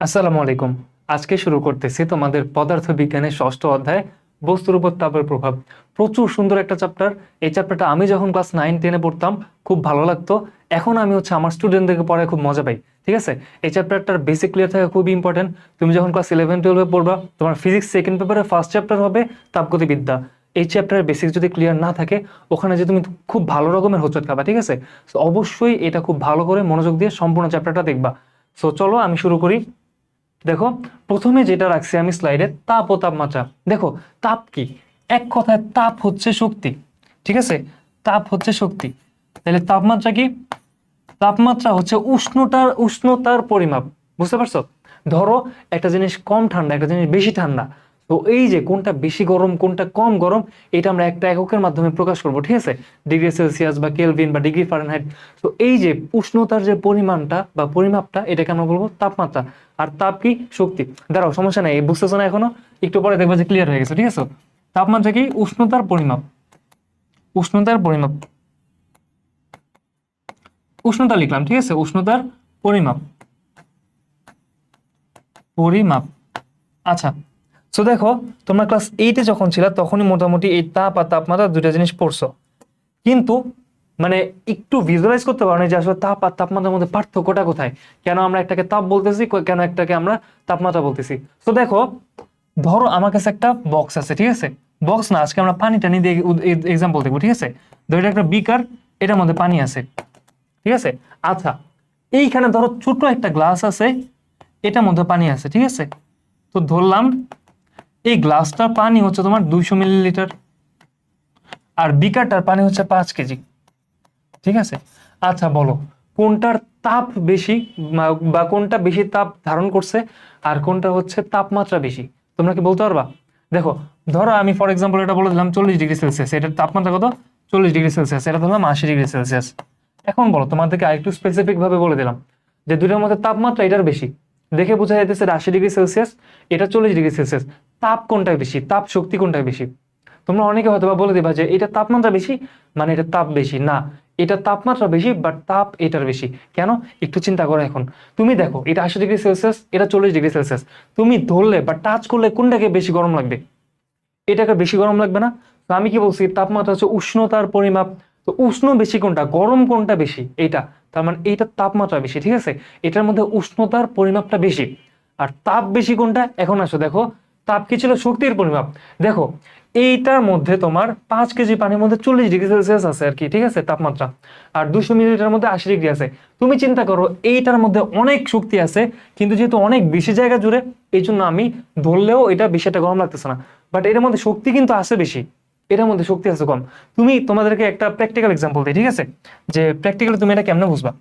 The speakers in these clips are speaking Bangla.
আসসালামু আলাইকুম। আজকে শুরু করতেছি তোমাদের পদার্থবিজ্ঞানের ষষ্ঠ অধ্যায় বস্তুর উপর তাপের প্রভাব। প্রচুর সুন্দর একটা চ্যাপ্টার। এই চ্যাপ্টারটা আমি যখন ক্লাস 9-10-এ পড়তাম খুব ভালো লাগতো। এখন আমি আমার স্টুডেন্টদেরকে পড়ায় খুব মজা পাই। ঠিক আছে, এই চ্যাপ্টারটার বেসিক ক্লিয়ার থাকা খুব ইম্পর্টেন্ট। তুমি যখন ক্লাস 11-12-এ পড়বা, তোমার ফিজিক্স সেকেন্ড পেপারে ফার্স্ট চ্যাপ্টার হবে তাপগতিবিদ্যা। এই চ্যাপ্টারের বেসিক যদি ক্লিয়ার না থাকে, ওখানে যে তুমি খুব ভালো রকমের হোঁচট খাবা। ঠিক আছে, তো অবশ্যই এটা খুব ভালো করে মনোযোগ দিয়ে সম্পূর্ণ চ্যাপ্টারটা দেখবা। সো চলো আমি শুরু করি। দেখো, প্রথমে যেটা রাখছি আমি স্লাইডে, তাপ ও তাপমাত্রা। দেখো, তাপ কি? এক কথায় তাপ হচ্ছে শক্তি। ঠিক আছে, তাপ হচ্ছে শক্তি। তাহলে তাপমাত্রা কি? তাপমাত্রা হচ্ছে উষ্ণতার পরিমাপ। বুঝতে পারছো? ধরো একটা জিনিস কম ঠান্ডা, একটা জিনিস বেশি ঠান্ডা। তো এই যে কোনটা বেশি গরম কোনটা কম গরম, এটা আমরা একটা এককের মাধ্যমে প্রকাশ করব। ঠিক আছে, ডিগ্রি সেলসিয়াস বা কেলভিন বা ডিগ্রি ফারেনহাইট। তো এই যে উষ্ণতার যে পরিমাণটা বা পরিমাপটা, এটাকে আমরা বলবো তাপমাত্রা। আর তাপ কি? শক্তি। দাঁড়াও, সমস্যা নাই, বুঝতেছো না এখনো? একটু পরে দেখবা যে ক্লিয়ার হয়ে গেছে। ঠিক আছে, তাপমাত্রা কি? উষ্ণতার পরিমাপ। উষ্ণতার পরিমাপ, উষ্ণতা লিখলাম। ঠিক আছে, উষ্ণতার পরিমাপ। পরিমাপ। আচ্ছা, তো দেখো, তোমরা ক্লাস 8-এ যখন ছিল তখনই মোটামুটি এই তাপ আর তাপমাত্রা দুটো জিনিস পড়ছো। কিন্তু মানে একটু ভিজুয়ালাইজ করতে পারো না যে আসলে তাপ আর তাপমাত্রার মধ্যে পার্থক্যটা কোথায়, কেন আমরা একটাকে তাপ বলতেছি, কেন একটাকে আমরা তাপমাত্রা বলতেছি। তো দেখো, ধরো আমার কাছে একটা বক্স আছে। ঠিক আছে, বক্স না, আজকে আমরা পানি টানি দিয়ে এক্সাম্পল দেখবো। ঠিক আছে, ধরো এটা একটা বিকার, এটার মধ্যে পানি আছে। ঠিক আছে, আচ্ছা, এইখানে ধরো ছোট একটা গ্লাস আছে, এটার মধ্যে পানি আছে। ঠিক আছে, তো ধরলাম এই গ্লাসটার পানি হচ্ছে তোমার 200 মিলিলিটার, আর বিকারটার পানি হচ্ছে 5 কেজি। ঠিক আছে, আচ্ছা বলো, কোনটার তাপ বেশি বা কোনটা বেশি তাপ ধারণ করছে, আর কোনটা হচ্ছে তাপমাত্রা বেশি? তোমরা কি বলতে পারবা? দেখো, ধরো আমি ফর এক্সাম্পল এটা বলে দিলাম 40 ডিগ্রি সেলসিয়াস, এটার তাপমাত্রা কত? 40 ডিগ্রি সেলসিয়াস। এটা ধরলাম 80 ডিগ্রি সেলসিয়াস। এখন বলো, তোমাদেরকে আরেকটু স্পেসিফিক ভাবে বলে দিলাম যে দুইটার মধ্যে তাপমাত্রা এটার বেশি। দেখে বোঝা যাইতেছে 80 ডিগ্রি সেলসিয়াস, এটা 40 ডিগ্রি সেলসিয়াস। তাপ কোনটা বেশি, তাপ শক্তি কোনটা বেশি? তোমরা অনেকে হয়তো বা বলে দিবা যে এটা তাপমাত্রা বেশি মানে এটা তাপ বেশি না, এটা তাপমাত্রা বেশি বাট তাপ এটার বেশি। কেন? একটু চিন্তা করো। এখন তুমি দেখো, এটা 80 ডিগ্রি সেলসিয়াস, এটা 40 ডিগ্রি সেলসিয়াস। তুমি ধরলে বা টাচ করলে কোনটাকে বেশি গরম লাগবে? এটাকে বেশি গরম লাগবে না? তো আমি কি বলছি, তাপমাত্রা হচ্ছে উষ্ণতার পরিমাপ। তো উষ্ণ বেশি কোনটা, গরম কোনটা বেশি? এইটা। তার মানে এইটার তাপমাত্রা বেশি। ঠিক আছে, এটার মধ্যে উষ্ণতার পরিমাপটা বেশি। আর তাপ বেশি কোনটা? এখন আসো দেখো, তাপ কি ছিল? শক্তির পরিমাপ। দেখো, এইটার মধ্যে তোমার 5 কেজি পানির মধ্যে 40 ডিগ্রি সেলসিয়াস আছে আর কি। ঠিক আছে, তাপমাত্রা। আর 200 মিলিলিটার মধ্যে 80 ডিগ্রি আছে। তুমি চিন্তা করো, এইটার মধ্যে অনেক শক্তি আছে, কিন্তু যেহেতু অনেক বেশি জায়গা জুড়ে, এই জন্য আমি ধরলেও এটা বেশি একটা গরম লাগতেছে না। বাট এর মধ্যে শক্তি কিন্তু আছে বেশি, এটার মধ্যে শক্তি আছে কম। তুমি তোমাদেরকে একটা প্র্যাকটিক্যাল এক্সাম্পল দিই। ঠিক আছে, যে প্র্যাকটিক্যালি তুমি এটা কেমনে বুঝবা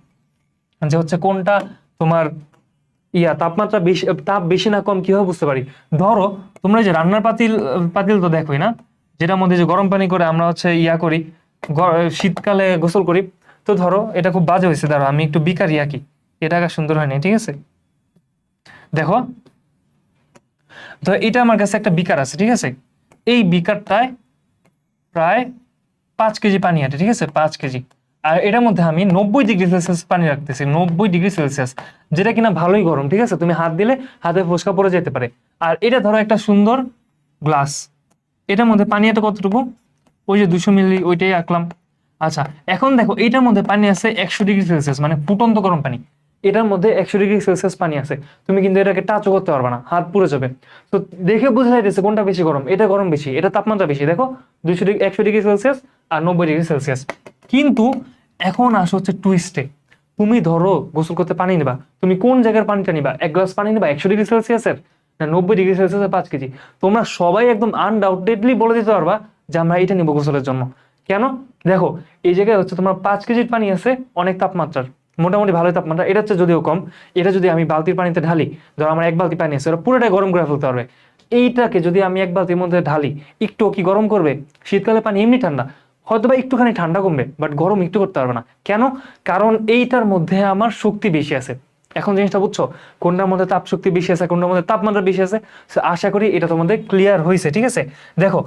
যে হচ্ছে কোনটা তোমার তাপমাত্রা বেশি, তাপ বেশি না কম কিভাবে বুঝতে পারি? ধরো, তোমরা যে রান্নার পাতিল পাতিল তো দেখোই না, যেটার মধ্যে যে গরম পানি করে আমরা করি, শীতকালে গোসল করি। তো ধরো এটা খুব বাজে হয়েছে, ধরো আমি একটু বিকার কি, এটা সুন্দর হয়নি। ঠিক আছে, দেখো, তো এটা আমার কাছে একটা বিকার আছে। ঠিক আছে, এই বিকারটায় প্রায় 5 কেজি পানি আছে। ঠিক আছে, 5 কেজি। আর এটার মধ্যে আমি 90 ডিগ্রি সেলসিয়াস পানি রাখতেছি, 90 ডিগ্রি সেলসিয়াস, যেটা কিনা ভালোই গরম। ঠিক আছে, তুমি হাত দিলে হাতে ফোসকা পড়ে যেতে পারে। আর এটা ধরো একটা সুন্দর গ্লাস, এটার মধ্যে পানি এটা কতটুকু? ওই যে 200 মিলি, ওইটাই আঁকলাম। আচ্ছা, এখন দেখো এইটার মধ্যে পানি আছে 100 ডিগ্রি সেলসিয়াস, মানে ফুটন্ত গরম পানি। এটার মধ্যে 100 ডিগ্রি সেলসিয়াস পানি আছে। তুমি কিন্তু এটাকে টাচও করতে পারবে না, হাত পুড়ে যাবে। তো দেখে বোঝা যাইতেছে কোনটা বেশি গরম, এটা গরম বেশি, এটা তাপমাত্রা বেশি। দেখো, 100 ডিগ্রি সেলসিয়াস আর 90 ডিগ্রি সেলসিয়াস। কিন্তু এখন আসো হচ্ছে টুইস্টে। তুমি ধরো গোসল করতে পানি নিবা, তুমি কোন জায়গার পানিটা নিবা? এক গ্লাস পানি নিবা 100 ডিগ্রি সেলসিয়াসের, না 90 ডিগ্রি সেলসিয়াসের 5 কেজি? তোমরা সবাই একদম আনডাউটেডলি বলে দিতে পারবা যে আমরা এটা নিবো গোসলের জন্য। কেন? দেখো, এই জায়গায় হচ্ছে তোমার 5 কেজির পানি আছে অনেক তাপমাত্রার, মোটামুটি ভালোই তাপমাত্রা, এটা হচ্ছে যদিও কম। এটা যদি আমি বালতির পানিতে ঢালি, ধরো আমার এক বালতি পানি আছে, ওরা পুরোটাই গরম করে ফেলতে পারবে। এইটাকে যদি আমি এক বালতির মধ্যে ঢালি, একটু কি গরম করবে? শীতকালে পানি এমনি ঠান্ডা, হয়তো বা একটুখানি ঠান্ডা কমবে, বাট গরম একটু করতে পারবে না। কেন? কারণ এইটার মধ্যে আমার শক্তি বেশি আছে। এখন জিনিসটা বুঝছো, কোনটার মধ্যে তাপ শক্তি বেশি আছে, কোনটার মধ্যে তাপমাত্রা বেশি আছে? So, আশা করি এটা তোমাদের ক্লিয়ার হয়েছে। ঠিক আছে, দেখো,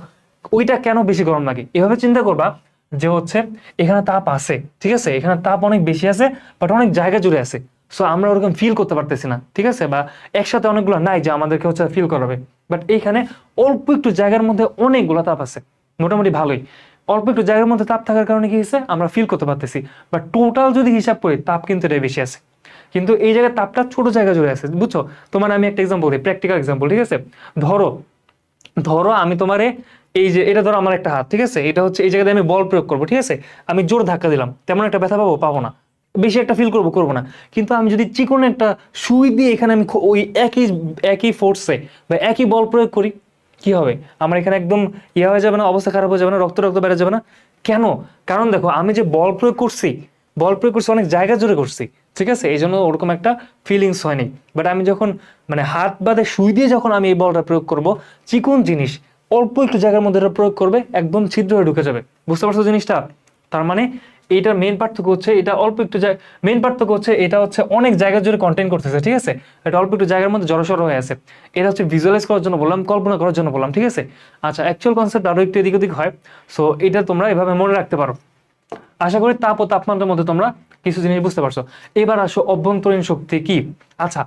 ওইটা কেন বেশি গরম লাগে এভাবে চিন্তা করবা যে হচ্ছে এখানে তাপ আছে। ঠিক আছে, এখানে তাপ অনেক বেশি আছে, বাট অনেক জায়গা জুড়ে আছে। সো আমরা ওরকম ফিল করতে পারতেছি না, ঠিক আছে, বা একসাথে অনেকগুলো নাই যে আমাদেরকে হচ্ছে ফিল করাবে। বাট এইখানে অল্প একটু জায়গার মধ্যে অনেকগুলো তাপ আছে, মোটামুটি ভালোই। অল্প একটু জায়গার মধ্যে তাপ থাকার কারণে কি হয়েছে, আমরা ফিল করতে পারতেছি। বাট টোটাল যদি হিসাব করি তাপ কিন্তু এটা বেশি আছে, কিন্তু এই জায়গায় তাপটা ছোট জায়গা জুড়ে আছে, বুঝছো? তোমার আমি একটা এক্সাম্পল দিই, প্র্যাকটিক্যাল এক্সাম্পল, ঠিক আছে। ধরো ধরো আমি তোমারে এই যে এটা ধরো আমার একটা হাত, ঠিক আছে, এটা হচ্ছে এই জায়গাতে আমি বল প্রয়োগ করবো, ঠিক আছে, আমি জোর ধাক্কা দিলাম, তেমন একটা ব্যথা পাবো পাবো না, বেশি একটা ফিল করবো করবো না। কিন্তু আমি যদি চিকন একটা সুই দিয়ে এখানে আমি ওই একই একই ফোর্সে বা একই বল প্রয়োগ করি, কি হবে, আমার এখানে একদম ইয়ে হয়ে যাবে না, অবস্থা খারাপ হয়ে যাবে না, রক্ত রক্ত বেড়ে যাবে না? কেন? কারণ দেখো আমি যে বল প্রয়োগ করছি অনেক জায়গা জুড়ে করছি, ঠিক আছে, এই জন্য ওরকম একটা ফিলিংস হয়নি। বাট আমি যখন মানে হাত বাদে সুই দিয়ে যখন আমি এই বলটা প্রয়োগ করব, চিকন জিনিস অল্প একটু জায়গার মধ্যে এটা প্রয়োগ করবে, একদম ছিদ্র হয়ে ঢুকে যাবে। বুঝতে পারছো জিনিসটা? তার মানে এইটার মেইন পার্থক্য হচ্ছে এটা অল্প একটু মেইন পার্থক্য হচ্ছে এটা হচ্ছে অনেক জায়গা জুড়ে কন্টেন্ট করতেছে, ঠিক আছে, এটা অল্প একটু জায়গার মধ্যে জড়সড় হয়ে আছে। এটা হচ্ছে ভিজুয়ালাইজ করার জন্য বললাম, কল্পনা করার জন্য বললাম, ঠিক আছে। আচ্ছা, অ্যাকচুয়াল কনসেপ্ট আরো একটু এদিক ওদিক হয়। সো এটা তোমরা এভাবে মনে রাখতে পারো। আশা করি তাপ ও তাপমাত্রার মধ্যে তোমরা কিছু জিনিস বুঝতে পারছো। এবার আসো অভ্যন্তরীণ শক্তি কি। আচ্ছা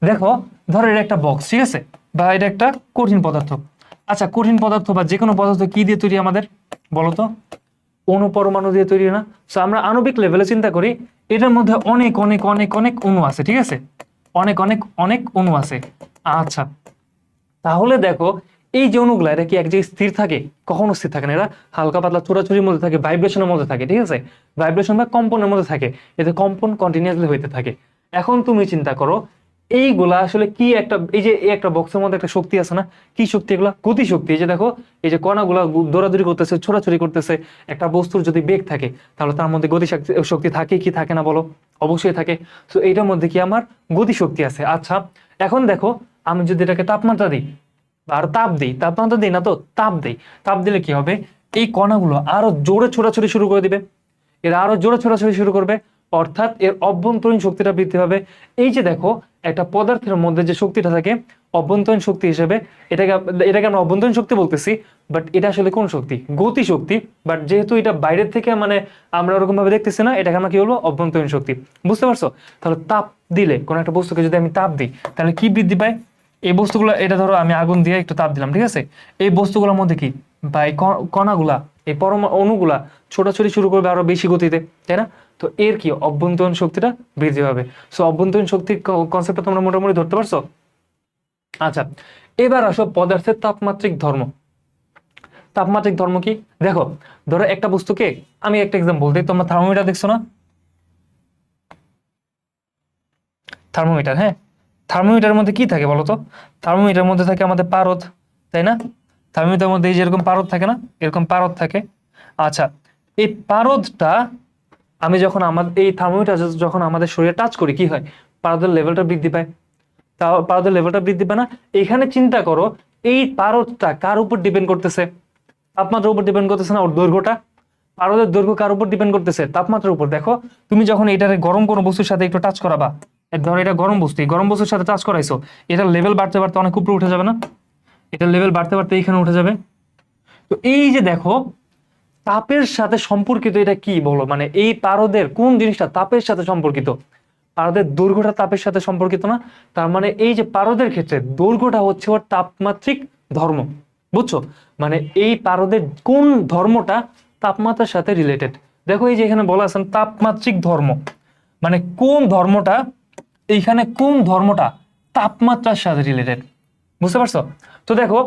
দেখো, ধরো এটা একটা বক্স, ঠিক আছে, বা এটা একটা কঠিন পদার্থ। আচ্ছা, কঠিন পদার্থ বা যে কোনো পদার্থ কি দিয়ে তৈরি আমাদের, বলো তো? অণু পরমাণু দিয়ে তৈরি না? সো আমরা আণবিক লেভেলে চিন্তা করি, এটার মধ্যে অনেক অনেক অনেক অনেক অণু আছে, ঠিক আছে, অনেক অনেক অনেক অণু আছে। আচ্ছা, তাহলে দেখো এই যে অণুগুলা এটা কি এক জায়গায় স্থির থাকে? কখনো স্থির থাকে না, এরা হালকা পাতলা ছোড়াছুড়ির মধ্যে থাকে, ভাইব্রেশনের মধ্যে থাকে, ঠিক আছে, ভাইব্রেশন বা কম্পনের মধ্যে থাকে, এতে কম্পন কন্টিনিউয়াসলি হইতে থাকে। এখন তুমি চিন্তা করো এইগুলা আসলে কি, একটা এই যে একটা বক্সের মধ্যে একটা শক্তি আছে না, কি শক্তি এগুলা? গতি শক্তি। এই যে দেখো এই যে কণাগুলা দৌড়াদৌড়ি করতেছে, ছোড়াছুড়ি করতেছে, একটা বস্তুর যদি বেগ থাকে তাহলে তার মধ্যে গতি শক্তি থাকে কি থাকে না বলো? অবশ্যই থাকে। তো এইটার মধ্যে কি আমার গতি শক্তি আছে। আচ্ছা এখন দেখো, আমি যদি এটাকে তাপমাত্রা দিই আর তাপ দিই, তাপমাত্রা দিই না তো তাপ দিই, তাপ দিলে কি হবে, এই কণাগুলো আরো জোরে ছোড়াছুড়ি শুরু করে দিবে, এরা আরো জোরে ছোড়াছুড়ি শুরু করবে, অর্থাৎ এর অভ্যন্তরীণ শক্তিটা বৃদ্ধি পাবে। এই যে দেখো একটা পদার্থের মধ্যে যে শক্তিটা থাকে অভ্যন্তরীণ শক্তি হিসেবে, এটাকে আমরা অভ্যন্তরীণ শক্তি বলতেছি, বাট এটা আসলে কোন শক্তি? গতি শক্তি। বাট যেহেতু এটা বাইরের থেকে মানে আমরা ওরকম ভাবে দেখতেছি না, এটাকে আমরা কি বলবো? অভ্যন্তরীণ শক্তি। বুঝতে পারছো? তাহলে তাপ দিলে কোন একটা বস্তুকে যদি আমি তাপ দিই তাহলে কি বৃদ্ধি পায়? এই বস্তুগুলো, এটা ধরো আমি আগুন দিয়ে একটু তাপ দিলাম, ঠিক আছে, এই বস্তুগুলোর মধ্যে কি বা এই কণাগুলা, এই অণুগুলা ছোটাছুটি শুরু করবে আরো বেশি গতিতে, তাই না? তো এর কি অভ্যন্তরীণ শক্তিটা বৃদ্ধি পাবে। সো অভ্যন্তরীণ শক্তির কনসেপ্টটা তোমরা মোটামুটি ধরতে পারছো? আচ্ছা, এবার আসো পদার্থের তাপমাত্রিক ধর্ম। তাপমাত্রিক ধর্ম কি? দেখো ধরো একটা বস্তুকে, আমি একটা এক্সাম্পল দিই, তোমরা থার্মোমিটার দেখছো না? থার্মোমিটার, হ্যাঁ, থার্মোমিটারের মধ্যে কি থাকে বলো তো? থার্মোমিটারের মধ্যে থাকে আমাদের পারদ, তাই না? থার্মোমিটারের মধ্যে এই যেরকম পারদ থাকে না, এরকম পারদ থাকে। আচ্ছা, এই পারদটা আমি যখন এই থার্মোমিটার যখন আমাদের শরীরে টাচ করি কি হয়? পারদের লেভেলটা বৃদ্ধি পায়। তাও পারদের লেভেলটা বৃদ্ধি পায় না? এখানে চিন্তা করো, এই পারদটা কার উপর ডিপেন্ড করতেছে? তাপমাত্রার উপর ডিপেন্ড করতেছে না? ওর দৈর্ঘ্যটা, পারদের দৈর্ঘ্য কার উপর ডিপেন্ড করতেছে? তাপমাত্রার উপর। দেখো তুমি যখন এটারে গরম কোনো বস্তুর সাথে একটু টাচ করাবা, ধরো এটা গরম বস্তু, এই গরম বস্তুর সাথে টাচ করাইছো, এটার লেভেল বাড়তে বাড়তে অনেক উপরে উঠে যাবে না? এটার লেভেল বাড়তে বাড়তে এইখানে উঠে যাবে। তো এই যে দেখো তাপের সাথে সম্পর্কিত এটা কি বলো, মানে এই পারদের কোন জিনিসটা তাপের সাথে সম্পর্কিত? পারদের দৈর্ঘ্যটা তাপের সাথে সম্পর্কিত না? তার মানে এই যে পারদের ক্ষেত্রে দৈর্ঘ্যটা হচ্ছে ওর তাপমাত্রিক ধর্ম। বুঝছো? মানে এই পারদের কোন ধর্মটা তাপমাত্রার সাথে রিলেটেড। দেখো এই যে এখানে বলা আছে তাপমাত্রিক ধর্ম, মানে কোন ধর্মটা, এইখানে কোন ধর্মটা তাপমাত্রার সাথে রিলেটেড। বুঝতে পারছো? তো দেখো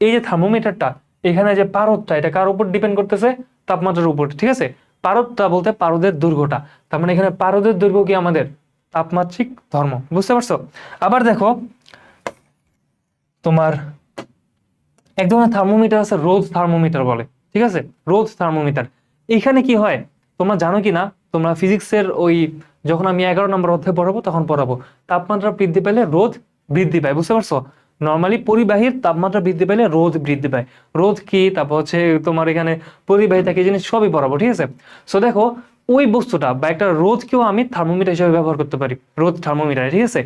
এই যে থার্মোমিটারটা, এখানে যে পারদটা, এটা কার উপর ডিপেন্ড করতেছে? তাপমাত্রার উপর, ঠিক আছে। পারদটা বলতে পারদের দৈর্ঘ্যটা, তার মানে এখানে পারদের দৈর্ঘ্য কি আমাদের তাপমাত্রিক ধর্ম। বুঝতে পারছো? আবার দেখো তোমার এক ধরনের থার্মোমিটার আছে, রোদ থার্মোমিটার বলে, ঠিক আছে, রোদ থার্মোমিটার। এইখানে কি হয় তোমরা জানো কি না? তোমরা ফিজিক্সের ওই যখন আমি 11 নম্বর অধ্যায় পড়াবো তখন পড়াবো, তাপমাত্রা বৃদ্ধি পেলে রোদ বৃদ্ধি পায়। বুঝতে পারছো? নর্মালি পরিবাহীর তাপমাত্রা বৃদ্ধি পেলে রোদ বৃদ্ধি পায়। রোদ কি, তারপর হচ্ছে তোমার এখানে পরিবাহী থাকে, জিনিস সবই পড়াবো, ঠিক আছে। সো দেখো ওই বস্তুটা বা একটা রোদকেও আমি থার্মোমিটার হিসেবে ব্যবহার করতে পারি, রোদ থার্মোমিটার, ঠিক আছে।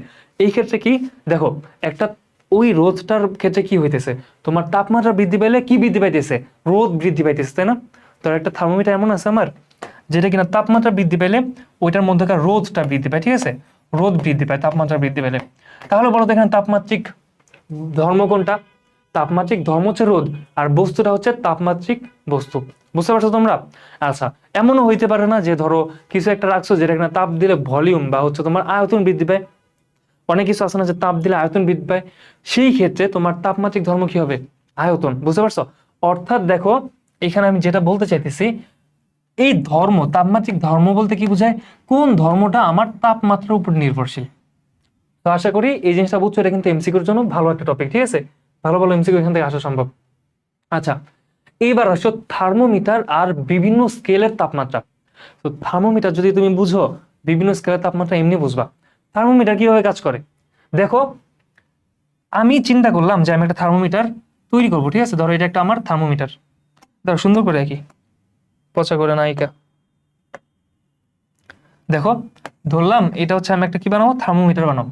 এই ক্ষেত্রে কি দেখো, একটা ওই রোদটার ক্ষেত্রে কি হইতেছে, তোমার তাপমাত্রা বৃদ্ধি পেলে কি বৃদ্ধি পাইতেছে? রোদ বৃদ্ধি পাইতেছে, তাই না? তো একটা থার্মোমিটার এমন আছে আমার যেটা কিনা তাপমাত্রা বৃদ্ধি পেলে ওইটার মধ্যেকার রোদটা বৃদ্ধি পায়, ঠিক আছে। রোদ বৃদ্ধি পায়, তাপমাত্রা বৃদ্ধি পেলে। তাহলে বলো তো এখানে তাপমাত্রিক ধর্ম কোনটা? তাপমাত্রিক ধর্ম হচ্ছে রোদ, আর বস্তুটা হচ্ছে তাপমাত্রিক বস্তু। বুঝতে পারছো তোমরা? আচ্ছা, এমনও হইতে পারে না যে ধরো কিছু একটা রাখছো যেটা এখানে তাপ দিলে ভলিউম বা হচ্ছে তোমার আয়তন বৃদ্ধি পায়, অনেক কিছু আছে না যে তাপ দিলে আয়তন বৃদ্ধি পায়, সেই ক্ষেত্রে তোমার তাপমাত্রিক ধর্ম কি হবে? আয়তন। বুঝতে পারছো? অর্থাৎ দেখো এখানে আমি যেটা বলতে চাইতেছি, এই ধর্ম, তাপমাত্রিক ধর্ম বলতে কি বোঝায়? কোন ধর্মটা আমার তাপমাত্রার উপর নির্ভরশীল। তো আশা করি এই জিনিসটা বুঝছো। এটা কিন্তু এমসিকিউর জন্য ভালো একটা টপিক, ঠিক আছে? ভালো ভালো এমসিকিউ এখান থেকে আসা সম্ভব। আচ্ছা, এইবার আসো থার্মোমিটার আর বিভিন্ন স্কেলের তাপমাত্রা। তো থার্মোমিটার যদি তুমি বুঝো, বিভিন্ন স্কেলের তাপমাত্রা এমনি বুঝবা। থার্মোমিটার কিভাবে কাজ করে দেখো, আমি চিন্তা করলাম যে আমি একটা থার্মোমিটার তৈরি করবো, ঠিক আছে? ধরো এটা একটা আমার থার্মোমিটার, ধরো সুন্দর করে আঁকি, পচা করে নায়িকা। দেখো ধরলাম এটা হচ্ছে আমি একটা কি বানাবো? থার্মোমিটার বানাবো।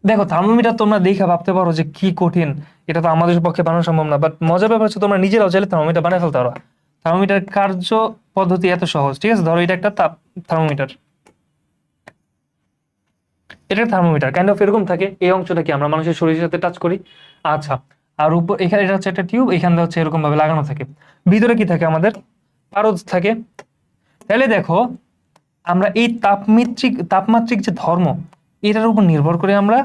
দেখো থার্মোমিটার তোমরা দেখে ভাবতে পারো যে কি কঠিন, এটা তো আমাদের পক্ষে বানানো সম্ভব না, বাট মজার ব্যাপার হচ্ছে তোমরা নিজেরাও চাইলে থার্মোমিটার বানিয়ে ফেলতে পারো। থার্মোমিটার কার্য পদ্ধতি এত সহজ, ঠিক আছে? ধরো এটা একটা থার্মোমিটার, এটা থার্মোমিটার কাইন্ড অফ এরকম থাকে। এই অংশটা কি আমরা মানুষের শরীরের সাথে টাচ করি। আচ্ছা, আর উপর এখানে এটা হচ্ছে একটা টিউব, এখানে হচ্ছে এরকম ভাবে লাগানো থাকে। ভিতরে কি থাকে? আমাদের পারদ থাকে। তাহলে দেখো আমরা এই তাপমাত্রিক যে ধর্ম, এটার উপর নির্ভর করে আমরা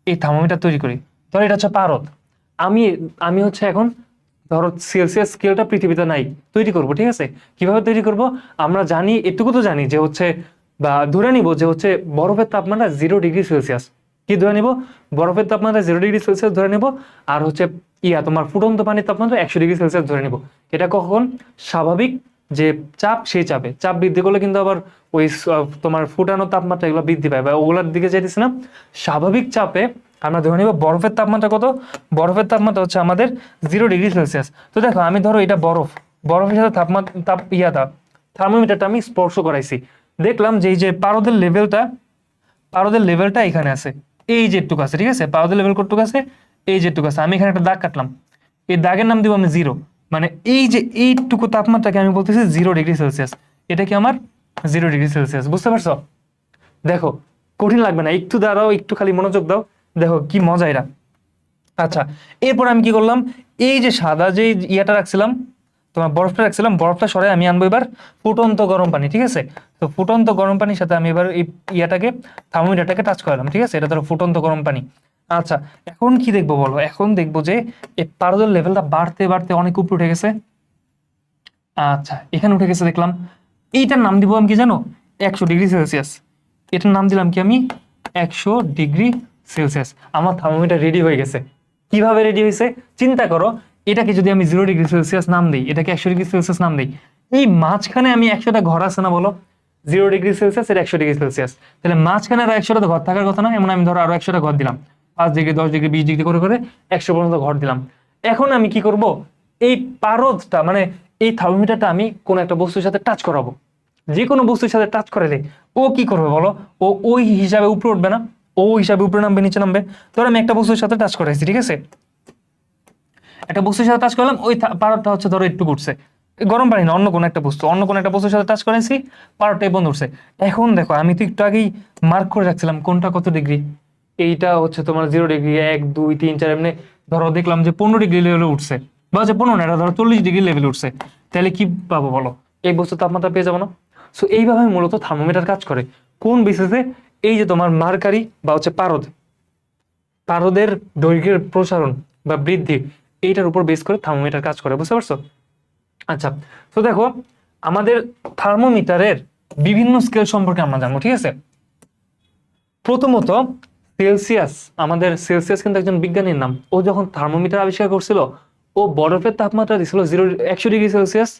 এই থার্মোমিটার তৈরি করি। ধরো এটা হচ্ছে পারদ, আমি আমি হচ্ছে এখন ধরো সেলসিয়াস স্কেলটা পৃথিবীতে নাই, তৈরি করব, ঠিক আছে? কিভাবে তৈরি করব? আমরা জানি, এটুকু তো জানি যে হচ্ছে, বা ধরে নিব যে হচ্ছে বরফের তাপমাত্রা 0 ডিগ্রি সেলসিয়াস। কি ধরে নিব? বরফের তাপমাত্রা 0 ডিগ্রি সেলসিয়াস ধরে নিব, আর হচ্ছে তোমার ফুটন্ত পানির তাপমাত্রা 100 ডিগ্রি সেলসিয়াস ধরে নিব। এটা কখন? স্বাভাবিক যে চাপ, সেই চাপ বৃদ্ধি করলে কিন্তু আবার ওই তোমার ফুটানো তাপমাত্রা এগুলো বৃদ্ধি পায়, বা ওগুলোর দিকে যাইতেছে না। স্বাভাবিক চাপে আমরা ধরে নিব বরফের তাপমাত্রা কত? বরফের তাপমাত্রা হচ্ছে আমাদের 0 ডিগ্রি সেলসিয়াস। তো দেখো আমি ধরো এটা বরফের সাথে থার্মোমিটারটা আমি স্পর্শ করাইছি, দেখলাম যে এই যে পারদের লেভেলটা এখানে আছে, এই যে একটুকু আছে, ঠিক আছে? পারদের লেভেল কতটুকু আছে? এই যে একটুকু আছে। আমি এখানে একটা দাগ কাটলাম, এই দাগের নাম দিব আমি 0। মানে এই যে এইটুকু তাপমাত্রাকে আমি বলতেছি 0 ডিগ্রি সেলসিয়াস। এটা কি আমার 0 ডিগ্রি সেলসিয়াস। বুঝতে পারছো? দেখো কঠিন লাগবে না, একটু দাঁড়াও, একটু খালি মনোযোগ দাও, দেখো কি মজা এটা। আচ্ছা, এরপর আমি কি করলাম? এই যে সাদা যে ইয়াটা রাখছিলাম, তোমার বরফটা রাখছিলাম, বরফটা সরাই আমি আনবো এবার ফুটন্ত গরম পানি, ঠিক আছে? তো ফুটন্ত গরম পানির সাথে আমি এবার এই থার্মোমিটারটাকে টাচ করালাম, ঠিক আছে? এটা ধরো ফুটন্ত গরম পানি। আচ্ছা, এখন কি দেখবো বলো? এখন দেখবো যে এই পারদের লেভেলটা বাড়তে বাড়তে অনেক উপরে উঠে গেছে। আচ্ছা, এখানে উঠে গেছে দেখলাম। এইটার নাম দিব আমি কি জানো? 100 ডিগ্রি সেলসিয়াস। এটার নাম দিলাম কি আমি? 100 ডিগ্রি সেলসিয়াস। আমার থার্মোমিটার রেডি হয়ে গেছে। কিভাবে রেডি হয়েছে চিন্তা করো। এটাকে যদি আমি 0 ডিগ্রি সেলসিয়াস নাম দিই, এটাকে 100 ডিগ্রি সেলসিয়াস নাম দিই, এই মাঝখানে আমি 100টা ঘর আছে না বলো? 0 ডিগ্রি সেলসিয়াস এর 100 ডিগ্রি সেলসিয়াস, তাহলে মাঝখানে আরো 100টা ঘর থাকার কথা না? এমন আমি ধরো আরো 100টা ঘর দিলাম, 5 ডিগ্রি, 10 ডিগ্রি, 20 ডিগ্রি করে করে 100 পর্যন্ত ঘর দিলাম। এখন আমি কি করব? এই পারদটা মানে এই থার্মোমিটারটা আমি কোন একটা বস্তুর সাথে টাচ করাবো। যে কোনো বস্তুর সাথে টাচ করালে ও কি করবে বলো? ও ওই হিসাবে উপরে উঠবে না, ও হিসাবে উপরে নামবে, নিচে নামবে। ধর আমি একটা বস্তুর সাথে টাচ করাইছি, ঠিক আছে? একটা বস্তুর সাথে টাচ করলাম, ওই পারদটা হচ্ছে ধরো একটু উঠছে, গরম পানি না, অন্য কোনো একটা বস্তুর সাথে টাচ করাইছি, পারদটা বন্ধ উঠছে। এখন দেখো আমি তো একটু আগেই মার্ক করে রাখছিলাম কোনটা কত ডিগ্রি। এইটা হচ্ছে তোমার 0 ডিগ্রি, 1 2 3 4 এমনি ধরো দেখলাম যে 15 ডিগ্রি লেভেলে উঠছে, বা হচ্ছে 15 না, এটা ধরো 40 ডিগ্রি লেভেলে উঠছে। তাহলে কি পাবো বলো? এই বস্তুর তাপমাত্রা পেয়ে যাবো না? সো এইভাবে মূলত থার্মোমিটার কাজ করে। কোন বেসিসে? এই যে তোমার মার্কারি বা হচ্ছে পারদের দৈর্ঘ্যের প্রসারণ বা বৃদ্ধি, এইটার উপর বেস করে থার্মোমিটার কাজ করে। বুঝতে পারছো? আচ্ছা, তো দেখো আমাদের থার্মোমিটারের বিভিন্ন স্কেল সম্পর্কে আমরা জানবো, ঠিক আছে? প্রথমত সেলসিয়াস, আমাদের সেলসিয়াস কিন্তু একজন বিজ্ঞানীর নাম। ও যখন থার্মোমিটার আবিষ্কার করছিল, ও বরফের তাপমাত্রা দিছিল 100 ডিগ্রি সেলসিয়াস,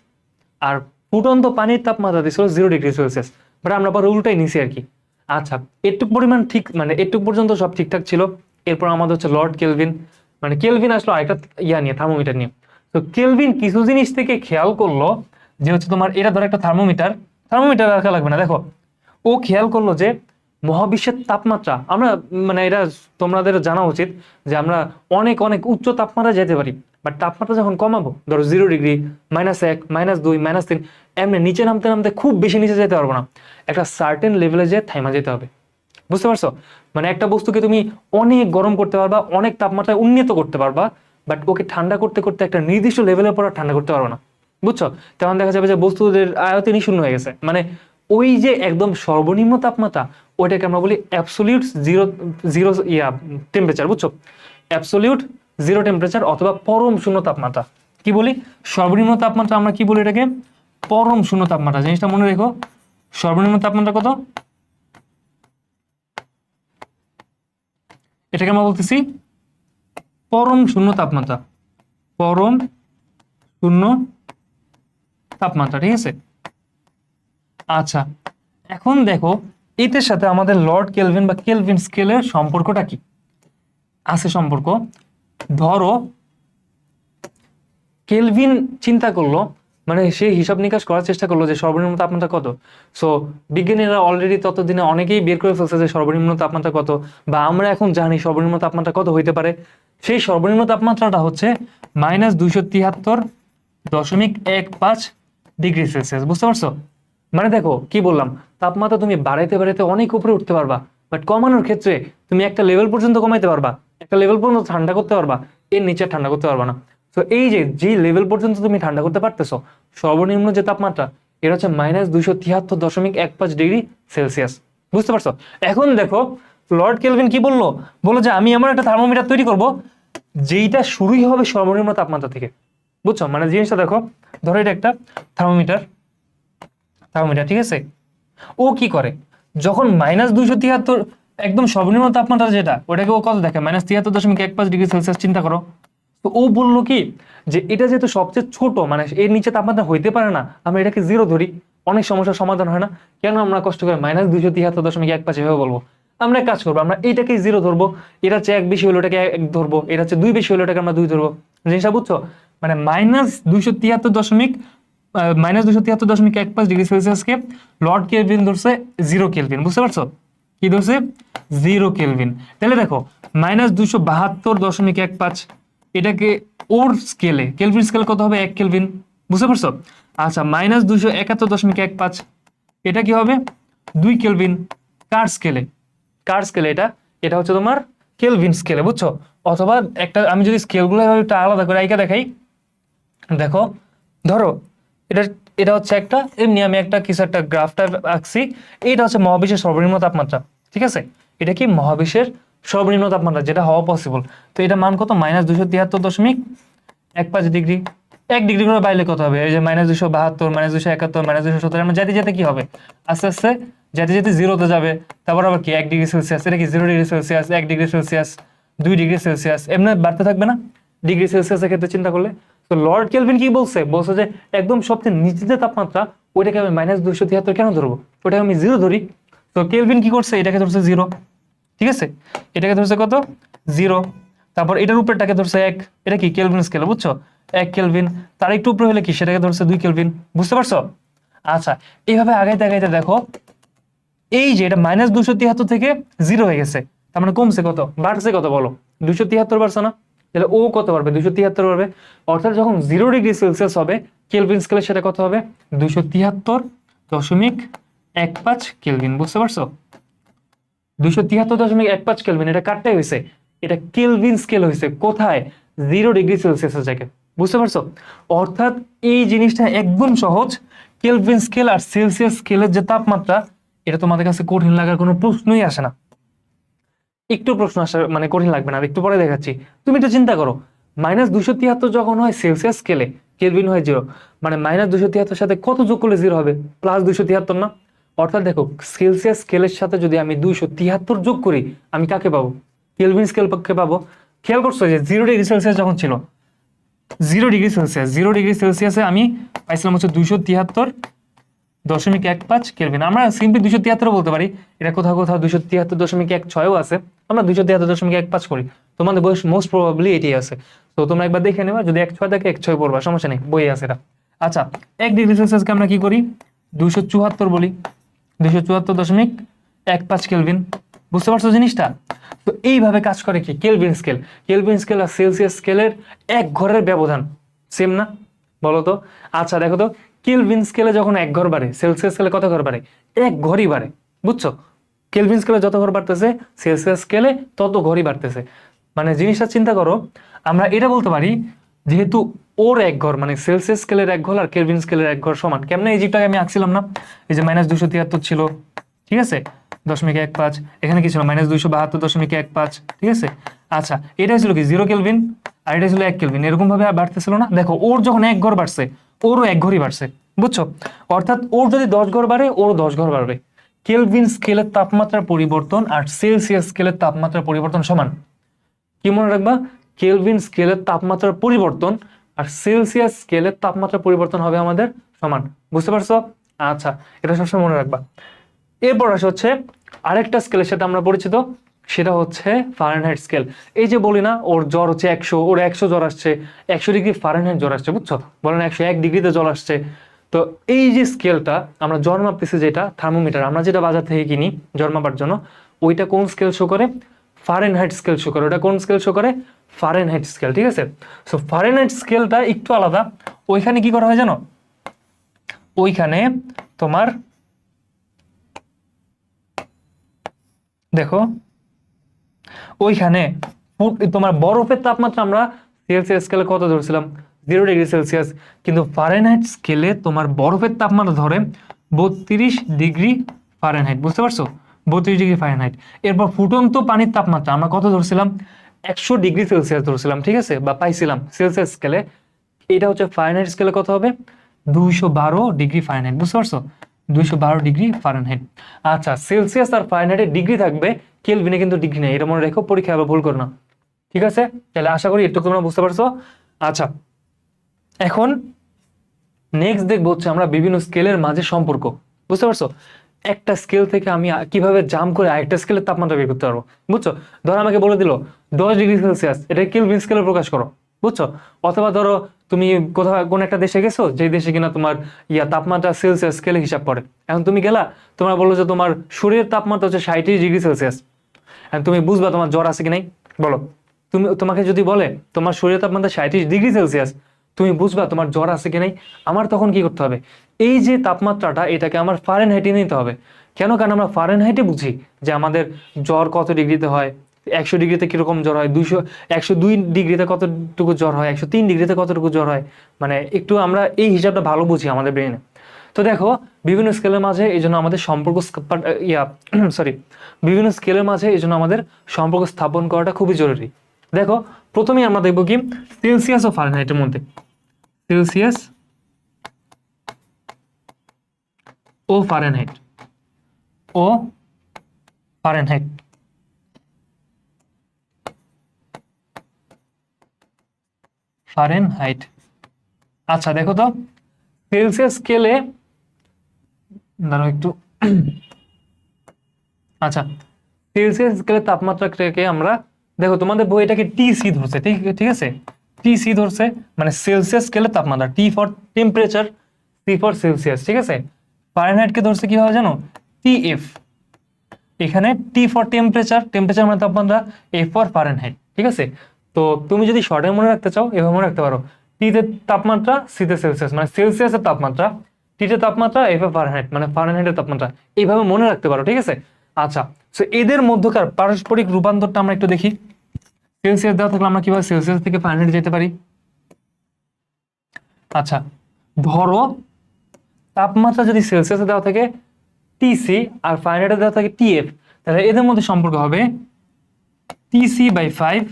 আর ফুটন্ত পানির তাপমাত্রা দিছিল 0 ডিগ্রি সেলসিয়াস। বাট আমরা পরে উল্টাই নিছি আর কি। আচ্ছা, একটুক পরিমাণ ঠিক, মানে একটুক পর্যন্ত সব ঠিকঠাক ছিল। এরপর আমাদের হচ্ছে লর্ড কেলভিন, মানে কেলভিন আসলো আরেকটা নিয়ে, থার্মোমিটার নিয়ে। তো কেলভিন কিছু জিনিস থেকে খেয়াল করলো যে হচ্ছে তোমার এটা ধরো একটা থার্মোমিটার রাখা লাগবে না, দেখো ও খেয়াল করলো যে মহাবিশ্বের তাপমাত্রা আমরা মানে এটা তোমাদের জানা উচিত যে আমরা অনেক অনেক উচ্চ তাপমাত্রা যেতে পারি, বাট তাপমাত্রা যখন কমাবো, ধরো 0 ডিগ্রি, -1, -2, -3, এমনি নিচে নামতে নামতে খুব বেশি নিচে যেতে পারবো না, একটা সার্টেন লেভেলে যে থাইমা যেতে হবে। বুঝতে পারছো? মানে একটা বস্তুকে তুমি অনেক গরম করতে পারবা, অনেক তাপমাত্রায় উন্নীত করতে পারবা, বাট ওকে ঠান্ডা করতে করতে একটা নির্দিষ্ট লেভেলের পর ঠান্ডা করতে পারবো না। বুঝছো? তেমন দেখা যাবে যে বস্তুদের আয়তনই শূন্য হয়ে গেছে, মানে ওই যে একদম সর্বনিম্ন তাপমাত্রা ওইটাকে আমরা বলি অ্যাবসোলিউট জিরো জিরো টেম্পারেচার। বুঝছো? অ্যাবসোলিউট জিরো টেম্পারেচার অথবা পরম শূন্য তাপমাত্রা। কি বলি? সর্বনিম্ন তাপমাত্রা আমরা কি বলি এটাকে? পরম শূন্য তাপমাত্রা। জিনিসটা মনে রেখো, সর্বনিম্ন তাপমাত্রা কত? এটাকে আমরা বলতেছি পরম শূন্য তাপমাত্রা। পরম শূন্য তাপমাত্রা, ঠিক আছে? আচ্ছা, এখন দেখো এটার সাথে আমাদের লর্ড কেলভিন বা কেলভিন স্কেলের সম্পর্কটা কি আছে? সম্পর্ক ধরো কেলভিন চিন্তা করলো, মানে সে হিসাব নিকাশ করার চেষ্টা করলো যে সর্বনিম্ন তাপমাত্রা কত। সো বিজ্ঞানীরা অলরেডি ততদিনে অনেকেই বের করে ফেলছে যে সর্বনিম্ন তাপমাত্রা কত, বা আমরা এখন জানি সর্বনিম্ন তাপমাত্রা কত হইতে পারে। সেই সর্বনিম্ন তাপমাত্রাটা হচ্ছে -273.15 ডিগ্রি সেলসিয়াস। বুঝতে পারছো? মানে দেখো কি বললাম, তাপমাত্রা তুমি বাড়াইতে বাড়াইতে অনেক উপরে উঠতে পারবা, বাট কমানোর ক্ষেত্রে তুমি একটা লেভেল পর্যন্ত কমাইতে পারবা, একটা লেভেল পর্যন্ত ঠান্ডা করতে পারবা, এর নিচে ঠান্ডা করতে পারবা না। তো এই যে লেভেল পর্যন্ত তুমি ঠান্ডা করতে পারতেছো, সর্বনিম্ন যে তাপমাত্রা এটা হচ্ছে -273.15 ডিগ্রি সেলসিয়াস। বুঝতে পারছো? এখন দেখো লর্ড কেলভিন কি বললো, বললো যে আমি এমন একটা থার্মোমিটার তৈরি করব যেইটা শুরুই হবে সর্বনিম্ন তাপমাত্রা থেকে। বুঝছো? মানে জিনিসটা দেখো, ধরো এটা একটা থার্মোমিটার, ঠিক আছে? ও কি করে, যখন -273 একদম সর্বনিম্ন তাপমাত্রা যেটা, ওটাকে ও কত দেখে? -73.15 ডিগ্রি সেলসিয়াস। চিন্তা করো। তো ও বললো কি যে এটা যেহেতু সবচেয়ে ছোট, মানে এর নিচে তাপমাত্রা হইতে পারে না, আমরা এটাকে জিরো ধরি, অনেক সমস্যার সমাধান হয় না। কেন আমরা কষ্ট করে -273.15 এভাবে বলবো? আমরা এক কাজ করবো, আমরা এইটাকে জিরো ধরবো, এটা হচ্ছে 1 বেশি হলো এটাকে 1 ধরবো, এটা হচ্ছে 2 বেশি হলো এটাকে আমরা 2 ধরবো। জিনিসটা বুঝছো? মানে -273.15 ডিগ্রি সেলসিয়াসকে লর্ড কেলভিন ধরছে 0 কেলভিন। বুঝতে পারছো? কি ধরছে? 0 কেলভিন। তাহলে দেখো -272.15 এটাকে ওর স্কেলে, কেলভিন স্কেল কত হবে? 1 কেলভিন। বুঝতে পারছো? আচ্ছা, -271.15 এটা কি হবে? 2 কেলভিন। কার স্কেলে? এটা এটা হচ্ছে তোমার কেলভিন স্কেলে। বুঝছো? অথবা একটা আমি যদি স্কেলগুলো একটু আলাদা করে আইকা দেখাই, দেখো ধরো এটা এটা হচ্ছে একটা এমনি আমি একটা কিছু একটা গ্রাফটা আঁকছি, এটা হচ্ছে মহাবিশ্বের সর্বনিম্ন তাপমাত্রা। ঠিক আছে? এটা কি মহাবিশ্বের সর্বনিম্ন তাপমাত্রা যেটা হওয়া পসিবল। তো এটা মান কত? -273.15 ডিগ্রি। 1 ডিগ্রি করে বাইরে কত হবে? এই যে -272, -271, -270, আমরা যেতে যেতে কি হবে? আস্তে আস্তে যেতে যেতে জিরোতে যাবে। তারপর আবার কি 1 ডিগ্রি সেলসিয়াস, এটা কি 0 degree Celsius, 1 degree Celsius, 2 degree Celsius, এমনি বাড়তে থাকবে না ডিগ্রি সেলসিয়াসের ক্ষেত্রে চিন্তা করলে? তো লর্ড কেলভিন কি বলছে? বলছে যে একদম সবচেয়ে নিচে যে তাপমাত্রা ওইটাকে আমি -273 কেন ধরবো? ওটাকে আমি জিরো ধরি। তো কেলভিন কি করছে? এটাকে ধরছে জিরো। ঠিক আছে? এটাকে ধরছে কত? জিরো। তারপর এটার উপরটাকে ধরছে 1, এটা কি কেলভিন স্কেল। বুঝছো? 1 কেলভিন। তার একটু উপরে হলে কি সেটাকে ধরছে 2 কেলভিন। বুঝতে পারছো? আচ্ছা, এইভাবে আগাইতে আগাইতে দেখো এই যে এটা -273 থেকে জিরো হয়ে গেছে, তার মানে কমছে কত? বাড়ছে কত বলো? 273 বাড়ছে না? তাহলে ও কত পারবে? 273 পারবে। অর্থাৎ যখন 0 ডিগ্রি সেলসিয়াস হবে কেলভিন স্কেলে সেটা কত হবে? 273.15 কেলভিন। বুঝতে পারছো? 273.15 কেলভিন। এটা কাটটাই হয়েছে, এটা কেলভিন স্কেল হয়েছে। কোথায়? 0 ডিগ্রি সেলসিয়াসের জায়গায়। বুঝতে পারছো? অর্থাৎ এই জিনিসটা একদম সহজ। কেলভিন স্কেল আর সেলসিয়াস স্কেলের যে তাপমাত্রা, এটা তোমাদের কাছে কঠিন লাগার কোনো প্রশ্নই আসে না। একটু প্রশ্ন আসা মানে কঠিন লাগবে না, একটু পরে দেখাচ্ছি। তুমি একটু চিন্তা করো, -273 যখন হয় সেলসিয়াস স্কেলে, কেলভিন হয় 0, মানে -273 সাথে কত যোগ করলে 0 হবে? +273 না? অর্থাৎ দেখো সেলসিয়াস স্কেলের সাথে যদি আমি 273 যোগ করি, আমি কাকে পাবো? কেলভিন স্কেলকে পাবো। খেয়াল করছো যে 0 ডিগ্রি সেলসিয়াস যখন ছিল, 0 ডিগ্রি সেলসিয়াসে আমি পাইছিলাম হচ্ছে 273.15 কেলভিন। আমরা সিম্পলি 273 বলতে পারি, এটা কোথাও কোথাও 273.16ও আছে, আমরা 273.15 করি। তোমাদের বয়স মোস্ট প্রবাবলি এটাই আছে। তো তোমরা একবার দেখে নেবা, যদি 16 থাকে 16 পড়বা, সমস্যা নেই, বই আছে এটা। আচ্ছা, 1 ডিগ্রি সেলসিয়াসকে আমরা কি করি? 274 বলি। 1.5 কেলভিন। বুঝতে পারছো জিনিসটা? তো এইভাবে কাজ করে কি কেলভিন স্কেল। কেলভিন স্কেল আর সেলসিয়াস স্কেলের এক ঘরের ব্যবধান সেম না, বলো তো? আচ্ছা দেখো তো, কেলভিন স্কেলে যখন এক ঘর বাড়ে, সেলসিয়াস স্কেলে কত ঘর বাড়ে? এক ঘরই বাড়ে। বুঝছো? কেলভিন স্কেলে যত ঘর বাড়তেছে সেলসিয়াস স্কেলে তত ঘরই বাড়তেছে। মানে জিনিসটা চিন্তা করো, আমরা এটা বলতে পারি যেহেতু ওর এক ঘর মানে সেলসিয়াস স্কেলের এক ঘর আর কেলভিন স্কেলের এক ঘর সমান। কেমনে এই জিনিসটাকে আমি আঁকছিলাম না, এই যে -273 ছিল, ঠিক আছে, 0.15, এখানে কি ছিল -272.15, ঠিক আছে। আচ্ছা এটা ছিল কি 0 কেলভিন আর এটা ছিল 1 কেলভিন, এরকম ভাবে বাড়তেছিল না? দেখো ওর যখন এক ঘর বাড়ছে ওরও এক ঘরই বাড়ছে। বুঝছো? অর্থাৎ ওর যদি 10 ঘর বাড়ে ওরও 10 ঘর বাড়বে। কেলভিন স্কেলের তাপমাত্রার পরিবর্তন আর সেলসিয়াস স্কেলের তাপমাত্রার পরিবর্তন সমান। কি মনে রাখবা? কেলভিন স্কেলের তাপমাত্রার পরিবর্তন আর সেলসিয়াস স্কেলের তাপমাত্রার পরিবর্তন হবে আমাদের সমান। বুঝতে পারছো? আচ্ছা এটা সবসময় মনে রাখবা। এরপর আসে হচ্ছে আরেকটা স্কেলের সাথে আমরা পরিচিত, সেটা হচ্ছে ফারেনহাইট স্কেল। এই যে বলি না ওর জ্বর হচ্ছে 100, ওর 100 জ্বর আসছে, 100 ডিগ্রি ফারেনহাইট জ্বর আসছে। বুঝছো? বলেন 101 ডিগ্রিতে জ্বর আসছে। তো এই যে স্কেলটা আমরা জ্বর মাপতেছি, যেটা থার্মোমিটার আমরা যেটা বাজার থেকে কিনি জ্বর মাপার জন্য, ওইটা কোন স্কেল শো করে? ফারেনহাইট স্কেল শো করে। ওটা কোন স্কেল শো করে? ফারেনহাইট স্কেল, ঠিক আছে। সো ফারেনহাইট স্কেলটা একটু আলাদা। ওইখানে কি করা হয় জানো? ওইখানে তোমার দেখো, ওইখানে তোমার বরফের তাপমাত্রা আমরা সেলসিয়াস স্কেলে কত ধরছিলাম? 0 ডিগ্রি সেলসিয়াস। কিন্তু ফারেনহাইট স্কেলে তোমার বরফের তাপমাত্রা ধরে 32 ডিগ্রি ফারেনহাইট। বুঝতে পারছো? 32 ডিগ্রি ফারেনহাইট। এরপর ফুটন্ত পানির তাপমাত্রা আমরা কত ধরছিলাম? 100 ডিগ্রি সেলসিয়াস ধরছিলাম, ঠিক আছে, বা পাইছিলাম সেলসিয়াস স্কেলে। এটা হচ্ছে ফারেনহাইট স্কেলে কত হবে? 212 ডিগ্রি ফারেনহাইট। বুঝতে পারছো? 212 ডিগ্রি ফারেনহাইট। আচ্ছা সেলসিয়াস আর ফারেনহাইটে ডিগ্রি থাকবে, কেলভিনে কিন্তু ডিগ্রি নেই, এটা মনে রেখো, পরীক্ষা আবার ভুল করো না। ঠিক আছে, তাহলে আশা করি একটু তোমরা বুঝতে পারছো। আচ্ছা এখন নেক্সট দেখবো হচ্ছে আমরা বিভিন্ন স্কেলের মাঝে সম্পর্ক। বুঝতে পারছো? একটা স্কেল থেকে আমি কিভাবে জাম্প করে আরেকটা স্কেলের তাপমাত্রা বের করতে পারবো। বুঝছো? ধরো আমাকে বলে দিল 10 ডিগ্রি সেলসিয়াস, এটা কেলভিন স্কেলে প্রকাশ করো। বুঝছো? অথবা ধরো তুমি কোথাও কোন একটা দেশে গেছো, যে দেশে কিনা তোমার তাপমাত্রা সেলসিয়াস স্কেলে হিসাব করে। এখন তুমি গেলা, তোমরা বললো যে তোমার শরীরের তাপমাত্রা হচ্ছে 37 ডিগ্রি সেলসিয়াস। এখন তুমি বুঝবা তোমার জ্বর আছে কি নাই? বলো। তোমাকে যদি বলে তোমার শরীরের তাপমাত্রা 37 ডিগ্রি সেলসিয়াস, তুমি বুঝবা তোমার জ্বর আছে কি নাই। আমার তখন কি করতে হবে? এই যে তাপমাত্রাটা, এটাকে আমার ফারেনহাইটে নিতে হবে। কেন? কারণ আমরা ফারেনহাইটে বুঝি যে আমাদের জ্বর কত ডিগ্রিতে হয়, 100 ডিগ্রিতে কিরকম জ্বর হয়, 102 ডিগ্রিতে কতটুকু জ্বর হয়, 103 ডিগ্রিতে কতটুকু জ্বর হয়। মানে একটু আমরা এই হিসাবটা ভালো বুঝি আমাদের ব্রেনে। তো দেখো বিভিন্ন স্কেলের মাঝে এই জন্য আমাদের সম্পর্ক সরি বিভিন্ন স্কেলের মাঝে এই জন্য আমাদের সম্পর্ক স্থাপন করাটা খুবই জরুরি। দেখো প্রথমেই আমরা দেখবো কি সেলসিয়াস ও ফারেনহাইটের মধ্যে। সেলসিয়াস ও ফারেনহাইট, ও ফারেনহাইট। ফারেনহাইট। আচ্ছা দেখো তো, সেলসিয়াস স্কেলে ধরো একটু আচ্ছা সেলসিয়াস স্কেলের তাপমাত্রাকে আমরা, দেখো তোমাদের বই এটাকে টিসি ধরছে, ঠিক ঠিক আছে, টিসি ধরছে, মানে সেলসিয়াস স্কেলের তাপমাত্রা, T for temperature, C for Celsius, ঠিক আছে। ফারেনহাইটকে ধরছে কিভাবে জানো? টিএফ। এখানে টি ফর টেম্পারেচার, টেম্পারেচার মানে তাপমাত্রা, এফ ফর ফারেনহাইট, ঠিক আছে। তো তুমি যদি শর্টে মনে রাখতে চাও এভাবে মনে রাখতে পারো, টিতে তাপমাত্রা, সিতে সেলসিয়াস মানে সেলসিয়াসের তাপমাত্রা, টিতে তাপমাত্রা, এফ এ ফারেনহাইট মানে ফারেনহাইটের তাপমাত্রা, এইভাবে মনে রাখতে পারো, ঠিক আছে। আচ্ছা সো এদের মধ্যকার পারস্পরিক রূপান্তরটা আমরা একটু দেখি। সেলসিয়াস দেওয়া থাকলে আমরা কিভাবে সেলসিয়াস থেকে ফারেনহাইট যেতে পারি? আচ্ছা ধরো তাপমাত্রা যদি সেলসিয়াসে দেওয়া থাকে টিসি আর ফারেনহাইটে দেওয়া থাকে টিএফ, তাহলে এদের মধ্যে সম্পর্ক হবে TC/5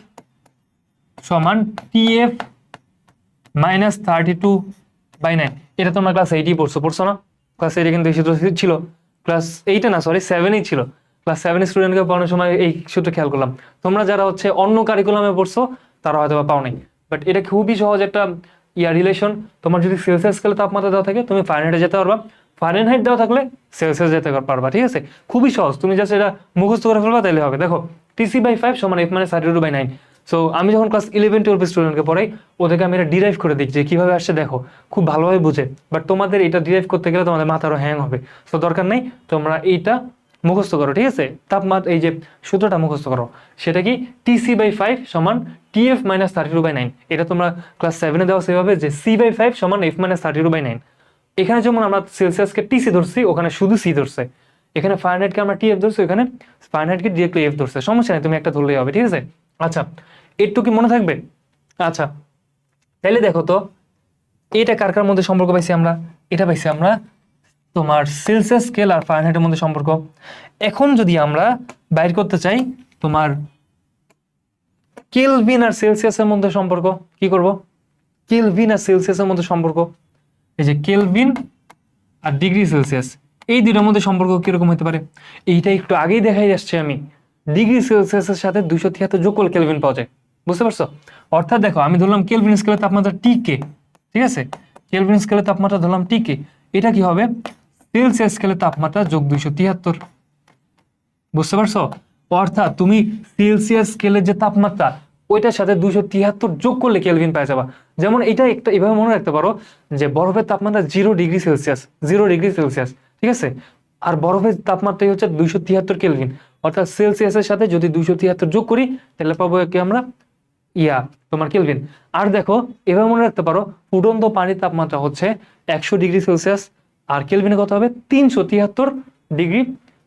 সমান TF -32/9। এটা তোমরা ক্লাস 8 পড়ছো না? ক্লাস 8 কিন্তু এই সূত্র ছিল, ক্লাস 8 না সরি 7 ছিল। ক্লাস 7 স্টুডেন্টকে পড়ানোর সময় এই সূত্র খেয়াল করলাম। তোমরা যারা হচ্ছে অন্য কারিকুলামে পড়ছো তারা হয়তো বা পাও নাই, বাট এটা খুবই সহজ একটা রিলেশন। তোমার যদি সেলসিয়াস স্কেলে তাপমাত্রা দেওয়া থাকে তুমি ফারেনহাইটে যেতে পারবা, ফারেনহাইট দেওয়া থাকলে সেলসিয়াস যেতে পারবা, ঠিক আছে। খুবই সহজ, তুমি জাস্ট এটা মুখস্থ করে ফেলবা তাহলে হবে। দেখো TC/5 সমান F -32/9। সো আমি যখন ক্লাস 11-12 স্টুডেন্টকে পড়াই ওদেরকে আমি এটা ডিরাইভ করে দিই যে কিভাবে আসছে, দেখো খুব ভালোভাবে বুঝে। বাট তোমাদের এটা ডিরাইভ করতে গেলে তোমাদের মাথারও হ্যাং হবে, সো দরকার নেই, তোমরা এইটা মুখস্থ করো, ঠিক আছে? তাপমাত্রা এই যে সূত্রটা মুখস্থ করো, সেটা কি Tc/5 সমান Tf মাইনাস 32/9। এটা তোমরা ক্লাস 7-এ দেওয়া সেভাবে যে C/5 সমান F মাইনাস 32/9। এখানে যেমন আমরা সেলসিয়াসকে টিসি ধরছি, ওখানে শুধু সি ধরছে। এখানে ফারেনহাইটকে আমরা টিএফ ধরছি, ওখানে ফারেনহাইটকে ডিরেক্টলি এফ ধরছে। সমস্যা নেই, তুমি একটা ধরলেই হবে, ঠিক আছে? আচ্ছা, একটু কি মনে থাকবে? আচ্ছা, তাহলে দেখো তো এটা কার কার মধ্যে সম্পর্ক পাইছি আমরা? এটা পাইছি আমরা তোমার সেলসিয়াস স্কেল আর ফারেনহাইটের মধ্যে সম্পর্ক। এখন যদি আমরা বাইর করতে চাই তোমার কেলভিন আর সেলসিয়াসের মধ্যে সম্পর্ক, কি করব? কেলভিন আর সেলসিয়াসের মধ্যে সম্পর্ক, এই যে কেলভিন আর ডিগ্রি সেলসিয়াস, এই দুটোর মধ্যে সম্পর্ক কিরকম হতে পারে? এইটা একটু আগেই দেখাই আসছে আমি। ডিগ্রি সেলসিয়াসের সাথে 273 যোগ করলে কেলভিন পাওয়া যায়, বুঝতে পারছো? অর্থাৎ দেখো, আমি ধরলাম কেলভিন স্কেলের তাপমাত্রা টিকে, ঠিক আছে? কেলভিন স্কেলের তাপমাত্রা ধরলাম টিকে, এটা কি হবে? সেলসিয়াস স্কেলের তাপমাত্রা যোগ 273, বুঝতে পারছো? অর্থাৎ তুমি সেলসিয়াস স্কেলের যে তাপমাত্রা, ওইটার সাথে 273 যোগ করলে কেলভিন পেয়ে যাবা। যেমন এটা একটা এভাবে মনে রাখতে পারো যে বরফের তাপমাত্রা 0 ডিগ্রি সেলসিয়াস, 0 ডিগ্রি সেলসিয়াস, ঠিক আছে? আর বরফের তাপমাত্রাই হচ্ছে 273 কেলভিন। অর্থাৎ সেলসিয়াসের সাথে যদি 273 যোগ করি, তাহলে পাবো কি আমরা? তোমার কেলভিন। আর দেখো, এভাবে মনে রাখতে পারো ফুটন্ত পানির তাপমাত্রা হচ্ছে 100 ডিগ্রি সেলসিয়াস, আর কেলভিনে কত হবে? 373 ডিগ্রি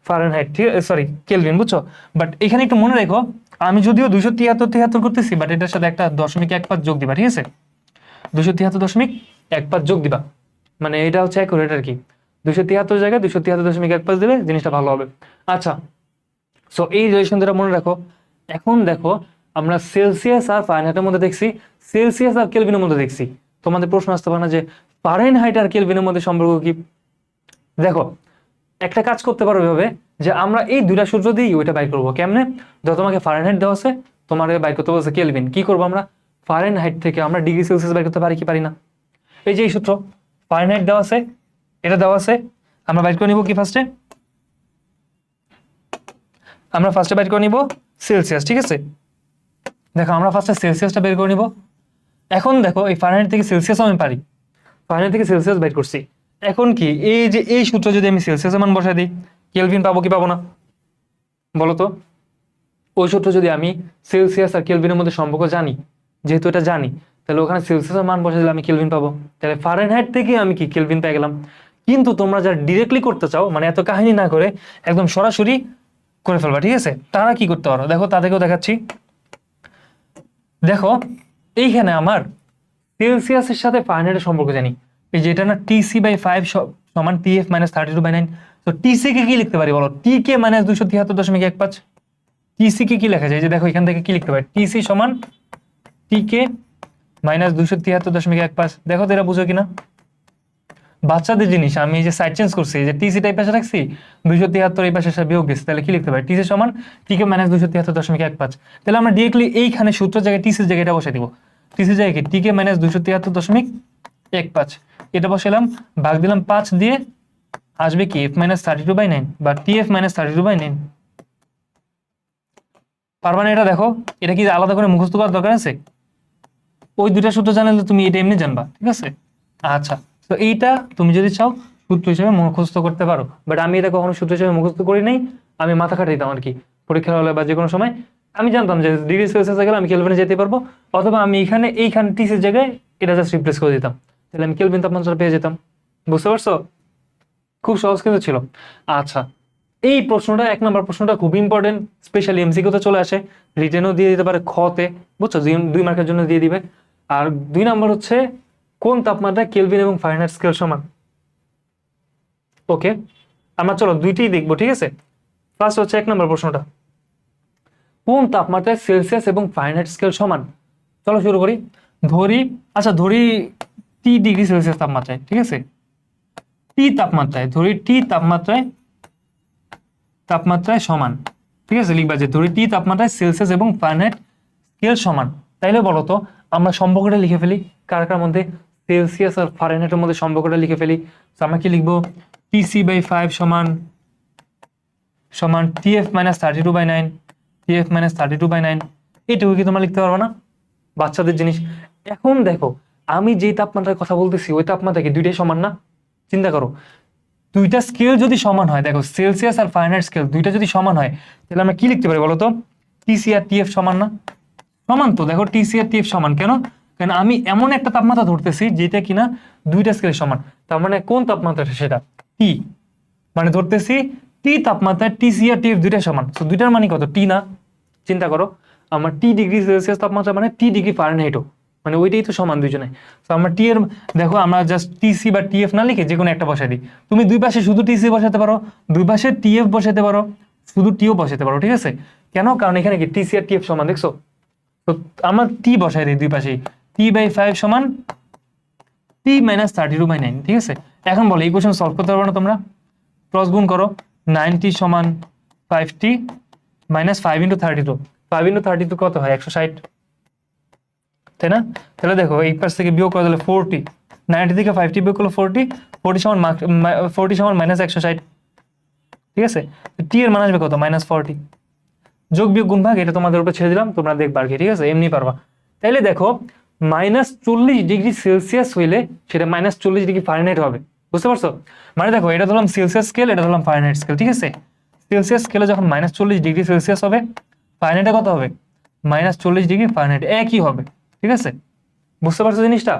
ফারেনহাইট, ঠিক আছে? সরি, কেলভিন, বুঝছো? বাট এখানে একটু মনে রেখো, আমি যদিও 273 করতেছি, বাট এটার সাথে একটা 0.15 যোগ দিবা, ঠিক আছে? 273.15 যোগ দিবা, মানে এটা হচ্ছে অ্যাকুরেট আর কি। 273 জায়গায় 273.15 দিলে জিনিসটা ভালো হবে। আচ্ছা, সো এই রিলেশন দ্বারা মনে রাখো। এখন দেখো, আমরা সেলসিয়াস আর ফারেনহাইটের মধ্যে দেখছি, সেলসিয়াস আর কেলভিনের মধ্যে দেখছি। তোমাদের প্রশ্ন আসতে পারে না যে ফারেনহাইট আর কেলভিনের মধ্যে সম্পর্ক কি? দেখো, একটা কাজ করতে পারো এভাবে যে আমরা এই দুইটা সূত্র দিয়েই ওইটা বাইর করবো। কেমনে? ধরো তোমাকে ফারেনহাইট দেওয়া আছে, তোমাকে বাইর করতে বলছে কেলভিন। কি করবো আমরা? ফারেনহাইট থেকে আমরা ডিগ্রি সেলসিয়াস বাইর করতে পারি কি পারি না? এই যে এই সূত্র, ফারেনহাইট দেওয়া আছে, এটা দেওয়া আছে, আমরা বাইর করে নিব কি ফার্স্টে? আমরা ফার্স্টে বাইর করে নিব সেলসিয়াস, ঠিক আছে? দেখো, আমরা ফার্স্টে সেলসিয়াসটা বের করে নিব। এখন দেখো, এই ফারেনহাইট থেকে সেলসিয়াস আমি পারি, ফারেনহাইট থেকে সেলসিয়াস বাইর করছি। এখন কি এই যে এই সূত্র যদি আমি সেলসিয়াসের মান বসাই দিই, কেলভিন পাবো কি পাবো না? বলো তো। ওই সূত্র যদি আমি সেলসিয়াস আর কেলভিনের মধ্যে সম্পর্ক জানি, যেহেতু এটা জানি, তাহলে ওখানে সেলসিয়াসের মান বসাই দিলে আমি কেলভিন পাবো। তাহলে ফারেনহাইট থেকে আমি কি কেলভিন পেয়ে গেলাম। কিন্তু তোমরা যারা ডিরেক্টলি করতে চাও, মানে এত কাহিনী না করে একদম সরাসরি করে ফেলবা, ঠিক আছে? তারা কি করতে পারো, দেখো তাদেরকেও দেখাচ্ছি। দেখো, এইখানে আমার সেলসিয়াসের সাথে ফারেনহাইটের সম্পর্ক জানি, এই যে এটা না Tc/5 সমান Tf মাইনাস 32/9। তো টিসি কে কি লিখতে পারি বলো? টি কে মাইনাস 273.15। টিসি কে কি লেখা যায়? যে দেখো, এখান থেকে কি লিখতে পারি? টিসি সমান টি কে মাইনাস 273.15। দেখো তো এটা বুঝো কিনা? বাচ্চাদের জিনিস, আমি এই যে সাইড চেঞ্জ করছি, যে টিসি টাইপ পাশে রাখছি, 273 এই পাশে বিয়োগ দিচ্ছি, তাহলে কি লিখতে পারি? টিসি সমান টি কে মাইনাস 273.15। তাহলে আমরা ডিরেক্টলি এইখানে সূত্র জায়গায় টিসির জায়গায় এটা বসাই দিব। টিসির জায়গায় কি? টি কে মাইনাস 273.15, এটা বসাইলাম, ভাগ দিলাম 5 দিয়ে, আসবে কি এফ মাইনাস 32/9 বা টিএফ মাইনাস 32/9। পারবা না এটা? দেখো, এটা কি আলাদা করে মুখস্থ করার দরকার আছে? ওই দুটা সূত্র জানলে তুমি এটা এমনি জানবা, ঠিক আছে? আচ্ছা, তো এইটা তুমি যদি চাও সূত্র হিসেবে মুখস্থ করতে পারো, বাট আমি এটা কখনো সূত্র হিসেবে মুখস্থ করি নাই। আমি মাথা খাটাইতাম আর কি, পরীক্ষা হলে বা যে কোনো সময় আমি জানতাম যে ডিগ্রি সেলসিয়াসে গেলে আমি কেলভিনে যেতে পারবো, অথবা আমি এইখানে টিসির জায়গায় এটা জাস্ট রিপ্লেস করে দিতাম, তাহলে আমি কেলভিন তাপমাত্রা পেয়ে যেতাম। বুঝতে পারছো? খুব সহজ কিন্তু ছিল। আচ্ছা, এই প্রশ্নটা, 1 নম্বর প্রশ্নটা খুব ইম্পর্টেন্ট, স্পেশালি এমসিকিউতে চলে আসে, রিটেনও দিয়ে দিতে পারে খতে, বুঝছো? 2 মার্কের জন্য দিয়ে দিবে। আর 2 নম্বর হচ্ছে কোন তাপমাত্রায় কেলভিন এবং ফারেনহাইট স্কেল সমান। ওকে, আমরা চলো দুইটাই দেখবো, ঠিক আছে? ফার্স্ট হচ্ছে 1 নম্বর প্রশ্নটা, কোন তাপমাত্রায় সেলসিয়াস এবং ফারেনহাইট স্কেল সমান। চলো শুরু করি। ধরি টি ডিগ্রি সেলসিয়াস তাপমাত্রায়, ঠিক আছে? টি তাপমাত্রায়, ধরি টি তাপমাত্রায় সমান, ঠিক আছে? লিখবা যে ধরি টি তাপমাত্রায় সেলসিয়াস এবং ফারেনহাইট স্কেল সমান। তাইলে বলো তো, আমরা সম্পর্কটা লিখে ফেলি কার কার মধ্যে, সেলসিয়াস আর ফারেনহাইটের মধ্যে সম্পর্কটা লিখে ফেলি। তো আমরা কি লিখবো? Tc/5 সমান Tf মাইনাস 32/9, Tf মাইনাস 32/9। এইটুকু কি তোমরা লিখতে পারবে না? বাচ্চাদের জিনিস। এখন দেখো, আমি যেই তাপমাত্রার কথা বলতেছি ওই তাপমাত্রা কি দুইটাই সমান না? চিন্তা করো, দুইটা স্কেল যদি সমান হয়, দেখো সেলসিয়াস আর ফারেনহাইট স্কেল দুইটা যদি সমান হয়, তাহলে আমরা কি লিখতে পারি বলো তো? টিসি আর টিএফ সমান না? সমান তো। দেখো টিসি আর টিএফ সমান কেন? কারণ আমি এমন একটা তাপমাত্রা ধরতেছি যেটা কিনা দুইটা স্কেল সমান। তার মানে কোন তাপমাত্রাটা সেটা? টি। মানে ধরতেছি টি তাপমাত্রায় টিসি আর টিএফ দুইটা সমান। তো দুইটার মানে কত? টি না? চিন্তা করো, আমার টি ডিগ্রি সেলসিয়াস তাপমাত্রা মানে টি ডিগ্রি ফারেনহাইটও, মানে ওইটাই তো সমান দুইজনে। তো আমরা টি এর, দেখো আমরা জাস্ট টিসি বা টিএফ না লিখে যে কোনো একটা বসাই দিই। তুমি দুই পাশে শুধু টিসি বসাতে পারো, দুই পাশে টিএফ বসাতে পারো, শুধু টিও বসাতে পারো, ঠিক আছে? কেন? কারণ এখানে কি টিসি আর টিএফ সমান, দেখছো? তো আমরা টি বসাই দিই দুই পাশেই, টি/5 সমান T-32/9, ঠিক আছে? এখন বলো এই কোশ্চেন সলভ করতে পারবে না তোমরা? ক্রস গুণ করো, 9T সমান 5T মাইনাস 5 ইন্টু 32, 5 ইন্টু 32 কত হয়? 160, তাই না? তাহলে দেখো এই পাশ থেকে বিয়োগ করে দিলে 40, 90 থেকে 5T বিয়োগ করলে 40, 40 সমান 40 সমান মাইনাস 160, ঠিক আছে? টি এর মান আসবে কত? -40। যোগ বিয়োগ গুণ ভাগ এটা তোমাদের উপর ছেড়ে দিলাম, তোমরা দেখবা আর কি, ঠিক আছে? এমনি পারবা। তাইলে দেখো -40°C হইলে সেটা -40°F হবে, বুঝতে পারছো? মানে দেখো এটা ধরলাম সেলসিয়াস স্কেল, এটা ধরলাম ফারেনহাইট স্কেল, ঠিক আছে? সেলসিয়াস স্কেলে যখন -40°C হবে, ফারেনহাইটে কত হবে? -40°F, একই হবে, ঠিক আছে? বুঝতে পারছো জিনিসটা?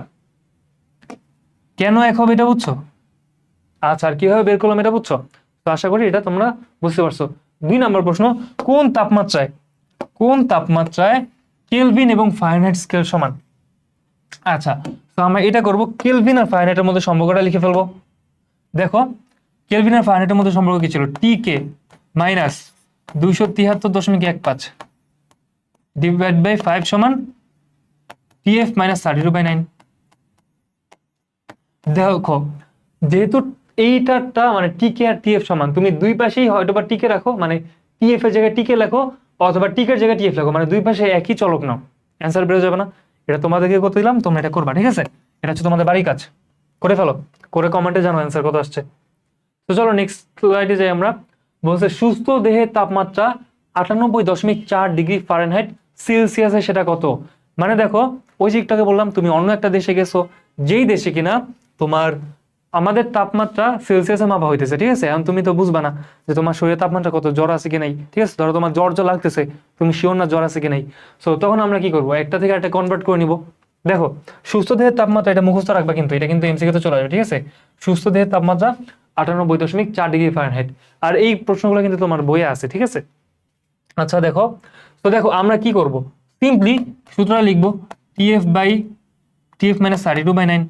কেন এক হবে এটা বুঝছো? আচ্ছা, আর কিভাবে বের করলাম এটা বুঝছো? তো আশা করি এটা তোমরা বুঝতে পারছো। 2 নম্বর প্রশ্ন, কোন তাপমাত্রায় কেলভিন এবং ফারেনহাইট স্কেল সমান? আচ্ছা, তো আমরা এটা করব, কেলভিন আর ফারেনহাইটের মধ্যে সম্পর্কটা লিখে ফেলবো। দেখো কেলভিন আর ফারেনহাইটের মধ্যে সম্পর্ক কি ছিল? টিকে মাইনাস 273.15 ডিভাইড বাই 5 সমান টিএফ মাইনাস 32/9। দেখো যেহেতু এইটারটা মানে টিকে আর টিএফ সমান, তুমি দুই পাশেই হয়তো বা টিকে রাখো, মানে টিএফ এর জায়গায় টিকে লেখো, অথবা টিকের জায়গায় টিএফ লেখো, মানে দুই পাশে একই চলক নাও, অ্যান্সার বেরো যাবে না? এটা তোমাদেরকে করতে দিলাম, তোমরা এটা করবা, ঠিক আছে? এটা হচ্ছে তোমাদের বাড়ির কাজ, করে ফেলো, করে কমেন্টে জানো অ্যান্সার কত আসছে। তো চলো নেক্সট স্লাইডে যাই আমরা। বলছে সুস্থ দেহের তাপমাত্রা 98.4°F সেলসিয়াসে, সেটা কত? মানে দেখো ওই যে একটাকে বললাম, তুমি অন্য একটা দেশে গেছো, যেই দেশে কিনা তোমার আমাদের তাপমাত্রা সেলসিয়াসে মাপা হইতেছে, ঠিক আছে? এখন তুমি তো বুঝবা না যে তোমার শরীরের তাপমাত্রা কত, জ্বর আছে কি নাই, ঠিক আছে? ধরো তোমার জ্বর লাগতেছে, তুমি শিওর না জ্বর আছে কি নাই। সো তখন আমরা কি করবো? একটা থেকে একটা কনভার্ট করে নিব। দেখো সুস্থ দেহের তাপমাত্রা, এটা মুখস্থ রাখবা কিন্তু, এটা কিন্তু এমসিকিউ তে চলে আসবে, ঠিক আছে? সুস্থ দেহের তাপমাত্রা 98.4°F। আর এই প্রশ্নগুলো কিন্তু তোমার বইয়ে আছে, ঠিক আছে? আচ্ছা দেখো, তো দেখো আমরা কি করব, সিম্পলি সূত্রটা লিখবো, টিএফ মাইনাস 32/9,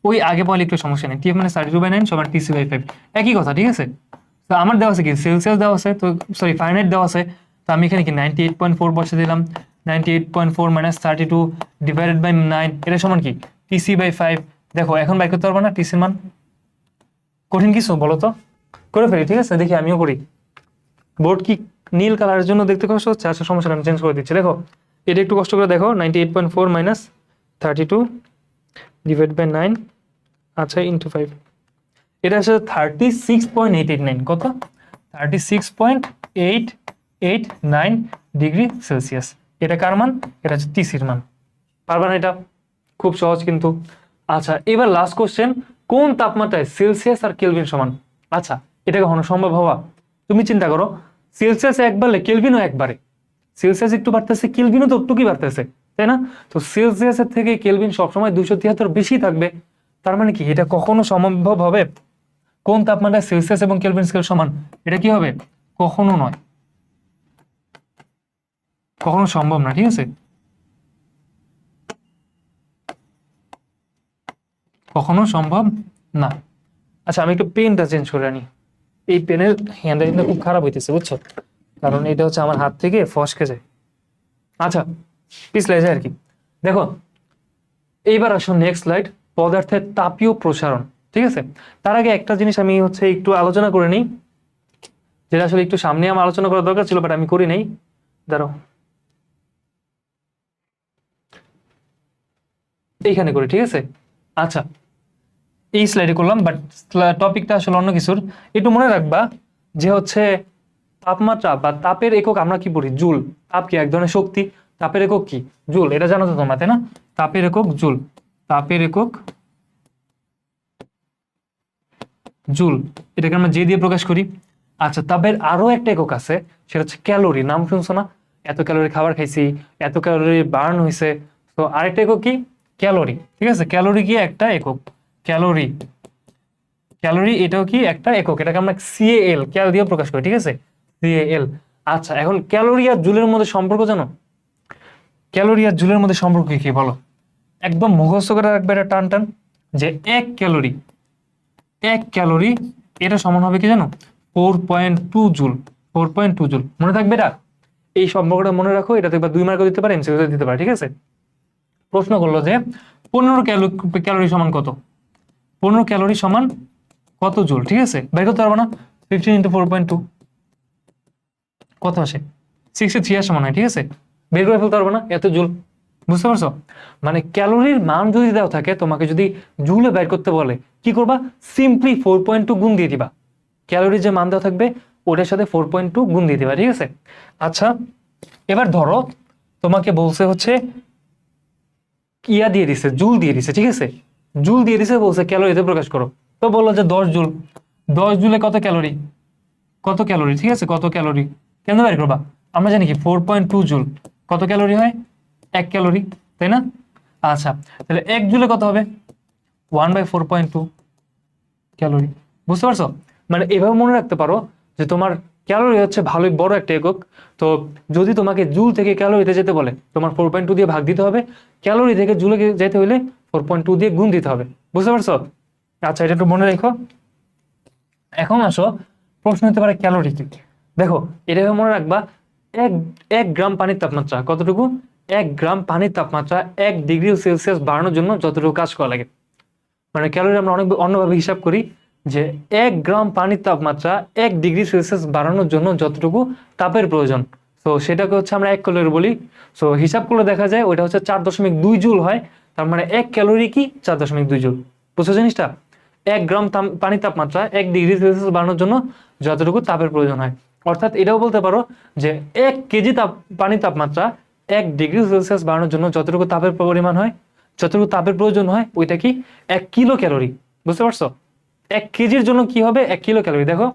ওই আগে পরে লিখলে সমস্যা নেই, টিএফ মাইনাস 32/9 সমান TC/5, একই কথা, ঠিক আছে? তো আমার দেওয়া আছে কি সেলসিয়াস দেওয়া আছে, তো সরি ফারেনহাইট দেওয়া আছে, তো আমি এখানে কি 98.4 বসে দিলাম, 98.4 মাইনাস 32 ডিভাইডেড বাই 9, এটা সমান কি TC/5। দেখো এখন বাইর করতে পারবো না টিসির মান? কঠিন কিছু বলো তো, করে ফেলি, ঠিক আছে? দেখি আমিও করি। বোর্ড কি নীল কালারের জন্য দেখতে কষ্ট হচ্ছে? আচ্ছা সমস্যা আমি চেঞ্জ করে দিচ্ছি। দেখো এটা একটু কষ্ট করে দেখো, 98.4 মাইনাস 32 ডিভাইড বাই 9, আচ্ছা ইন্টু 5, এটা আসলে 36.889, কত? 36.889°C। এটা কার মান? এটা হচ্ছে টিসির মান। পারবা না এটা? খুব সহজ কিন্তু। আচ্ছা এবার লাস্ট কোশ্চেন, কোন তাপমাত্রায় সেলসিয়াস আর কেলভিন সমান? আচ্ছা এটা কখনো সম্ভব হওয়া? তুমি চিন্তা করো, সেলসিয়াস এক বাড়লে কেলভিনও একবারে, সেলসিয়াস একটু বাড়তেছে কেলভিনও তো একটুকুই বাড়তেছে, তাই না? তো সেলসিয়াসের থেকে কেলভিন সবসময় 273 বেশি থাকবে। তার মানে কি এটা কখনো সম্ভব হবে? কোন তাপমাত্রায় সেলসিয়াস এবং কেলভিন স্কেল সমান? এটা কি হবে? কখনো নয়, কখনো সম্ভব না, ঠিক আছে? কখনো সম্ভব না। আচ্ছা আমি একটু পেনটা চেঞ্জ করে আনি, এই পেনের হ্যান্ডরাইটিংটা খুব খারাপ হইতেছে বুঝছো, কারণ এটা হচ্ছে আমার হাত থেকে ফসকে যায়, আচ্ছা পিছলে যায় আর কি। দেখো এইবার আসো নেক্সট স্লাইড, পদার্থের তাপীয় প্রসারণ, ঠিক আছে? তার আগে একটা জিনিস আমি হচ্ছে একটু আলোচনা করে নিই, যেটা আসলে একটু সামনে আমার আলোচনা করা দরকার ছিল, বাট আমি করি নাই, দাঁড়াও এইখানে করি, ঠিক আছে? আচ্ছা এই স্লাইডে করলাম, বাট টপিকটা আসলে অন্য কিছুর। একটু মনে রাখবা যে হচ্ছে তাপমাত্রা বা তাপের একক আমরা কি পড়ি? জুল। তাপ কি এক ধরনের শক্তি, তাপের একক কি? জুল, এটা জানো তো তোমরা, তাই না? তাপের একক জুল, তাপের একক জুল, এটাকে আমরা জে দিয়ে প্রকাশ করি। আচ্ছা, তাপের আরো একটা একক আছে, সেটা হচ্ছে ক্যালোরি। নাম শুনছো না? এত ক্যালোরি খাবার খাইছি, এত ক্যালোরি বার্ন হয়েছে। তো আরেকটা একক কি? ক্যালোরি। ঠিক আছে, ক্যালোরি কি একটা একক, ক্যালোরি। ক্যালোরি এটাও কি একটা একক, এটাকে আমরা সিএএল ক্যাল দিয়ে প্রকাশ করি। ঠিক আছে, সিএএল। আচ্ছা, এখন ক্যালোরি আর জুলের মধ্যে সম্পর্ক জানো? ক্যালোরি আর জুলের মধ্যে সম্পর্ক কি বলো? একদম মুখস্থ করে রাখবে এটা টান টান, যে এক ক্যালোরি এটা সমান হবে কি জানো? 4.2 জুল। 4.2 জুল, মনে থাকবে এটা? এই সম্পর্কটা মনে রাখো, এটা দেখবা 2 মার্কও দিতে পারে, এমসিকিউ দিতে পারে। ঠিক আছে, প্রশ্ন করলো যে 15 ক্যালোরি সমান কত? 15 ক্যালোরি সমান কত জুল? ঠিক আছে, বের করতে পারবো না? 15 ইন্টু 4.2 কত আসে? 63 আসে মনে হয়। ঠিক আছে, বের করে ফেলতে পারবো না এত জুল। বুঝতে পারছো? মানে ক্যালোরির মান যদি দেওয়া থাকে, তোমাকে যদি জুলে বের করতে বলে, কি করবা? সিম্পলি 4.2 গুণ দিয়ে দিবা। ক্যালোরির যে মান দেওয়া থাকবে ওটার সাথে 4.2 গুণ দিয়ে দিবা। ঠিক আছে, আচ্ছা এবার ধরো তোমাকে বলছে হচ্ছে ইয়া দিয়ে দিছে, জুল দিয়ে দিছে। ঠিক আছে, জুল দিয়ে দিছে, বলছে ক্যালোরিতে প্রকাশ করো। তো বললো যে 10 জুল। 10 জুলে কত ক্যালোরি? কত ক্যালোরি? ঠিক আছে, কত ক্যালোরি কেন বের করবা? আমরা জানি কি 4.2 জুল কত ক্যালোরি হয়? 1 ক্যালোরি, তাই না? আচ্ছা, তাহলে 1 জুলে কত হবে? 1/4.2 ক্যালোরি। বুঝতে পারছো? মানে এভাবে মনে রাখতে পারো যে তোমার ক্যালোরি হচ্ছে ভালোই বড় একটা একক। তো যদি তোমাকে জুল থেকে ক্যালোরিতে যেতে বলে, তোমার 4.2 দিয়ে ভাগ দিতে হবে। ক্যালোরি থেকে জুলে যেতে হলে 4.2 দিয়ে গুণ দিতে হবে। বুঝতে পারছো? আচ্ছা, এটা একটু মনে রেখো। এখন আসো, প্রশ্ন হতে পারে ক্যালোরি কি? দেখো, এটা মনে রাখবা, এক এক গ্রাম পানির তাপমাত্রা কতটুকু? 1 গ্রাম পানির তাপমাত্রা 1 ডিগ্রি সেলসিয়াস বাড়ানোর জন্য যতটুকু কাজ করা লাগে। মানে ক্যালোরি আমরা অনেক অন্যভাবে হিসাব করি, যে 1 গ্রাম পানির তাপমাত্রা 1 ডিগ্রি সেলসিয়াস বাড়ানোর জন্য যতটুকু তাপের প্রয়োজন, তো সেটাকে হচ্ছে আমরা 1 ক্যালোরি বলি। সো হিসাব করলে দেখা যায় ওইটা হচ্ছে 4.2 জুল হয়। তার মানে 1 ক্যালোরি কি? 4.2 জুল। বুঝছো জিনিসটা? 1 গ্রাম পানির তাপমাত্রা 1 ডিগ্রি সেলসিয়াস বাড়ানোর জন্য যতটুকু তাপের প্রয়োজন হয়। অর্থাৎ এটাও বলতে পারো যে 1 কেজি পানির তাপমাত্রা 1 ডিগ্রি সেলসিয়াস বাড়ানোর জন্য যতটুকু তাপের পরিমাণ হয়, যতটুকু তাপের প্রয়োজন হয়, ওইটা কি? 1 কিলো ক্যালোরি। বুঝতে পারছো? 1 কেজির জন্য কি হবে? 1 কিলো ক্যালোরি। দেখো,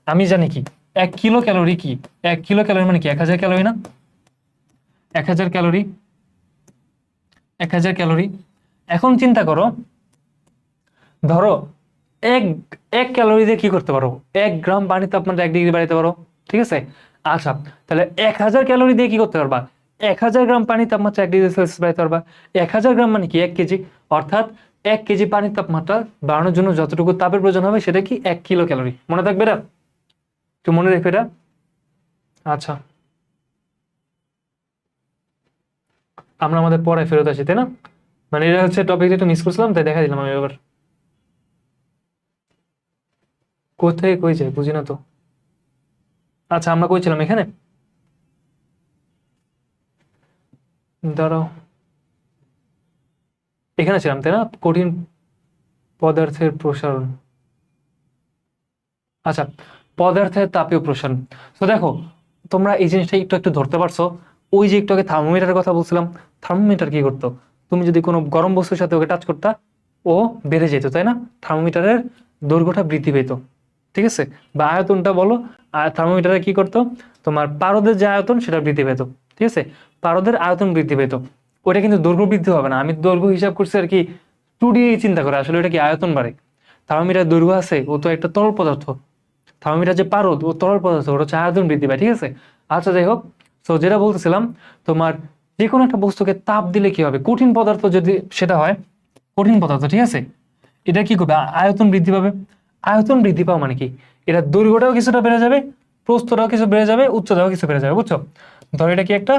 আমি জানি কি 1 কিলো ক্যালোরি কি? 1 কিলো ক্যালোরি মানে কি? 1000 ক্যালোরি না? 1000 ক্যালোরি, 1000 ক্যালোরি। এখন চিন্তা করো, ধরো এক এক ক্যালোরি দিয়ে কি করতে পারো? 1 গ্রাম পানির তাপমাত্রা 1 ডিগ্রি বাড়াতে পারো। ঠিক আছে, আচ্ছা তাহলে 1000 ক্যালোরি দিয়ে কি করতে পারবা? 1000 গ্রাম পানির তাপমাত্রা 1 ডিগ্রি সেলসিয়াস বাড়াতে পারবা। 1000 গ্রাম মানে কি? 1 কেজি। অর্থাৎ 1 কেজি পানির তাপমাত্রা বাড়ানোর জন্য যতটুকু তাপের প্রয়োজন হবে সেটা কি? 1 কিলো ক্যালোরি। মনে থাকবে এটা? একটু মনে রেখো এটা। আচ্ছা, আমরা আমাদের পড়ায় ফেরত আসি, তাই না? মানে এটা হচ্ছে টপিকটা একটু মিস করছিলাম, তাই দেখা দিলাম আমি এবার। কোথায় কই যায় বুঝি না তো। আচ্ছা, আমরা কই ছিলাম? এখানে দাঁড়াও, এখানে ছিলাম তাই না? কঠিন পদার্থের প্রসারণ। আচ্ছা, পদার্থের তাপীয় প্রসারণ। তো দেখো, তোমরা এই জিনিসটা একটু একটু ধরতে পারছো। ওই যে একটু আগে থার্মোমিটারের কথা বলছিলাম, থার্মোমিটার কি করতো? তুমি যদি কোনো গরম বস্তুর সাথে ওকে টাচ করতা, ও বেড়ে যেত, তাই না? থার্মোমিটারের দৈর্ঘ্যটা বৃদ্ধি পেত। ঠিক আছে, বা আয়তনটা বলো। আর থার্মোমিটারে কি করতো? তোমার পারদের যে আয়তন সেটা বৃদ্ধি পেত। ঠিক আছে, পারদের আয়তন বৃদ্ধি পেত। ওটা কিন্তু দৈর্ঘ্য বৃদ্ধি হবে না। আমি দৈর্ঘ্য হিসাব করছি আর কি 2D চিন্তা করে, আসলে ওটা কি আয়তন বাড়ে। থার্মোমিটার দৈর্ঘ্য আছে, ও তো একটা তরল পদার্থ। থার্মোমিটার যে পারদ, ও তরল পদার্থ, ওটা হচ্ছে আয়তন বৃদ্ধি পায়। ঠিক আছে, আচ্ছা যাই হোক। তো যেটা বলতেছিলাম, তোমার যে কোনো একটা বস্তুকে তাপ দিলে কি হবে? কঠিন পদার্থ যদি সেটা হয়, কঠিন পদার্থ, ঠিক আছে, এটা কি করবে? আয়তন বৃদ্ধি পাবে। আয়তন বৃদ্ধি পাওয়া মানে কি? এটা দৈর্ঘ্যটাও কিছুটা বেড়ে যাবে, প্রস্থটাও কিছু বেড়ে যাবে, উচ্চতাও কিছু বেড়ে যাবে। বুঝছো? ধর এটা কি একটা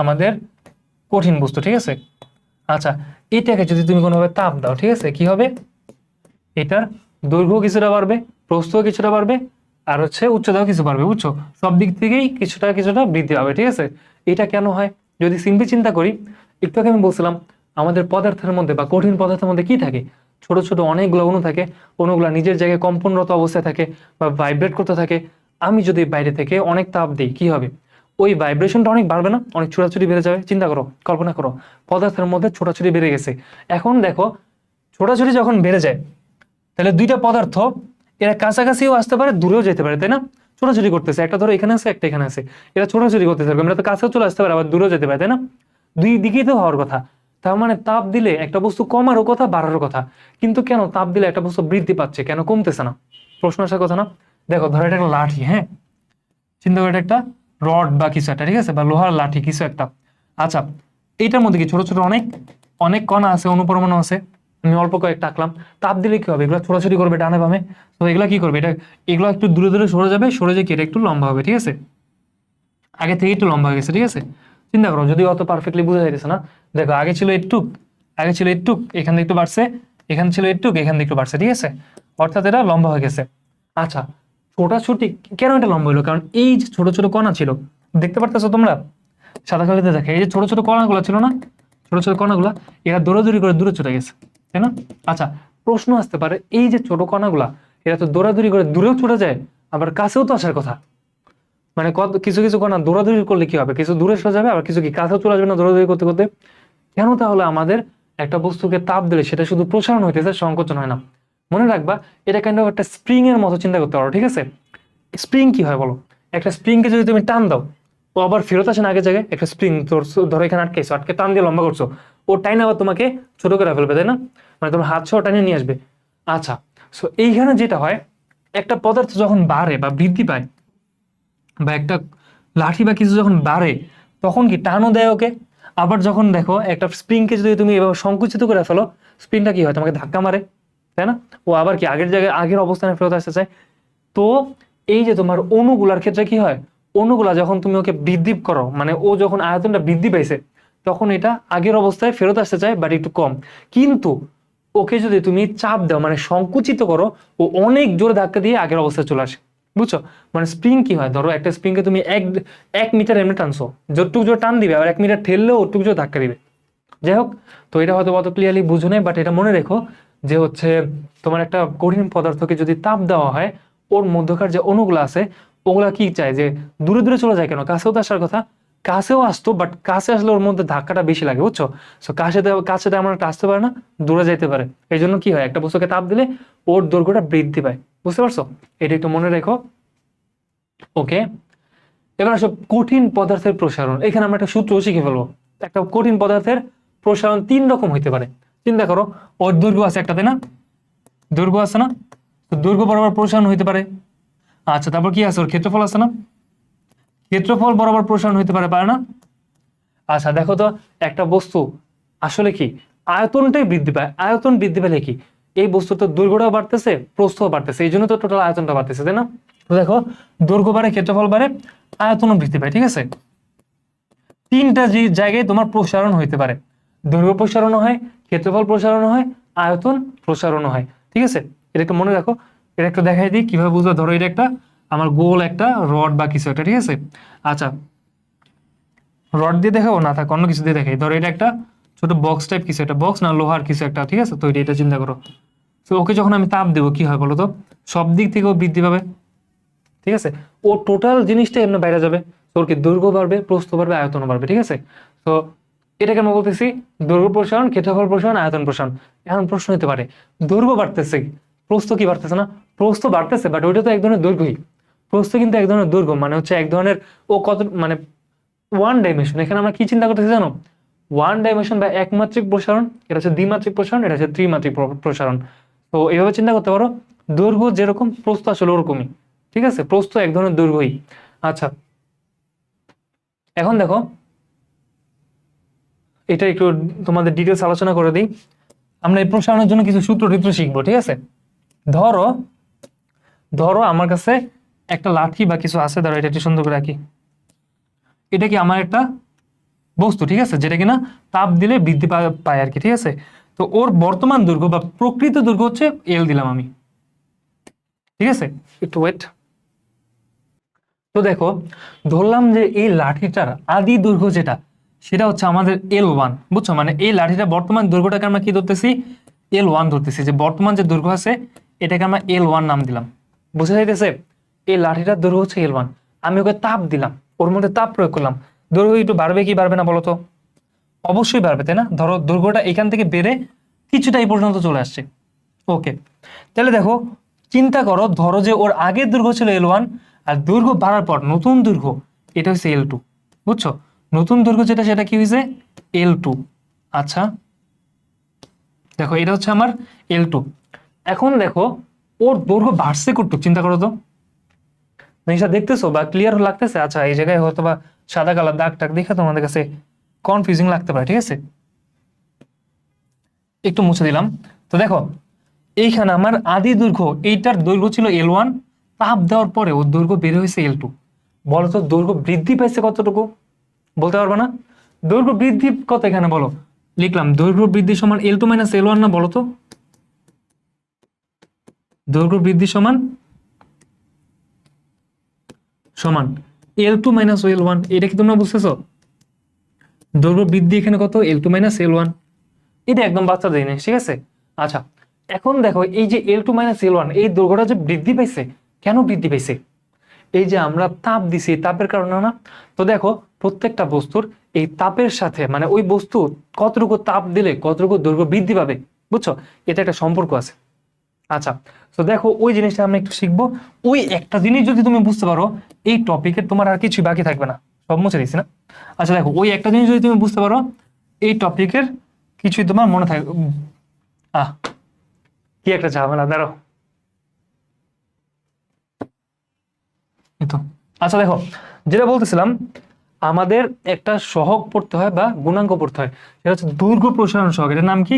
আমাদের কঠিন বস্তু, ঠিক আছে। আচ্ছা, এটাকে যদি তুমি কোনোভাবে তাপ দাও, ঠিক আছে, কি হবে? এটার দৈর্ঘ্য কিছুটা বাড়বে, প্রস্থও কিছুটা বাড়বে, আর হচ্ছে উচ্চতাও কিছু বাড়বে। বুঝছো? সব দিক থেকেই কিছুটা কিছুটা বৃদ্ধি পাবে। ঠিক আছে, এটা কেন হয়? যদি সিম্পলি চিন্তা করি, একটু আগে আমি বলছিলাম আমাদের পদার্থের মধ্যে বা কঠিন পদার্থের মধ্যে কি থাকে? ছোট ছোট অনেকগুলো অণু থাকে। অণুগুলা নিজের জায়গায় কম্পনরত অবস্থায় থাকে বা ভাইব্রেট করতে থাকে। আমি যদি বাইরে থেকে অনেক তাপ দিই, কি হবে? ওই ভাইব্রেশনটা অনেক বাড়বে না? অনেক ছোটাছুটি বেড়ে যাবে। চিন্তা করো, কল্পনা করো, পদার্থের মধ্যে ছোটাছুটি বেড়ে গেছে। এখন দেখো, ছোটাছুটি যখন বেড়ে যায়, তাহলে দুইটা পদার্থ এরা কাছাকাছিও আসতে পারে, দূরেও যেতে পারে, তাই না? ছোটাছুটি করতেছে, একটা ধরো এখানে আছে, একটা এখানে আছে, এরা ছোটাছুটি করতেছে, এরা তো কাছেও চলে আসতে পারে, আবার দূরেও যেতে পারে, তাই না? দুই দিকেই তো হওয়ার কথা। তার মানে তাপ দিলে একটা বস্তু কমারও কথা, বাড়ারও কথা। কিন্তু কেন তাপ দিলে একটা বস্তু বৃদ্ধি পাচ্ছে, কেন কমতেছে না? প্রশ্ন আসার কথা না? দেখো ধরো এটা একটা লাঠি, হ্যাঁ, চিন্তা করে এটা একটা রড বা কিছু একটা, ঠিক আছে, বা লোহার লাঠি কিছু একটা। আচ্ছা, এইটার মধ্যে কি ছোট ছোট অনেক অনেক কণা আছে, অনুপরমাণু আছে। আমি অল্প কয়েকটা আঁকলাম। তাপ দিলে কি হবে? এগুলো ছোটাছুটি করবে ডানে বামে। তো এগুলা কি করবে? এগুলো একটু দূরে দূরে সরে যাবে, সরে যেয়ে কি এটা একটু লম্বা হবে, ঠিক আছে, আগে থেকে একটু লম্বা হয়ে গেছে, ঠিক আছে। চিন্তা করো, যদি অত পারফেক্টলি বোঝা যাইতেছে না, দেখো আগে ছিল একটুক, আগে ছিল একটুক, এখান থেকে একটু বাড়ছে, এখানে ছিল একটুক, এখান থেকে একটু বাড়ছে, ঠিক আছে, অর্থাৎ এটা লম্বা হয়ে গেছে। আচ্ছা, ছোটাছুটি কেন এটা লম্বা হলো? কারণ এই যে ছোট ছোট কণা ছিল, দেখতে পারতেছো তোমরা সাদা কালিতে দেখে, এই যে ছোট ছোট কণাগুলো ছিল না, ছোট ছোট কণাগুলা, এরা দৌড়াদৌড়ি করে দূরে চলে গেছে, তাই না? আচ্ছা, প্রশ্ন আসতে পারে, এই যে ছোট কণাগুলা, এরা তো দৌড়াদৌড়ি করে দূরেও চলে যায়, আবার কাছেও তো আসার কথা। মানে কত কিছু কিছু কণা দৌড়াদৌড়ি করলে কি হবে? কিছু দূরে সরে যাবে, আবার কিছু কি কাছেও চলে আসবে না দৌড়াদৌড়ি করতে করতে? কেন তাহলে আমাদের একটা বস্তুকে তাপ দিলে সেটা শুধু প্রসারণ হইতেছে, সংকোচন হয় না? মনে রাখবা, এটা কাইন্ড অফ একটা স্প্রিং এর মতো চিন্তা করতে পারো, ঠিক আছে। স্প্রিং কি হয় বলো? একটা স্প্রিং কে যদি তুমি টান দাও, ও আবার ফেরত আসে না আগে জায়গায়। একটা স্প্রিং তোর ধরো এখানে আটকেছো, আটকে টান দিয়ে লম্বা করছো, ও টাইন আবার তোমাকে ছোট করে ফেলবে, তাই না? মানে তোমার হাত সহ টানিয়ে নিয়ে আসবে। আচ্ছা, সো এইখানে যেটা হয়, একটা পদার্থ যখন বাড়ে বা বৃদ্ধি পায়, বা একটা লাঠি বা কিছু যখন বাড়ে, তখন কি টানও দেয় ওকে। আবার যখন দেখো একটা স্প্রিংকে যদি তুমি এভাবে সংকুচিত করে ফেলো, স্প্রিংটা কি হয়? তোমাকে ধাক্কা মারে, তাই না? ও আবার কি আগের জায়গায় আগের অবস্থানে ফেরত আসতে চায়। তো এই যে তোমার অণুগুলার ক্ষেত্রে কি হয়, অণুগুলা যখন তুমি ওকে বৃদ্ধি করো, মানে ও যখন আয়তনটা বৃদ্ধি পাইছে, তখন এটা আগের অবস্থায় ফেরত আসতে চায়, বাট একটু কম। কিন্তু ওকে যদি তুমি চাপ দাও, মানে সংকুচিত করো, ও অনেক জোরে ধাক্কা দিয়ে আগের অবস্থায় চলে আসে, বুঝছো? মানে স্প্রিং কি হয়, ধরো একটা স্প্রিংকে তুমি এক মিটার এমনি টানছো, যতটুকু জোর টান দিবে, আবার 1 মিটার ঠেললেও ওটুকু জোর ধাক্কা দিবে। যাই হোক, তো এটা হয়তো অত ক্লিয়ারলি বুঝো নাই, বাট এটা মনে রেখো যে হচ্ছে, তোমার একটা কঠিন পদার্থকে যদি তাপ দেওয়া হয়, ওর মধ্যকার যে অণুগুলো আছে, ওগুলা কি চায় যে দূরে দূরে চলে যায় কেন? কাছেও তো আসার কথা, কাছেও আসতো, বাট কাছে আসলে ওর মধ্যে ধাক্কাটা বেশি লাগে, বুঝছো? সো কাছে তেমন একটা আসতে পারে না, দূরে যাইতে পারে। এই জন্য কি হয়, একটা বস্তুকে তাপ দিলে ওর দৈর্ঘ্যটা বৃদ্ধি পায়, বুঝতে পারছো? এটা একটু মনে রেখো, ওকে। এবার আসো কঠিন পদার্থের প্রসারণ। এখানে আমরা একটা সূত্র শিখে ফেলবো। একটা কঠিন পদার্থের প্রসারণ 3 রকম হইতে পারে। চিন্তা করো, ওর দৈর্ঘ্য আছে একটা, তাই না? দৈর্ঘ্য আছে না? তো দৈর্ঘ্য বরাবর প্রসারণ হইতে পারে। আচ্ছা, তারপর কি আছে? ওর ক্ষেত্রফল আছে না? ক্ষেত্রফল বরাবর প্রসারণ হইতে পারে, পারে না? আচ্ছা দেখো তো, একটা বস্তু আসলে কি আয়তনটাই বৃদ্ধি পায়, আয়তন বৃদ্ধি পেলে কি এই বস্তুর তো দৈর্ঘ্যটাও বাড়তেছে, প্রস্থও বাড়তেছে, এই জন্য তো টোটাল আয়তনটা বাড়তেছে, তাই না? তো দেখো, দৈর্ঘ্য বাড়ে, ক্ষেত্রফল বাড়ে, আয়তনও বৃদ্ধি পায়, ঠিক আছে। তিনটা যে জায়গায় তোমার প্রসারণ হইতে পারে, দৈর্ঘ্য প্রসারণ হয়, ক্ষেত্রফল প্রসারণ হয়, আয়তন প্রসারণ হয়, ঠিক আছে। এটা একটু মনে রাখো। এটা একটু দেখাই দিই কিভাবে বুঝবা। ধরো এটা একটা আমার গোল একটা রড বা কিছু একটা, ঠিক আছে। আচ্ছা, রড দিয়ে দেখাবো না, থাক অন্য কিছু দিয়ে দেখাই। ধরো এটা একটা ছোট বক্স টাইপ কিছু একটা, বক্স না লোহার কিছু একটা, ঠিক আছে। তো এটা চিন্তা করো। তো ওকে যখন আমি তাপ দেবো, কি হয় বলো তো? সব দিক থেকে ও বৃদ্ধি পাবে, ঠিক আছে। ও টোটাল জিনিসটা এমনি বাইরে যাবে। তোর কি দৈর্ঘ্য বাড়বে, প্রস্থ বাড়বে, আয়তনও বাড়বে, ঠিক আছে। তো এটাকে আমরা বলতেছি দৈর্ঘ্য প্রসারণ, ক্ষেত্রফল প্রসারণ, আয়তন প্রসারণ। এখন প্রশ্ন হতে পারে, দৈর্ঘ্য বাড়তেছে, প্রস্থ কি বাড়তেছে না? প্রস্থ বাড়তেছে, বাট ওইটা তো এক ধরনের দৈর্ঘ্যই। প্রস্থ কিন্তু এক ধরনের দৈর্ঘ্য, মানে হচ্ছে এক ধরনের, ও কত মানে ওয়ান ডাইমেনশন। এখানে আমরা কি চিন্তা করতেছি জানো? ওয়ান ডাইমেনশন বা একমাত্রিক প্রসারণ, এটা হচ্ছে দ্বিমাত্রিক প্রসারণ, এটা হচ্ছে ত্রিমাত্রিক প্রসারণ। তো এইভাবে চিন্তা করতে পারো, দৈর্ঘ্য যেরকম, প্রস্থ আসলে ওরকমই, ঠিক আছে। প্রস্থ এক ধরনের দৈর্ঘ্যই। আচ্ছা, এখন দেখো, এটা একটু তোমাদের ডিটেলস আলোচনা করে দিই। আমরা এই প্রসারণের জন্য কিছু সূত্র টিত্র শিখবো, ঠিক আছে। ধরো ধরো আমার কাছে একটা লাঠি বা কিছু আছে, ধরো এটা একটু সুন্দর করে রাখি। এটা কি আমার একটা বস্তু, ঠিক আছে, যেটা কিনা তাপ দিলে বৃদ্ধি পায় আর কি, ঠিক আছে। তো ওর বর্তমান দৈর্ঘ্য বা প্রকৃত দৈর্ঘ্য হচ্ছে এল দিলাম আমি, ঠিক আছে। একটু ওয়েট। তো দেখো, ধরলাম যে এই লাঠিটার আদি দৈর্ঘ্য যেটা, সেটা হচ্ছে আমাদের L1, বুঝছো? মানে এই লাঠিটা বর্তমান দৈর্ঘ্যটাকে আমরা কি ধরতেছি? L1 ধরতেছি, যে বর্তমান যে দৈর্ঘ্য আছে এটাকে আমরা L1 নাম দিলাম। বুঝা যাইতেছে? এই লাঠিটার দৈর্ঘ্য হচ্ছে L1। আমি ওকে তাপ দিলাম, ওর মধ্যে তাপ প্রয়োগ করলাম, দৈর্ঘ্য একটু বাড়বে কি বাড়বে না বলো তো? অবশ্যই বাড়বে, তাই না? ধরো দৈর্ঘ্যটা এখান থেকে বেড়ে কিছুটা এই পর্যন্ত চলে আসছে, ওকে, তাহলে দেখো চিন্তা করো, ধরো যে ওর আগের দৈর্ঘ্য ছিল L1 আর দৈর্ঘ্য বাড়ার পর নতুন দৈর্ঘ্য এটা হচ্ছে L2, বুঝছো? নতুন দৈর্ঘ্য যেটা সেটা কি হয়েছে L2। আচ্ছা দেখো এটা হচ্ছে আমার L2। এখন দেখো ওর দৈর্ঘ্য বাড়ছে কতটুকু, চিন্তা করো তো, জিনিসটা দেখতেছো বা ক্লিয়ার লাগতেছে? আচ্ছা এই জায়গায় হয়তো বা সাদা কালার দাগ টাগ দেখে তোমাদের কাছে কনফিউজিং লাগতে পারে, ঠিক আছে, একটু মুছে দিলাম। তো দেখো এইখানে আমার আদি দৈর্ঘ্য, এইটার দৈর্ঘ্য ছিল L1, তাপ দেওয়ার পরে ওর দৈর্ঘ্য বের হয়েছে L2। বলো তো দৈর্ঘ্য বৃদ্ধি পাইছে কতটুকু, বলতে পারবে না? দৈর্ঘ্য বৃদ্ধি কত এখানে বলো, লিখলাম দৈর্ঘ্য বৃদ্ধি সমান L2 মাইনাস L1 না, বলো তো? দৈর্ঘ্য বৃদ্ধি সমান সমান L2 মাইনাস L1, এটা কি তোমরা বুঝতেছো? দৈর্ঘ্য বৃদ্ধি এখানে কত, L2 মাইনাস L1, এটা একদম বাচ্চাদের জিনিস, ঠিক আছে। আচ্ছা এখন দেখো এই যে L2 মাইনাস L1 এই দৈর্ঘ্যটা যে বৃদ্ধি পাইছে, কেন বৃদ্ধি পাইছে? এই যে আমরা তাপ দিছি, তাপের কারণে না? তো দেখো প্রত্যেকটা বস্তুর এই তাপের সাথে মানে ওই বস্তু কতটুকু তাপ দিলে কতটুকু দৈর্ঘ্য বৃদ্ধি পাবে, বুঝছো? এটা একটা সম্পর্ক আছে। আচ্ছা তো দেখো ওই জিনিসটা আমরা একটু শিখবো। ওই একটা জিনিস যদি তুমি বুঝতে পারো এই টপিকের তোমার আর কিছুই বাকি থাকবে না, সব মুছে দিছি না? আচ্ছা দেখো ওই একটা জিনিস যদি তুমি বুঝতে পারো এই টপিকের কিছুই তোমার মনে থাকবে। আহ কি একটা ঝামেলা, দাঁড়াও এই তো। আচ্ছা দেখো যেটা বলতেছিলাম, আমাদের একটা সহগ পড়তে হয় বা গুণাঙ্ক পড়তে হয়, সেটা হচ্ছে দৈর্ঘ্য প্রসারণ সহগ। এটার নাম কি?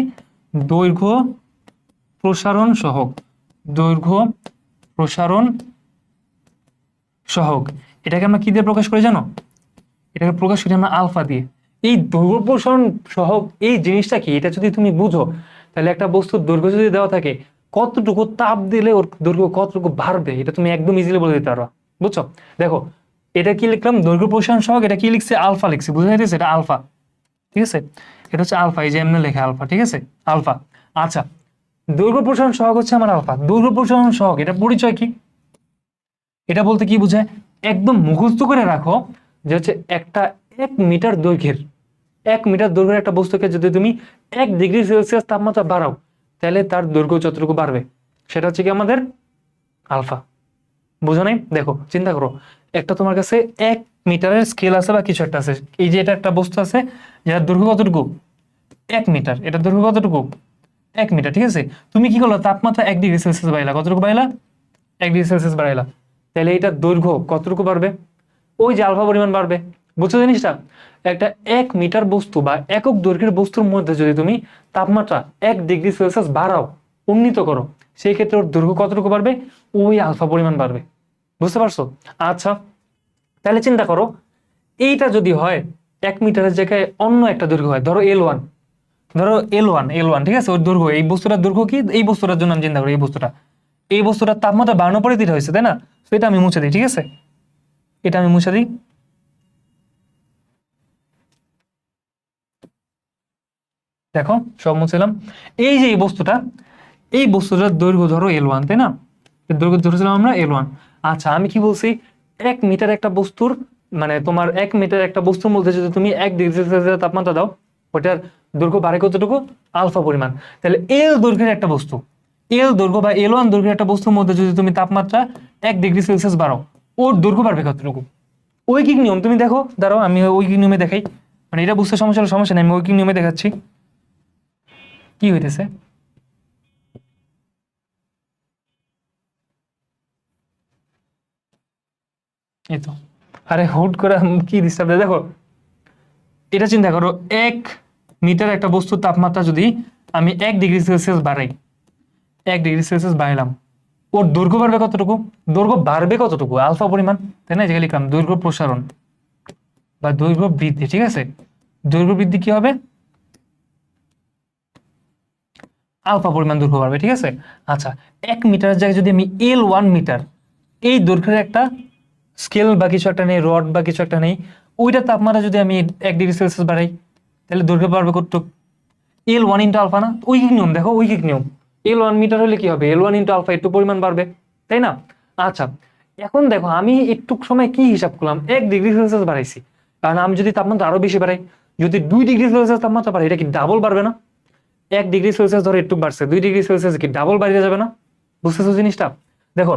দৈর্ঘ্য প্রসারণ সহগ। দৈর্ঘ্য প্রসারণ সহগ। এটাকে আমরা কি দিয়ে প্রকাশ করি জানো? এটাকে প্রকাশ করি আমরা আলফা দিয়ে। এই দৈর্ঘ্য প্রসারণ সহগ এই জিনিসটা কি, এটা যদি তুমি বুঝো তাহলে একটা বস্তুর দৈর্ঘ্য যদি দেওয়া থাকে কতটুকু তাপ দিলে ওর দৈর্ঘ্য কতটুকু বাড়বে এটা তুমি একদম ইজিলি বলে দিতে পারো, বুঝছো? দেখো এটা কি লিখলাম, দৈর্ঘ্য প্রসারণ সহগ, এটা কি লিখছে আলফা লিখছি, বুঝে যাইতেছে এটা আলফা, ঠিক আছে? এটা হচ্ছে আলফা, এই যে এমনি লেখা আলফা, ঠিক আছে, আলফা। আচ্ছা দৈর্ঘ্য প্রসারণ সহগ হচ্ছে আমার আলফা। দৈর্ঘ্য প্রসারণ সহগ এটা পরিচয় কি, এটা বলতে কি বোঝায় একদম মুখস্থ করে রাখো, যে হচ্ছে একটা 1 মিটার দৈর্ঘ্যের, 1 মিটার দৈর্ঘ্যের একটা বস্তুকে যদি তুমি 1 ডিগ্রি সেলসিয়াস তাপমাত্রা বাড়াও তাহলে তার দৈর্ঘ্য যতটুকু বাড়বে সেটা হচ্ছে কি আমাদের আলফা। বুঝো নাই? দেখো চিন্তা করো, একটা তোমার কাছে 1 মিটারের স্কেল আছে বা কিছু একটা আছে, এই যে এটা একটা বস্তু আছে যার দৈর্ঘ্য কতটুকু 1 মিটার, এটা দৈর্ঘ্য কতটুকু 1 মিটার, ঠিক আছে? তুমি কি করলো, তাপমাত্রা 1 ডিগ্রি সেলসিয়াস বাড়াইলা, কতটুকু বাড়াইলা 1 ডিগ্রি সেলসিয়াস বাড়াইলা, তাহলে এটার দৈর্ঘ্য কতটুকু বাড়বে, ওই যে আলফা পরিমাণ বাড়বে। বুঝছো জিনিসটা? একটা 1 মিটার বস্তু বা একক দৈর্ঘ্যের বস্তুর মধ্যে যদি তুমি তাপমাত্রা 1 ডিগ্রি সেলসিয়াস বাড়াও, উন্নীত করো, সেই ক্ষেত্রে ওর দৈর্ঘ্য কতটুকু বাড়বে, ওই আলফা পরিমাণ বাড়বে। বুঝতে পারছো? আচ্ছা তাহলে চিন্তা করো এইটা যদি হয় 1 মিটারের জায়গায় অন্য একটা দৈর্ঘ্য হয়, ধরো L1, ধরো L1, ঠিক আছে? ওর দৈর্ঘ্য, এই বস্তুটার দৈর্ঘ্য কি, এই বস্তুটার জন্য আমি চিন্তা করি, এই বস্তুটার তাপমাত্রা বাড়ানোর পরে যেটা হয়েছে, তাই না? তো এটা আমি মুছে দিই, ঠিক আছে, এটা আমি মুছে দিই। দেখো সব মুছলাম। এই যে এই বস্তুটার দৈর্ঘ্য ধরো L1, তাই না? এর দৈর্ঘ্য ধরেছিলাম আমরা L1। আচ্ছা আমি কি বলছি, 1 মিটার একটা বস্তুর মানে তোমার 1 মিটার একটা বস্তুর মধ্যে যদি তুমি 1 ডিগ্রি সেলসিয়াস তাপমাত্রা দাও ওটার দৈর্ঘ্য বাড়ে কতটুকু, আলফা পরিমাণ। তাহলে এল দৈর্ঘ্যের একটা বস্তু, এল দৈর্ঘ্য বা L1 দৈর্ঘ্যের একটা বস্তুর মধ্যে যদি তুমি তাপমাত্রা 1 ডিগ্রি সেলসিয়াস বাড়াও ওর দৈর্ঘ্য বাড়বে কতটুকু। ঐকিক নিয়ম তুমি দেখো, দাঁড়াও আমি ঐকিক নিয়মে দেখাই, মানে এটা বুঝতে সমস্যা হলে সমস্যা নেই, আমি ঐকিক নিয়মে দেখাচ্ছি কি হইতেছে। এই তো, আরে হুট করে কি ডিস্টার্ব, দেখো এটা চিন্তা করো, 1 মিটার একটা বস্তুর তাপমাত্রা যদি আমি 1 ডিগ্রি সেলসিয়াস বাড়াই, 1 ডিগ্রি সেলসিয়াস বাড়াইলাম, ওর দৈর্ঘ্য বাড়বে কতটুকু, দৈর্ঘ্য বাড়বে কতটুকু, আলফা পরিমাণ, তাই না? যেটা লিখলাম দৈর্ঘ্য প্রসারণ বা দৈর্ঘ্য বৃদ্ধি, ঠিক আছে? দৈর্ঘ্য বৃদ্ধি কি হবে, আলফা পরিমাণ দৈর্ঘ্য বাড়বে, ঠিক আছে? আচ্ছা 1 মিটারের জায়গায় যদি আমি L1 মিটার এই দৈর্ঘ্যের একটা স্কেল বা কিছু একটা নেই, রড বা কিছু একটা নেই, ওইটা তাপমাত্রা যদি আমি 1 ডিগ্রি সেলসিয়াস বাড়াই তাহলে দৈর্ঘ্য বাড়বে কতটুকু, L1 ইন্টু আলফা না? ঐকিক নিয়ম দেখো, ঐকিক নিয়ম, L1 মিটার হলে কি হবে, L1 ইন্টু আলফা, একটু পরিমাণ বাড়বে, তাই না? আচ্ছা এখন দেখো আমি একটু সময় কি হিসাব করলাম, 1 ডিগ্রি সেলসিয়াস বাড়াইছি, কারণ আমি যদি তাপমাত্রা আরো বেশি বাড়াই, যদি 2 ডিগ্রি সেলসিয়াস তাপমাত্রা বাড়াই, এটা কি ডাবল বাড়বে না? 1 ডিগ্রি সেলসিয়াস ধরো একটু বাড়ছে, 2 ডিগ্রি সেলসিয়াস কি ডাবল বাড়িয়ে যাবে না? বুঝতেছো জিনিসটা? দেখো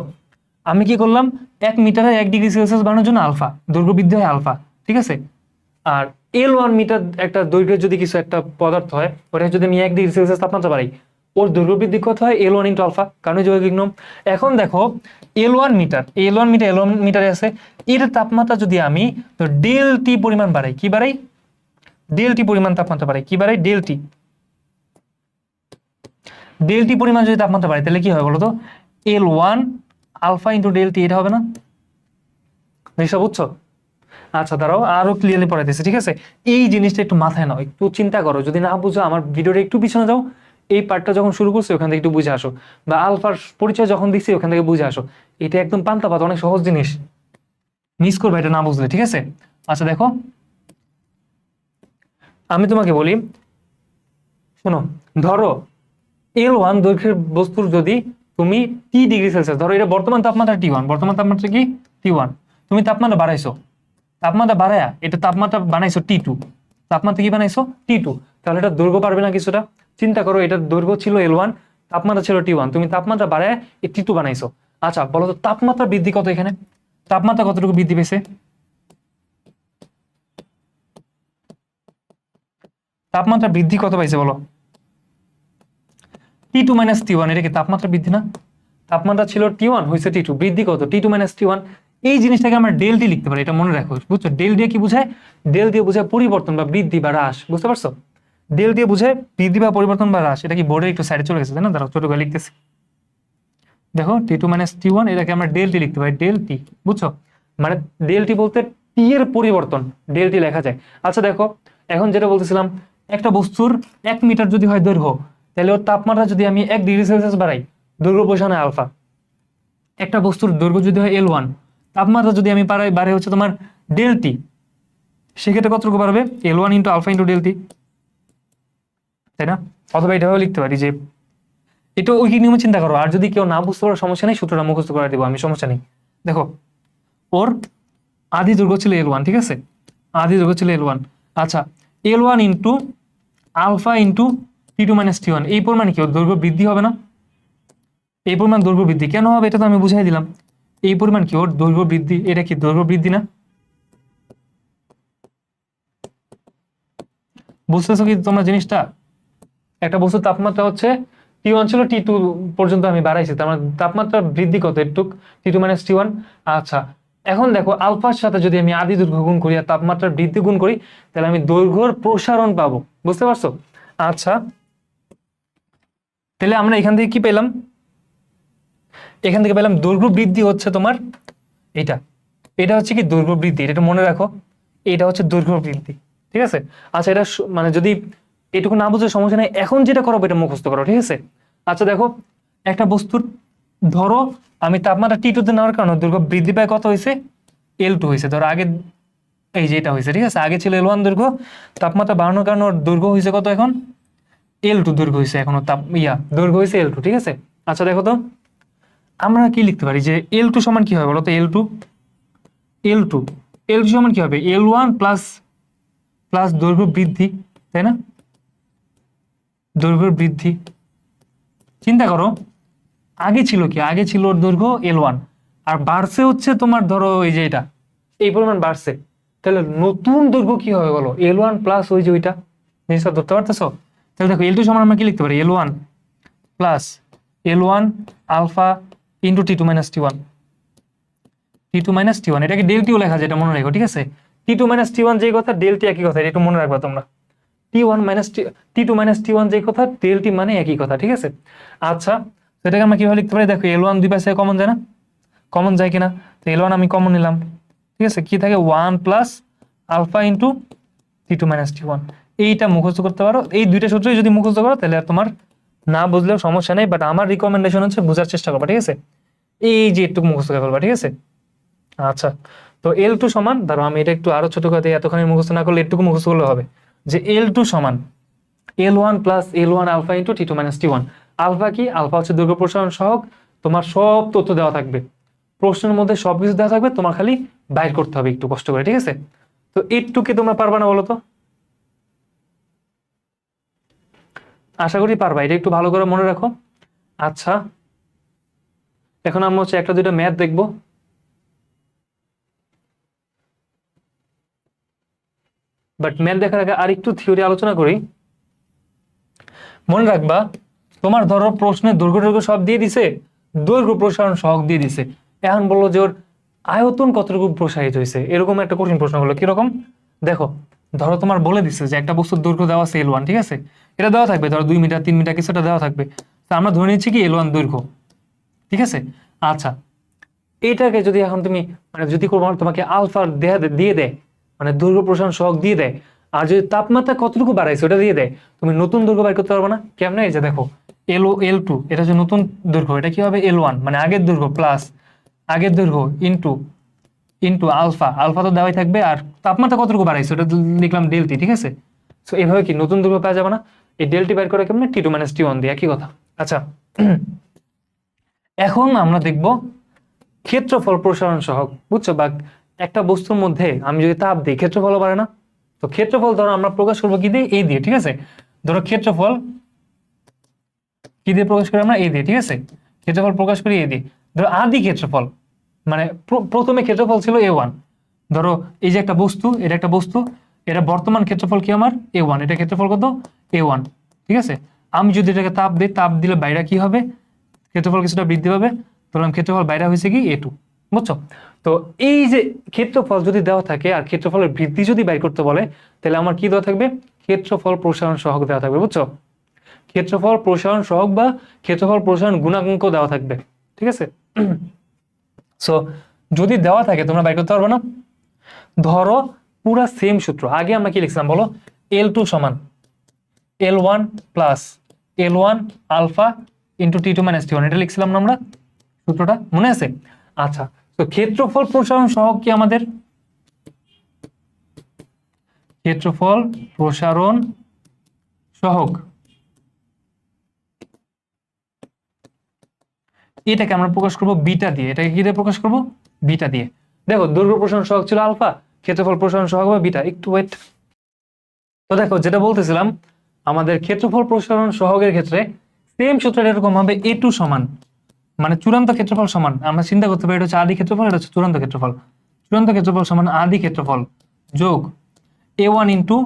আমি কি করলাম, 1 মিটারে 1 ডিগ্রি সেলসিয়াস বাড়ানোর জন্য আলফা দৈর্ঘ্য বৃদ্ধি হয় আলফা, ঠিক আছে। আর L1 মিটার একটা দৈর্ঘ্যের যদি কিছু একটা পদার্থ হয়, ওটা যদি আমি 1 ডিগ্রি সেলসিয়াস তাপমাত্রা বাড়াই, ওর দৈর্ঘ্য বৃদ্ধি কত হয়? L1 ইন্টু আলফা, কারণ যৌগিক নিয়ম। এখন দেখো L1 মিটারে আছে, এর তাপমাত্রা যদি আমি তো ডেল টি পরিমাণ বাড়াই, কি বাড়াই? ডেল টি পরিমাণ তাপমাত্রা বাড়াই, কি বাড়াই? ডেল টি পরিমাণ যদি তাপমাত্রা বাড়াই তাহলে কি হয় বলতো? L1 আলফা ইন্টু ডেল টি, এটা হবে না? জিনিসটা বুঝছো? আচ্ছা দাঁড়াও আরো ক্লিয়ারলি পড়াই দিচ্ছি, ঠিক আছে। এই জিনিসটা একটু মাথায় নাও, একটু চিন্তা করো, যদি না বুঝো আমার ভিডিওটা একটু পিছনে যাও, এই পার্টটা যখন শুরু করছি ওখান থেকে একটু বুঝে আসো, বা আলফার পরিচয় যখন দিচ্ছি ওখান থেকে বুঝে আসো। এটা একদম পান্তা পাত, অনেক সহজ জিনিস, মিস করবে এটা না বুঝলে, ঠিক আছে। আচ্ছা দেখো আমি তোমাকে বলি, শোনো, ধরো L1 দৈর্ঘ্যের বস্তুর যদি তুমি T ডিগ্রি সেলসিয়াস ধরো, এটা বর্তমান তাপমাত্রা T1, বর্তমান তাপমাত্রা কি T1, তুমি তাপমাত্রা বাড়াইছো, তাপমাত্রা বাড়ায়া এটা তাপমাত্রা বানাইছো T2, তাপমাত্রা কি বানাইছো? T2, তাহলে এটা দৈর্ঘ্য পারবে না কিছুটা? চিন্তা করো, এটার দৈর্ঘ্য ছিল L1, তাপমাত্রা ছিল T1, তুমি তাপমাত্রা বাড়ায় এই T2 বানাইছো। আচ্ছা বলো তো তাপমাত্রা বৃদ্ধি কত এখানে? তাপমাত্রা কতটুকু বৃদ্ধি পেয়েছে? তাপমাত্রা বৃদ্ধি কত পাইছে বলো? T2 - T1, এটা কি তাপমাত্রা বৃদ্ধি না? তাপমাত্রা ছিল T1, হয়েছে T2, বৃদ্ধি কত? T2 - T1। এই জিনিসটাকে আমরা ডেল টি লিখতে পারি, এটা মনে রাখো, বুঝছো? ডেল দিয়ে কি বোঝায়? ডেল দিয়ে বোঝায় পরিবর্তন বা বৃদ্ধি বা হ্রাস, বুঝতে পারছো? ডেল দিয়ে বোঝায় বৃদ্ধি বা পরিবর্তন বা হ্রাস। এটা কি বোর্ডের একটু সাইডে চলে গেছে, তাই না? দাঁড়াও ছোট করে লিখতেছি, দেখো T2 - T1, এটাকে আমরা ডেল টি লিখতে পারি, ডেল টি, বুঝছো? মানে ডেল টি বলতে টি এর পরিবর্তন, ডেল টি লেখা যায়। আচ্ছা দেখো এখন যেটা বলতেছিলাম, একটা বস্তুর 1 মিটার যদি হয় দৈর্ঘ্য, তাহলে ওর তাপমাত্রা যদি আমি 1 ডিগ্রি সেলসিয়াস বাড়াই, দৈর্ঘ্য বসানো আলফা। একটা বস্তুর দৈর্ঘ্য যদি হয় L1, তাপমাত্রা যদি আমি বাড়াই হচ্ছে তোমার ডেল টি, সেক্ষেত্রে কতটুকু বাড়বে? L1 into alpha into del T, তাই না? অথবা এটাও লিখতে পারি যে, এটা ওই নিয়মে চিন্তা করো, আর যদি কেউ না বুঝতে পারো সমস্যা নেই, সূত্রটা মুখস্থ করে দেবো আমি, সমস্যা নেই। দেখো ওর আদি দৈর্ঘ্য ছিল L1, ঠিক আছে, আদি দৈর্ঘ্য ছিল L1। আচ্ছা L1 into alpha into T2 - T1, এই পরিমাণ কি ওর দৈর্ঘ্য বৃদ্ধি হবে না? এই পরিমাণ দৈর্ঘ্য বৃদ্ধি কেন হবে এটা তো আমি বুঝাই দিলাম। এই পরিমাণ কি ওর দৈর্ঘ্য বৃদ্ধি, এটা কি দৈর্ঘ্য বৃদ্ধি না? বুঝতেছো কি তোমরা জিনিসটা? একটা বস্তুর তাপমাত্রা হচ্ছে T1 ছিল T2 পর্যন্ত আমি বাড়াইছি, তার মানে তাপমাত্রা বৃদ্ধি কত? একটু T2 - T1। আচ্ছা এখন দেখো আলফার সাথে যদি আমি আদি দৈর্ঘ্য গুণ করি আর তাপমাত্রার বৃদ্ধি গুণ করি, তাহলে আমি দৈর্ঘ্যর প্রসারণ পাবো, বুঝতে পারছো? আচ্ছা তাহলে আমরা এখান থেকে কি পেলাম? এখান থেকে পেলাম দৈর্ঘ্য বৃদ্ধি হচ্ছে তোমার এটা, এটা হচ্ছে কি দৈর্ঘ্য বৃদ্ধি, এটা মনে রাখো, এটা হচ্ছে দৈর্ঘ্য বৃদ্ধি, ঠিক আছে। আচ্ছা এটা মানে যদি এটুকু না বুঝে সমস্যা নেই, এখন যেটা করো এটা মুখস্থ করো, ঠিক আছে। আচ্ছা দেখো একটা বস্তুর ধরো আমি তাপমাত্রা T2 তে নেওয়ার কারণে দৈর্ঘ্য বৃদ্ধি পায় কত হয়েছে? L2 হয়েছে। ধরো আগে এই যে এটা হয়েছে, ঠিক আছে, আগে ছিল L1 দৈর্ঘ্য, তাপমাত্রা বাড়ানোর কারণে ওর দৈর্ঘ্য হয়েছে কত? এখন L2 দৈর্ঘ্য হয়েছে, এখনো দৈর্ঘ্য হয়েছে L2, ঠিক আছে। আচ্ছা দেখো তো আমরা কি লিখতে পারি যে L2 সমান কি হবে বলো তো? L2 L2 L2 সমান কি হবে? L1 প্লাস প্লাস দৈর্ঘ্য বৃদ্ধি, তাই না? দৈর্ঘ্য বৃদ্ধি, চিন্তা করো আগে ছিল কি? আগে ছিল ওর দৈর্ঘ্য L1, আর বাড়ছে হচ্ছে তোমার ধরো এই যে এটা, এই পরিমাণ বাড়ছে, তাহলে নতুন দৈর্ঘ্য কি হবে বলো? L1 প্লাস ওই যে ওইটা, জিনিসটা ধরতে পারতেছো? তাহলে দেখো L2 সমান আমরা কি লিখতে পারি? L1 plus L1 alpha into T2 - T1, T2 - T1, এটাকে ডেল টিও লেখা যায়, এটা মনে রাখো, ঠিক আছে। T2 - T1 যে কথা, ডেল টি একই কথা, এটা একটু মনে রাখবা তোমরা। T2 - T1 যে কথা, ডেল টি মানে একই কথা, ঠিক আছে। আচ্ছা এটাকে আমরা কিভাবে লিখতে পারি? দেখো L1 দুই পাশে কমন যায় না? কমন যায় কিনা? তো L1 আমি কমন নিলাম, ঠিক আছে, কি থাকে? 1 plus alpha into T2 - T1, এইটা মুখস্থ করতে পারো। এই দুইটা সূত্রই যদি মুখস্থ করো তাহলে আর তোমার না বুঝলেও সমস্যা নেই, বাট আমার রিকমেন্ডেশন হচ্ছে বোঝার চেষ্টা করবা, ঠিক আছে। এই যে একটু মুখস্থ করে ফেলবা, ঠিক আছে। আচ্ছা তো L2 সমান, ধরো আমি এটা একটু আরো ছোট করে দিই, এতখানি মুখস্থ না করলে একটুকু মুখস্থ করলে হবে, যে L2 সমান L1 plus L1 alpha into T2 - T1। Alpha কি? আলফা হচ্ছে দৈর্ঘ্য প্রসারণ সহগ, তোমার সব তথ্য দেওয়া থাকবে, প্রশ্নের মধ্যে সবকিছু দেওয়া থাকবে, তোমার খালি বাইর করতে হবে একটু কষ্ট করে, ঠিক আছে। তো এইটুকু তোমরা পারবা না বলো তো? আশা করি পারবা, এটা একটু ভালো করে মনে রাখো। আচ্ছা, এখন আমরা হচ্ছে একটা দুইটা ম্যাথ দেখবো। বাট ম্যাথ দেখার আগে আর একটু থিওরি আলোচনা করি। মনে রাখবা, তোমার ধরো প্রশ্নের দৈর্ঘ্য দৈর্ঘ্য সব দিয়ে দিছে, দৈর্ঘ্য প্রসারণ সহগ দিয়ে দিছে। এখন বললো যে ওর আয়তন কতটুকু প্রসারিত হয়েছে, এরকম একটা কঠিন প্রশ্ন হলো। কিরকম দেখো, ধরো তোমার বলে দিচ্ছে যে একটা বস্তুর দৈর্ঘ্য দেওয়া আছে L1, ঠিক আছে, এটা দেওয়া থাকবে ধরো 2 মিটার 3 মিটার কিছুটা দেওয়া থাকবে। তা আমরা ধরে নিচ্ছি কি L1 দৈর্ঘ্য, ঠিক আছে। আচ্ছা, এইটাকে যদি এখন তুমি মানে যদি তোমাকে আলফা দিয়ে দেয়, মানে দৈর্ঘ্য প্রসারণ সহগ দিয়ে দেয়, আর যদি তাপমাত্রা কতটুকু বাড়াইছে ওটা দিয়ে দেয়, তুমি নতুন দৈর্ঘ্য বের করতে পারবে না। কেমনে? এই যে দেখো, L2 এটা হচ্ছে নতুন দৈর্ঘ্য, এটা কি হবে L1 মানে আগের দৈর্ঘ্য প্লাস আগের দৈর্ঘ্য ইন্টু ইন্টু আলফা, আলফা তো দেওয়াই থাকবে, আর তাপমাত্রা কতটুকু বাড়াইছে ওটা লিখলাম ডেলটি, ঠিক আছে। সো এইভাবে কি নতুন দৈর্ঘ্য পাওয়া যাবে না? এই ডেলটি বের করে কেমনে? T2 - T1 দিয়ে, একই কথা। আচ্ছা, এখন আমরা দেখব ক্ষেত্রফল প্রসারণ সহগ, বুঝছো? বা একটা বস্তুর মধ্যে আমি যদি তাপ দিই, ক্ষেত্রফলও বাড়ে না? তো ক্ষেত্রফল ধরো আমরা প্রকাশ করবো কি দিয়ে? এই দিয়ে, ঠিক আছে। ধরো ক্ষেত্রফল কি দিয়ে প্রকাশ করি আমরা? এই দিয়ে, ঠিক আছে। ক্ষেত্রফল প্রকাশ করি এই দিয়ে। ধরো আদি ক্ষেত্রফল, মানে প্রথমে ক্ষেত্রফল ছিল A1। ধরো এই যে একটা বস্তু, এটা একটা বস্তু, এটা বর্তমান ক্ষেত্রফল কি আমার? A1। এটা ক্ষেত্রফল কত? A1, ঠিক আছে। আমি যদি এটাকে তাপ দিই, তাপ দিলে বাইরে কি হবে? ক্ষেত্রফল কিছুটা বৃদ্ধি পাবে। ধরলাম ক্ষেত্রফল বাইরে হয়েছে কি A2, বুঝছো? তো এই যে ক্ষেত্রফল যদি দেওয়া থাকে আর ক্ষেত্রফলের বৃদ্ধি যদি বাইর করতে বলে, তাহলে আমার কি দেওয়া থাকবে? ক্ষেত্রফল প্রসারণ সহগ দেওয়া থাকবে, বুঝছো? ক্ষেত্রফল প্রসারণ সহগ বা ক্ষেত্রফল প্রসারণ গুণাঙ্ক দেওয়া থাকবে, ঠিক আছে। সো যদি দেওয়া থাকে তোমরা বাইর করতে পারবে না। ধরো পুরা সেম সূত্র, আগে আমরা কি লিখছিলাম বলো? L2 সমান L1 plus L1 alpha into T2 - T1, এটা লিখছিলাম না আমরা? সূত্রটা মনে আছে? আচ্ছা, তো ক্ষেত্রফল প্রসারণ সহগ কি আমাদের? ক্ষেত্রফল প্রসারণ সহগ এটাকে আমরা প্রকাশ করব বিটা দিয়ে। এটাকে কি দিয়ে প্রকাশ করব? বিটা দিয়ে। দেখো, দৈর্ঘ্য প্রসারণ সহগ ছিল আলফা, ক্ষেত্রফল প্রসারণ সহগ হবে বিটা। একটু ওয়েট। তো দেখো, যেটা বলতেছিলাম, আমাদের ক্ষেত্রফল প্রসারণ সহগের ক্ষেত্রে সেম সূত্রটা এরকম হবে A2 সমান, মানে চূড়ান্ত ক্ষেত্রফল সমান, আমরা চিন্তা করতে পারি এটা হচ্ছে আদি ক্ষেত্রফল, এটা হচ্ছে চূড়ান্ত ক্ষেত্রফল। চূড়ান্ত ক্ষেত্রফল সমান আদি ক্ষেত্রফল যোগ A1 ইন্টু,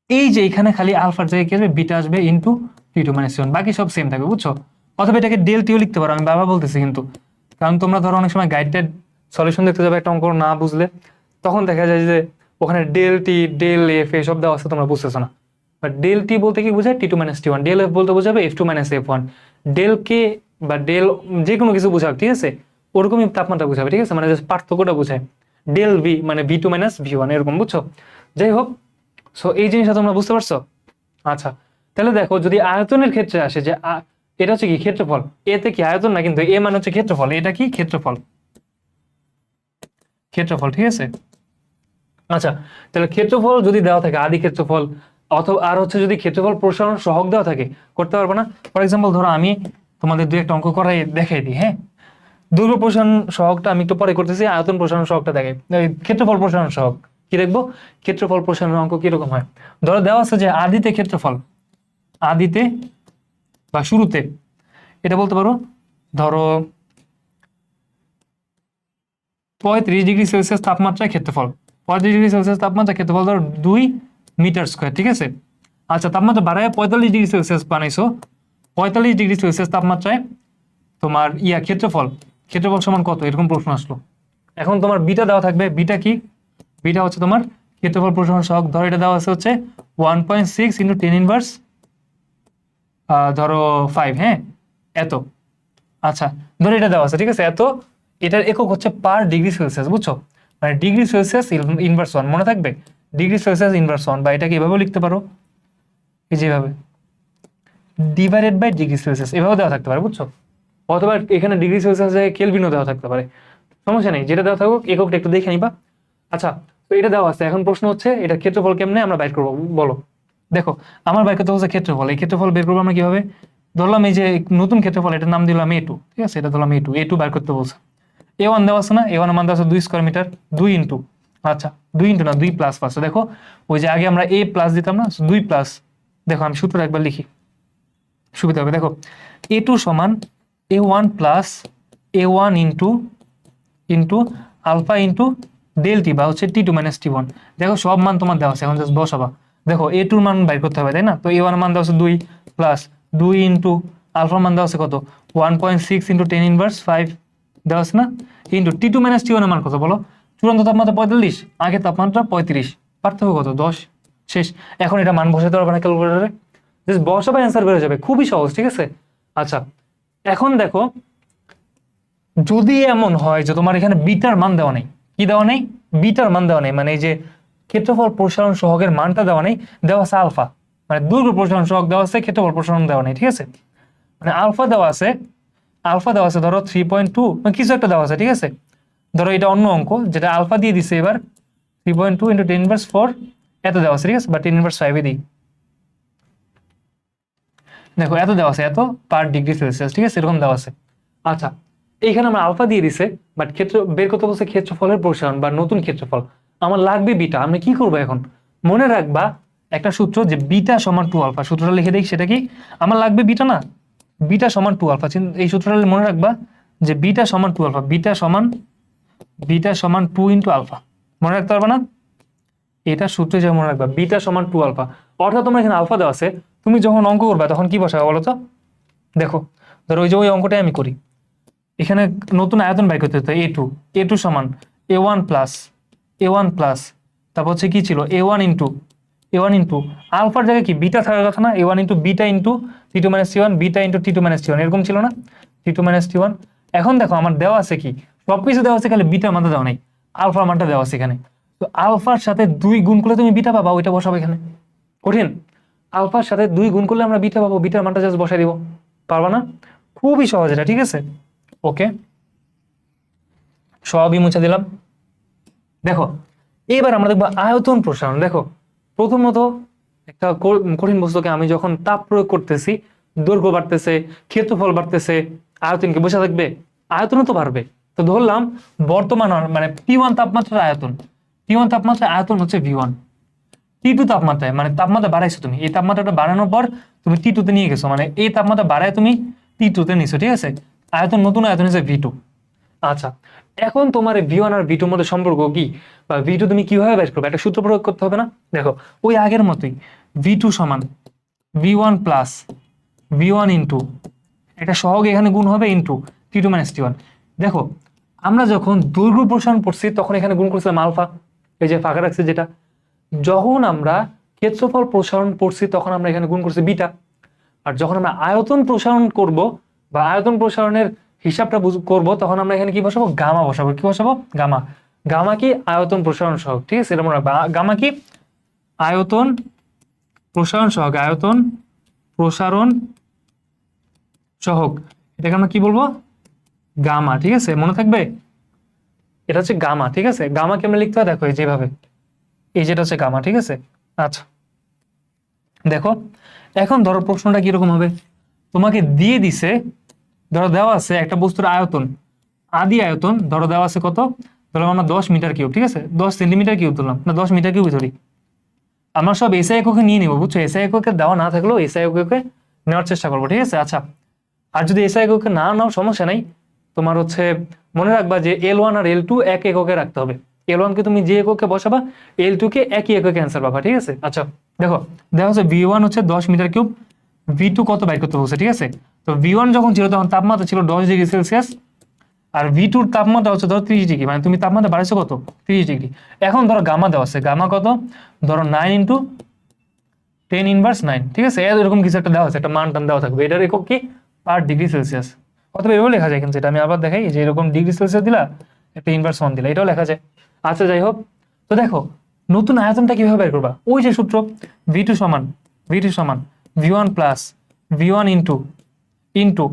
এই যে এখানে খালি আলফার জায়গায় কি আসবে? বিটা আসবে ইন্টু T2 - T1, বাকি সব সেম থাকবে, বুঝছো? অথবা এটাকে ডেল টিও লিখতে পারো, আমি বারবার বলতেছি কিন্তু, কারণ তোমরা ধরো অনেক সময় গাইডেড সলিউশন দেখতে যাবে একটা অঙ্ক না বুঝলে, তখন দেখা যায় যে ওখানে ডেল টি ডেল এফ এসব দেওয়া আছে, তোমরা বুঝতেছো না। বাট ডেল টি বলতে কি বোঝায়? T2 - T1। ডেল এফ বলতে বোঝাবে F2 - F1। ডেল কে বা ডেল যে কোনো কিছু বোঝাবে, ঠিক আছে, ওরকমই তাপমাত্রা বোঝাবে, ঠিক আছে, মানে পার্থক্যটা বোঝায়। ডেল ভি মানে V2 - V1 এরকম, বুঝছো? যাই হোক, সো এই জিনিসটা তোমরা বুঝতে পারছো? আচ্ছা, তাহলে দেখো, যদি আয়তনের ক্ষেত্রে আসে যে এটা হচ্ছে কি ক্ষেত্রফল, এতে কি আয়তন না, কিন্তু এ মানে হচ্ছে ক্ষেত্রফল, এটা কি ক্ষেত্রফল, ক্ষেত্রফল, ঠিক আছে। আচ্ছা, তাহলে ক্ষেত্রফল যদি দেওয়া থাকে আদি ক্ষেত্রফল, অথবা আর হচ্ছে যদি ক্ষেত্রফল প্রসারণ সহগ দেওয়া থাকে, করতে পারবো না? ফর এক্সাম্পল ধরো আমি তোমাদের দুই একটা অঙ্ক করাই দেখাই দিই, হ্যাঁ। দৈর্ঘ্য প্রসারণ সহগটা আমি একটু পরে করতেছি, আয়তন প্রসারণ সহগটা দেখাই। ক্ষেত্রফল প্রসারণ সহগ কি দেখবো? ক্ষেত্রফল প্রসারণ অঙ্ক কিরকম হয়? ধরো দেওয়া আছে যে আদিতে ক্ষেত্রফল, আদিতে বা শুরুতে, এটা বলতে পারো ধরো 35°C তাপমাত্রায় ক্ষেত্রফল, 35°C তাপমাত্রা ক্ষেত্রফল ধরো 2 মিটার স্কোয়ার, ঠিক আছে। আচ্ছা, তাপমাত্রা বাড়ায় 45°C বানাইছো, 45°C তাপমাত্রায় তোমার ক্ষেত্রফল, ক্ষেত্রফল সমান কত? এরকম প্রশ্ন আসলো। এখন তোমার বিটা দেওয়া থাকবে। বিটা কি? বিটা হচ্ছে তোমার ক্ষেত্রফল প্রসারণ সহগ। ধরো এটা দেওয়া আছে হচ্ছে 1.6 × 10⁻, ধরো 5, হ্যাঁ, এত। আচ্ছা, ধরো এটা দেওয়া আছে, ঠিক আছে, এত। এটার একক হচ্ছে পার ডিগ্রি সেলসিয়াস, বুঝছো? মানে ডিগ্রি সেলসিয়াস ইনভার্স 1, মনে থাকবে? ডিগ্রি সেলসিয়াস ইনভার্স 1, বা এটাকে এভাবেও লিখতে পারো, এই যেভাবে ডিভাইডেড বাই ডিগ্রি সেলসিয়াস, এভাবে দেওয়া থাকতে পারে, বুঝছো? অথবা এখানে ডিগ্রি সেলসিয়াস জায়গায় কেলভিনও দেওয়া থাকতে পারে, সমস্যা নেই, যেটা দেওয়া থাকুক এককটা একটু দেখে নিবা। আচ্ছা, তো এটা দেওয়া আছে। এখন প্রশ্ন হচ্ছে এটা ক্ষেত্রফল কেমনে আমরা বাইর করবো বলো? দেখো, আমার বাইর করতে হচ্ছে ক্ষেত্রফল। এই ক্ষেত্রফল বের করবো আমরা কিভাবে? ধরলাম এই যে নতুন ক্ষেত্রফল, এটার নাম দিলাম A2, ঠিক আছে, এটা ধরলাম A2 বাইর করতে বলছে। A1 দেওয়া আছে না? A1 এর মান দেওয়া আছে 2 স্কয়ার মিটার, 2 ইন্টু, আচ্ছা 2 ইন্টু না 2 প্লাস পাচ্ছে। দেখো, ওই যে আগে আমরা A প্লাস দিতাম না, 2 প্লাস, দেখো আমি সূত্রটা একবার লিখি। সুবিধা হবে। দেখো A2 সমান A1 plus A1 into alpha into del T বা হচ্ছে T2 মাইনাস T1। দেখো সব মান তোমার দেওয়া আছে, এখন জাস্ট বসাবা। দেখো A2 মান বাইর করতে হবে তাই না, তো A1 মান দেওয়া আছে 2 প্লাস 2 ইন্টু আলফা মান দেওয়া আছে কত 1.6 ইন্টু 10 ইনভার্স 5 দেওয়া আছে না, ইন্টু T2 মাইনাস T1 এর মান কত বলো, চূড়ান্ত তাপমাত্রা 45, আগে তাপমাত্রা 35, পার্থক্য কত 10, শেষ। এখন এটা মান বসাতে পারবে না ক্যালকুলেটরে, জাস্ট বসাবে অ্যান্সার বের হয়ে যাবে, খুবই সহজ, ঠিক আছে। আচ্ছা এখন দেখো যদি এমন হয় যে তোমার এখানে বিটার মান দেওয়া নেই, কি দেওয়া নেই, বিটার মান দেওয়া নেই, মানে এই যে ক্ষেত্রফল প্রসারণ সহগের মানটা দেওয়া নেই, দেওয়া আছে আলফা, মানে দৈর্ঘ্য প্রসারণ সহগ দেওয়া আছে, ক্ষেত্রফল প্রসারণ দেওয়া নেই, ঠিক আছে। মানে আলফা দেওয়া আছে ধরো 3.2 মানে কিছু একটা দেওয়া আছে, ঠিক আছে। ধরো এটা অন্য অঙ্ক যেটা আলফা দিয়ে দিছে, এবার 3.2 ইন্টু 10 ইনভার্স 4 এত দেওয়া আছে, ঠিক আছে, বা 10 ইনভার্স 5 এ দিই। দেখো এত দেওয়া আছে, এত পার ডিগ্রি সেলসিয়াস, ঠিক আছে, এরকম দেওয়া আছে। আচ্ছা এইখানে আমরা আলফা দিয়ে দিছে, বাট ক্ষেত্র বের করতে বলছে ক্ষেত্রফলের প্রসারণ বা নতুন ক্ষেত্রফল, আমার লাগবে বিটা। আমরা কি করবো এখন, মনে রাখবা একটা সূত্র যে বিটা সমান 2 আলফা, সূত্রটা লিখে দিই, সেটা কি, আমার লাগবে বিটা না, বিটা সমান 2 আলফা, এই সূত্রটা মনে রাখবা যে বিটা সমান 2 আলফা, বিটা সমান 2 ইন্টু আলফা, মনে রাখতে পারবে না, এটা সূত্রে যে মনে রাখবা বিটা সমান 2 আলফা। অর্থাৎ তোমার এখানে আলফা দেওয়া আছে, তুমি যখন অঙ্ক করবা তখন কি বসাবে বলো তো, দেখো ধরো ওই যে ওই অঙ্কটাই আমি করি, এখানে নতুন আয়তন বাই করতে হতো A2 সমান A1 প্লাস তারপর হচ্ছে কি ছিল A1 ইন্টু আলফার জায়গায় কি বিটা থাকার কথা না, A1 into beta into T2 minus T1, beta into T2 minus T1, এরকম ছিল না, T2 মাইনাস T1। এখন দেখো আমার দেওয়া আছে কি, সবকিছু দেওয়া আছে, খালি বিটার মানটা দেওয়া নেই, আলফার মানটা দেওয়া আছে এখানে। তো আলফার সাথে 2 গুণ করলে তুমি বিটা পাবা, ওইটা বসাবো এখানে, কঠিন, আলফার সাথে 2 গুণ করলে আমরা বিটা পাবো, বিটার মানটা জাস্ট বসাই দিব, পারবা না, খুবই সহজ এটা, ঠিক আছে। ওকে সবই মুছে দিলাম। দেখো এবার আমরা দেখবো আয়তন প্রসারণ। দেখো প্রথমত একটা কঠিন বস্তুকে আমি যখন তাপ প্রয়োগ করতেছি, দৈর্ঘ্য বাড়তেছে, ক্ষেত্রফল বাড়তেছে, আয়তন কি বসে থাকবে, আয়তনও তো বাড়বে। তো ধরলাম বর্তমান মানে T1 তাপমাত্রার আয়তন, T1 তাপমাত্রার আয়তন হচ্ছে V1, T2 তাপমাত্রায় মানে তাপমাত্রা বাড়াইছো তুমি, এই তাপমাত্রাটা বাড়ানোর পর তুমি T2 তে নিয়ে গেছো, মানে এই তাপমাত্রা বাড়ায় তুমি T2 তে নিছো, ঠিক আছে, আয়তন নতুন আয়তন হচ্ছে V2। আচ্ছা এখন তোমার V1 আর V2 মধ্যে সম্পর্ক কি, বা V2 তুমি কিভাবে বের করবে, একটা সূত্র প্রয়োগ করতে হবে না। দেখো ওই আগের মতোই V2 সমান V1 প্লাস V1 ইন্টু একটা সহগ এখানে গুণ হবে ইন্টু T2 মাইনাস T1। দেখো আমরা যখন দৈর্ঘ্য প্রসারণ পড়ছি তখন এখানে গুণ করছিলাম আলফা, এই যে ফাঁকা রাখছে যেটা, যখন আমরা ক্ষেত্রফল প্রসারণ পড়ছি তখন আমরা এখানে গুণ করছি বিটা, আর যখন আমরা আয়তন প্রসারণ করব বা আয়তন প্রসারণের হিসাবটা করব তখন আমরা এখানে কি বসাবো, গামা বসাবো, কি বসাবো, গামা। গামা কি আয়তন প্রসারণ সহগ, ঠিক আছে, এটা মনে রাখবা, গামা কি আয়তন প্রসারণ সহগ, আয়তন প্রসারণ সহগ, এটাকে আমরা কি বলবো, গামা, ঠিক আছে, মনে থাকবে, এটা হচ্ছে গামা, ঠিক আছে। গামাকে আমরা লিখতে হয় দেখো এই যেভাবে, এই যেটা হচ্ছে গামা, ঠিক আছে। আচ্ছা দেখো এখন ধরো প্রশ্নটা কিরকম হবে, তোমাকে দিয়ে দিছে, ধরো দেওয়া আছে একটা বস্তুর আয়তন, আদি আয়তন ধরো দেওয়া আছে কত, ধরো আমরা 10 মিটার কিউব, ঠিক আছে, 10 সেন্টিমিটার কিউব ধরলাম না, 10 মিটার কিউব ধরি, আমরা সব এসআই এককে নিয়ে নেবো, বুঝছো, এসআই এককে দেওয়া না থাকলেও এসআই এককে নেওয়ার চেষ্টা করবো, ঠিক আছে। আচ্ছা আর যদি এসআই এককে না নাও সমস্যা নাই, তোমার হচ্ছে মনে রাখবা যে L1 আর L2 এক এককে রাখতে হবে, L1 কে তুমি যে এককে বসাবা, L2 কে একই এককে অ্যান্সার পাবা, ঠিক আছে। আচ্ছা দেখো দেখা হচ্ছে V1 হচ্ছে 10 মিটার কিউব, V2 কত বাইর করতে বলছে, ঠিক আছে। তো V1 যখন ছিল তখন তাপমাত্রা ছিল 10 ডিগ্রি সেলসিয়াস, আর V2 তাপমাত্রা হচ্ছে ধরো 30 ডিগ্রি, মানে তুমি তাপমাত্রা বাড়াইছো কত 30 ডিগ্রি। এখন ধরো গামা দেওয়া আছে, গামা কত, ধরো 9 ইন্টু 10 ইনভার্স 9, ঠিক আছে, এরকম কিছু একটা দেওয়া আছে, একটা মান টান দেওয়া থাকবে, এটার একক কি পার ডিগ্রি সেলসিয়াস, অথবা এভাবে লেখা যায়, কিন্তু এটা আমি আবার দেখাই, যে এরকম ডিগ্রি সেলসিয়াস দিলা একটা ইনভার্স 1 দিলা, এটাও লেখা যায়। আচ্ছা যাই হোক, তো দেখো নতুন আয়তনটা কিভাবে বের করবা, ওই যে সূত্র V2 সমান V1 plus V1 into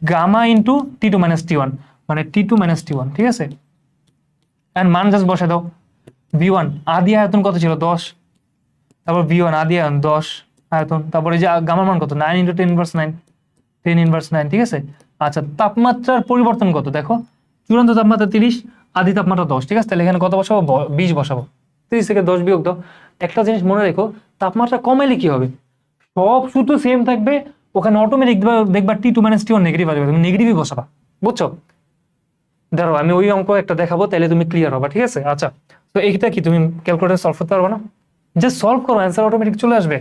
gamma into T2 minus T1, মানে T2 মাইনাস T1, ঠিক আছে। এন্ড মান জাস্ট বসে দাও, V1 আদি আয়তন কত ছিল 10, তারপর V1 আদি আয়তন 10 আয়তন, তারপরে এই যে গামার মান কত 9 ইন্টু 10 ইনভার্স 9, 10 ইনভার্স 9, ঠিক আছে। আচ্ছা তাপমাত্রার পরিবর্তন কত, দেখো চূড়ান্ত তাপমাত্রা 30, আদি তাপমাত্রা 10, ঠিক আছে, তাহলে এখানে কত বসাবো 20 বসাবো, 30 থেকে 10 বিয়োগ দাও। একটা জিনিস মনে রেখো, তাপমাত্রা কমাইলে কি হবে, সব সূত্র সেম থাকবে, ওখানে অটোমেটিক দেখবা T2 - T1 নেগেটিভ আসবে, তুমি নেগেটিভই বসাবা, বুঝছো? ধরো আমি ওই অঙ্ক একটা দেখাবো, তাহলে তুমি ক্লিয়ার হবা, ঠিক আছে? আচ্ছা, তো এইটা কি তুমি ক্যালকুলেটর সলভ করতে পারবে না? জাস্ট সলভ করো, অ্যান্সার অটোমেটিক চলে আসবে।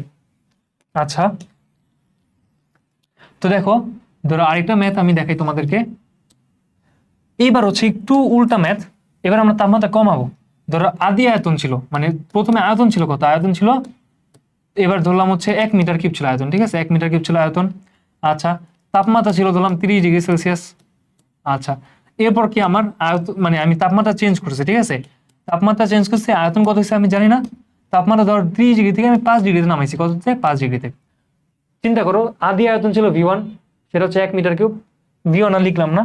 আচ্ছা, তো দেখো, ধরো আরেকটা ম্যাথ আমি দেখাই তোমাদেরকে। এইবার হচ্ছে একটু উল্টা ম্যাথ। এবার আমরা তাপমাত্রা কমাবো। ধরো আদি আয়তন ছিল, মানে প্রথমে আয়তন ছিল কত? আয়তন ছিল, এবার ধরলাম হচ্ছে 1 মিটার কিউব ছিল আয়তন, ঠিক আছে? 1 মিটার কিউব ছিল আয়তন। আচ্ছা, তাপমাত্রা ছিল ধরলাম 30 ডিগ্রি সেলসিয়াস। আচ্ছা, এরপর কি আমার আয়তন, মানে আমি তাপমাত্রা চেঞ্জ করছি, ঠিক আছে? তাপমাত্রা চেঞ্জ করছি, আয়তন কত হয়েছে আমি জানি না। তাপমাত্রা ধর 30 ডিগ্রি থেকে আমি 5 ডিগ্রিতে নামাইছি, কত থেকে? 5 ডিগ্রিতে। চিন্তা করো, আদি আয়তন ছিল V1, সেটা হচ্ছে 1 মিটার কিউব। V1 আর লিখলাম না,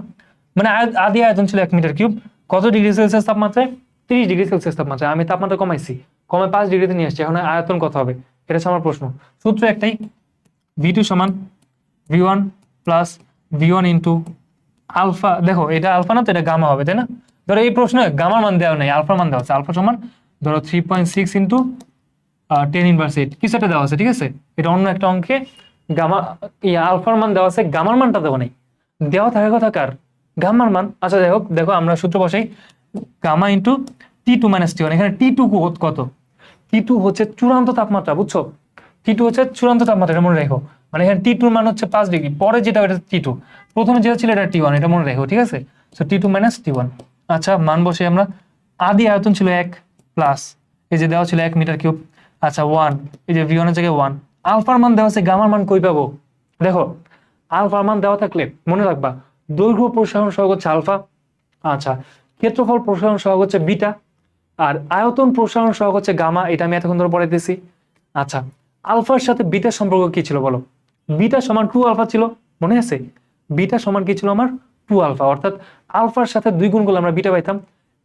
মানে আদি আয়তন ছিল 1 মিটার কিউব, কত ডিগ্রি সেলসিয়াস তাপমাত্রায়? 30 ডিগ্রি সেলসিয়াস তাপমাত্রায়। আমি তাপমাত্রা কমাইছি, কমে 5 ডিগ্রিতে নিয়ে আসছি। এখন আয়তন কত হবে? এটা হচ্ছে আমার প্রশ্ন। সূত্র একটাই, V2 সমান V1 plus V1 into alpha. দেখো এটা আলফা না, তো এটা গামা হবে, তাই না? ধরো এই প্রশ্নে গামার মান দেওয়া নেই, আলফার মান দেওয়া আছে। আলফা সমান ধরো 3.6 ইন্টু 10⁻8 কিছু একটা দেওয়া আছে, ঠিক আছে? এটা অন্য একটা অঙ্কে গামা আলফার মান দেওয়া আছে, গামার মানটা দেওয়া নেই। দেওয়া থাকে কথা কার? গামার মান। আচ্ছা যাই হোক, দেখো আমরা সূত্র বসাই, গামা ইন্টু T2 - T1। এখানে T2 কত? T2 হচ্ছে চূড়ান্ত তাপমাত্রা, বুঝছো? T2 হচ্ছে চূড়ান্ত তাপমাত্রা, এটা মনে রেখো। মানে এখানে T2 মান হচ্ছে 5 ডিগ্রি, পরে যেটা এটা T2, প্রথমে যেটা ছিল এটা T1, এটা মনে রেখো, ঠিক আছে? So T2 - T1। আচ্ছা, মান বসে আমরা, আদি আয়তন ছিল 1 প্লাস এই যে দেওয়া ছিল 1 মিটার কিউব। আচ্ছা 1, এই যে V1 এর জায়গায় 1। আলফার মান দেওয়া আছে, গামার মান কই পাবো? দেখো, আলফার মান দেওয়া থাকলে মনে রাখবা, দৈর্ঘ্য প্রসারণ সহগ হচ্ছে আলফা। আচ্ছা, ক্ষেত্রফল প্রসারণ সহগ হচ্ছে বিটা, আর আয়তন প্রসারণ সহগ হচ্ছে গামা। এটা আমি এতক্ষণ ধরে পড়াইতেছি। আচ্ছা, আলফার সাথে বিটার সম্পর্ক কি ছিল বলো? বিটা সমান 2 আলফা ছিল, মনে আছে? বিটা সমান কি ছিল আমার? 2 আলফা। অর্থাৎ আলফার সাথে 2 গুণ করলে আমরা বিটা পাইতাম,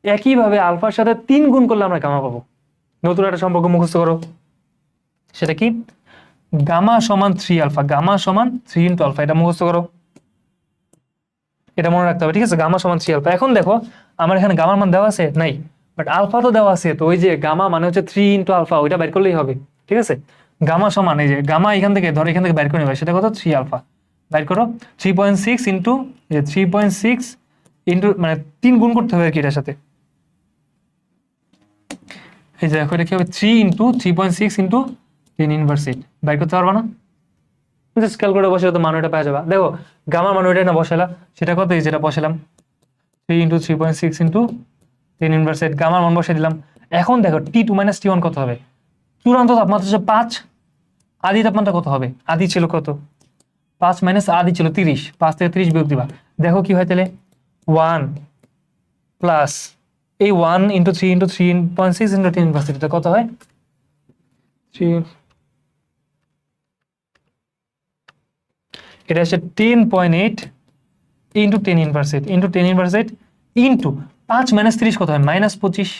একইভাবে আলফার সাথে 3 গুণ করলে আমরা গামা পাবো। নতুন একটা সম্পর্ক মুখস্থ করো, সেটা কি? গামা সমান 3 আলফা, গামা সমান 3 ইন্টু আলফা। এটা মুখস্থ করো, এটা মনে রাখতে হবে, ঠিক আছে? গামা সমান 3 আলফা। এখন দেখো, আমার এখানে গামার মান দেওয়া আছে নাই, বাট আলফা তো দেওয়া আছে। তো ওই যে গামা মানে হচ্ছে 3 ইন্টু আলফা, ওইটা বের করলেই হবে, ঠিক আছে? গামা সমান, এই যে গামা এখান থেকে ধরো, এখান থেকে বের করে নেবে, সেটা কত? 3 আলফা। বের করো, 3.6 ইন্টু 3.6 ইন্টু, মানে 3 গুণ করতে হবে আর কি এটার সাথে। এই যে দেখো, এটা কি হবে? 3 ইন্টু 3.6 ইন্টু 10⁻8। বের করতে পারবা না? জাস্ট ক্যালকুলেটর বসে তো মান ওটা পেয়ে যাবা। দেখো, গামার মান ওইটা না বসালা, সেটা কত? এই যেটা বসালাম, 3 ইন্টু 3.6 ইন্টু 10⁻8, গামার মান বসে দিলাম। এখন দেখো T2 - T1 কত হবে? চূড়ান্ত তাপমাত্রা হচ্ছে 5, আদি তাপমাত্রা কত হবে? আদি ছিল কত? 5 মাইনাস আদি ছিল 30, 5 থেকে 30 বিয়োগ দিবা। দেখো কি হয় তাহলে? 1 প্লাস এই 1 ইন্টু 3 ইন্টু 3.6 ইন্টু 10⁻8, এটা কত হয়? 3, এটা হচ্ছে 10.8 ইন্টু 10⁻8 ইন্টু 10⁻8 ইন্টু 5 মাইনাস 30 কত হয়? -25।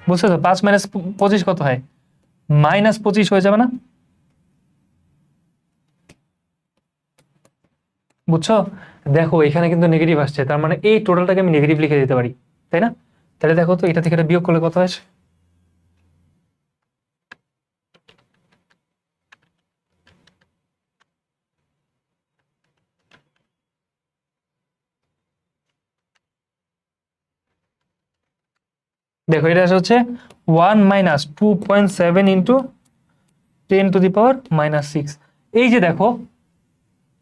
বুঝছো তো? 5 মাইনাস 25 কত হয়? -25 হয়ে যাবে না? বুঝছো? দেখো এখানে কিন্তু নেগেটিভ আসছে, তার মানে এই টোটালটাকে আমি নেগেটিভ লিখে দিতে পারি, তাই না? তাহলে দেখো তো, এটা থেকে এটা বিয়োগ করলে কত হয়? দেখো এটা হচ্ছে 1 মাইনাস 2.7 ইন্টু 10⁻⁻6। এই যে দেখো,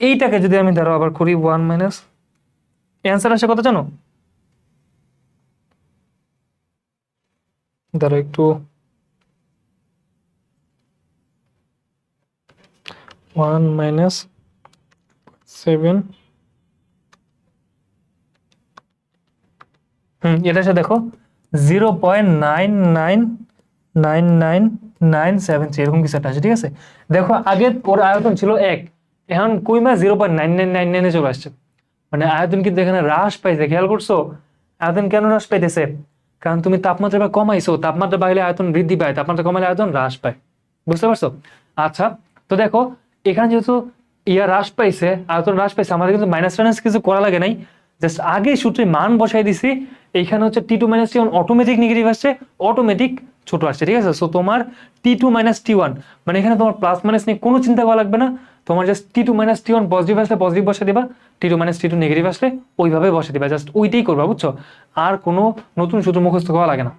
এইটাকে যদি আমি ধরো আবার করি 1 মাইনাস, অ্যান্সার আসে কত জানো? ধরো একটু 1 মাইনাস 7, এটা এসে দেখো 0.9999973 এরকম কিছু একটা আছে, ঠিক আছে? দেখো আগে ওর আয়তন ছিল 1, এখন কইমা 0.9999 চলে আসছে, মানে আয়তন কিন্তু এখানে হ্রাস পাইছে। খেয়াল করছো আয়তন কেন হ্রাস পাইতেছে? কারণ তুমি তাপমাত্রা কমাইছো, তাপমাত্রা বাড়লে আয়তন বৃদ্ধি পায়, তাপমাত্রা কমালে আয়তন হ্রাস পায়। বুঝতে পারছো? আচ্ছা, তো দেখো এখানে যেহেতু হ্রাস পাইছে, আয়তন হ্রাস পাইছে, আমাদের কিন্তু মাইনাস টাইনাস কিছু করা লাগে নাই, জাস্ট আগে সূত্রে মান বসাই দিছি। এইখানে হচ্ছে T2 - T1 অটোমেটিক নেগেটিভ আসছে, অটোমেটিক ছোট আসছে, ঠিক আছে? সো তোমার T2 - T1 মানে এখানে তোমার প্লাস মাইনাস নিয়ে কোনো চিন্তা করা লাগবে না, তোমার জাস্ট T2 - T1 পজিটিভ আসলে পজিটিভ বসে দিবা, T2 - T2 নেগেটিভ আসলে ওইভাবে বসে দিবা, জাস্ট ওইটাই করবা, বুঝছো? আর কোনো নতুন সূত্র মুখস্থ করা লাগে না।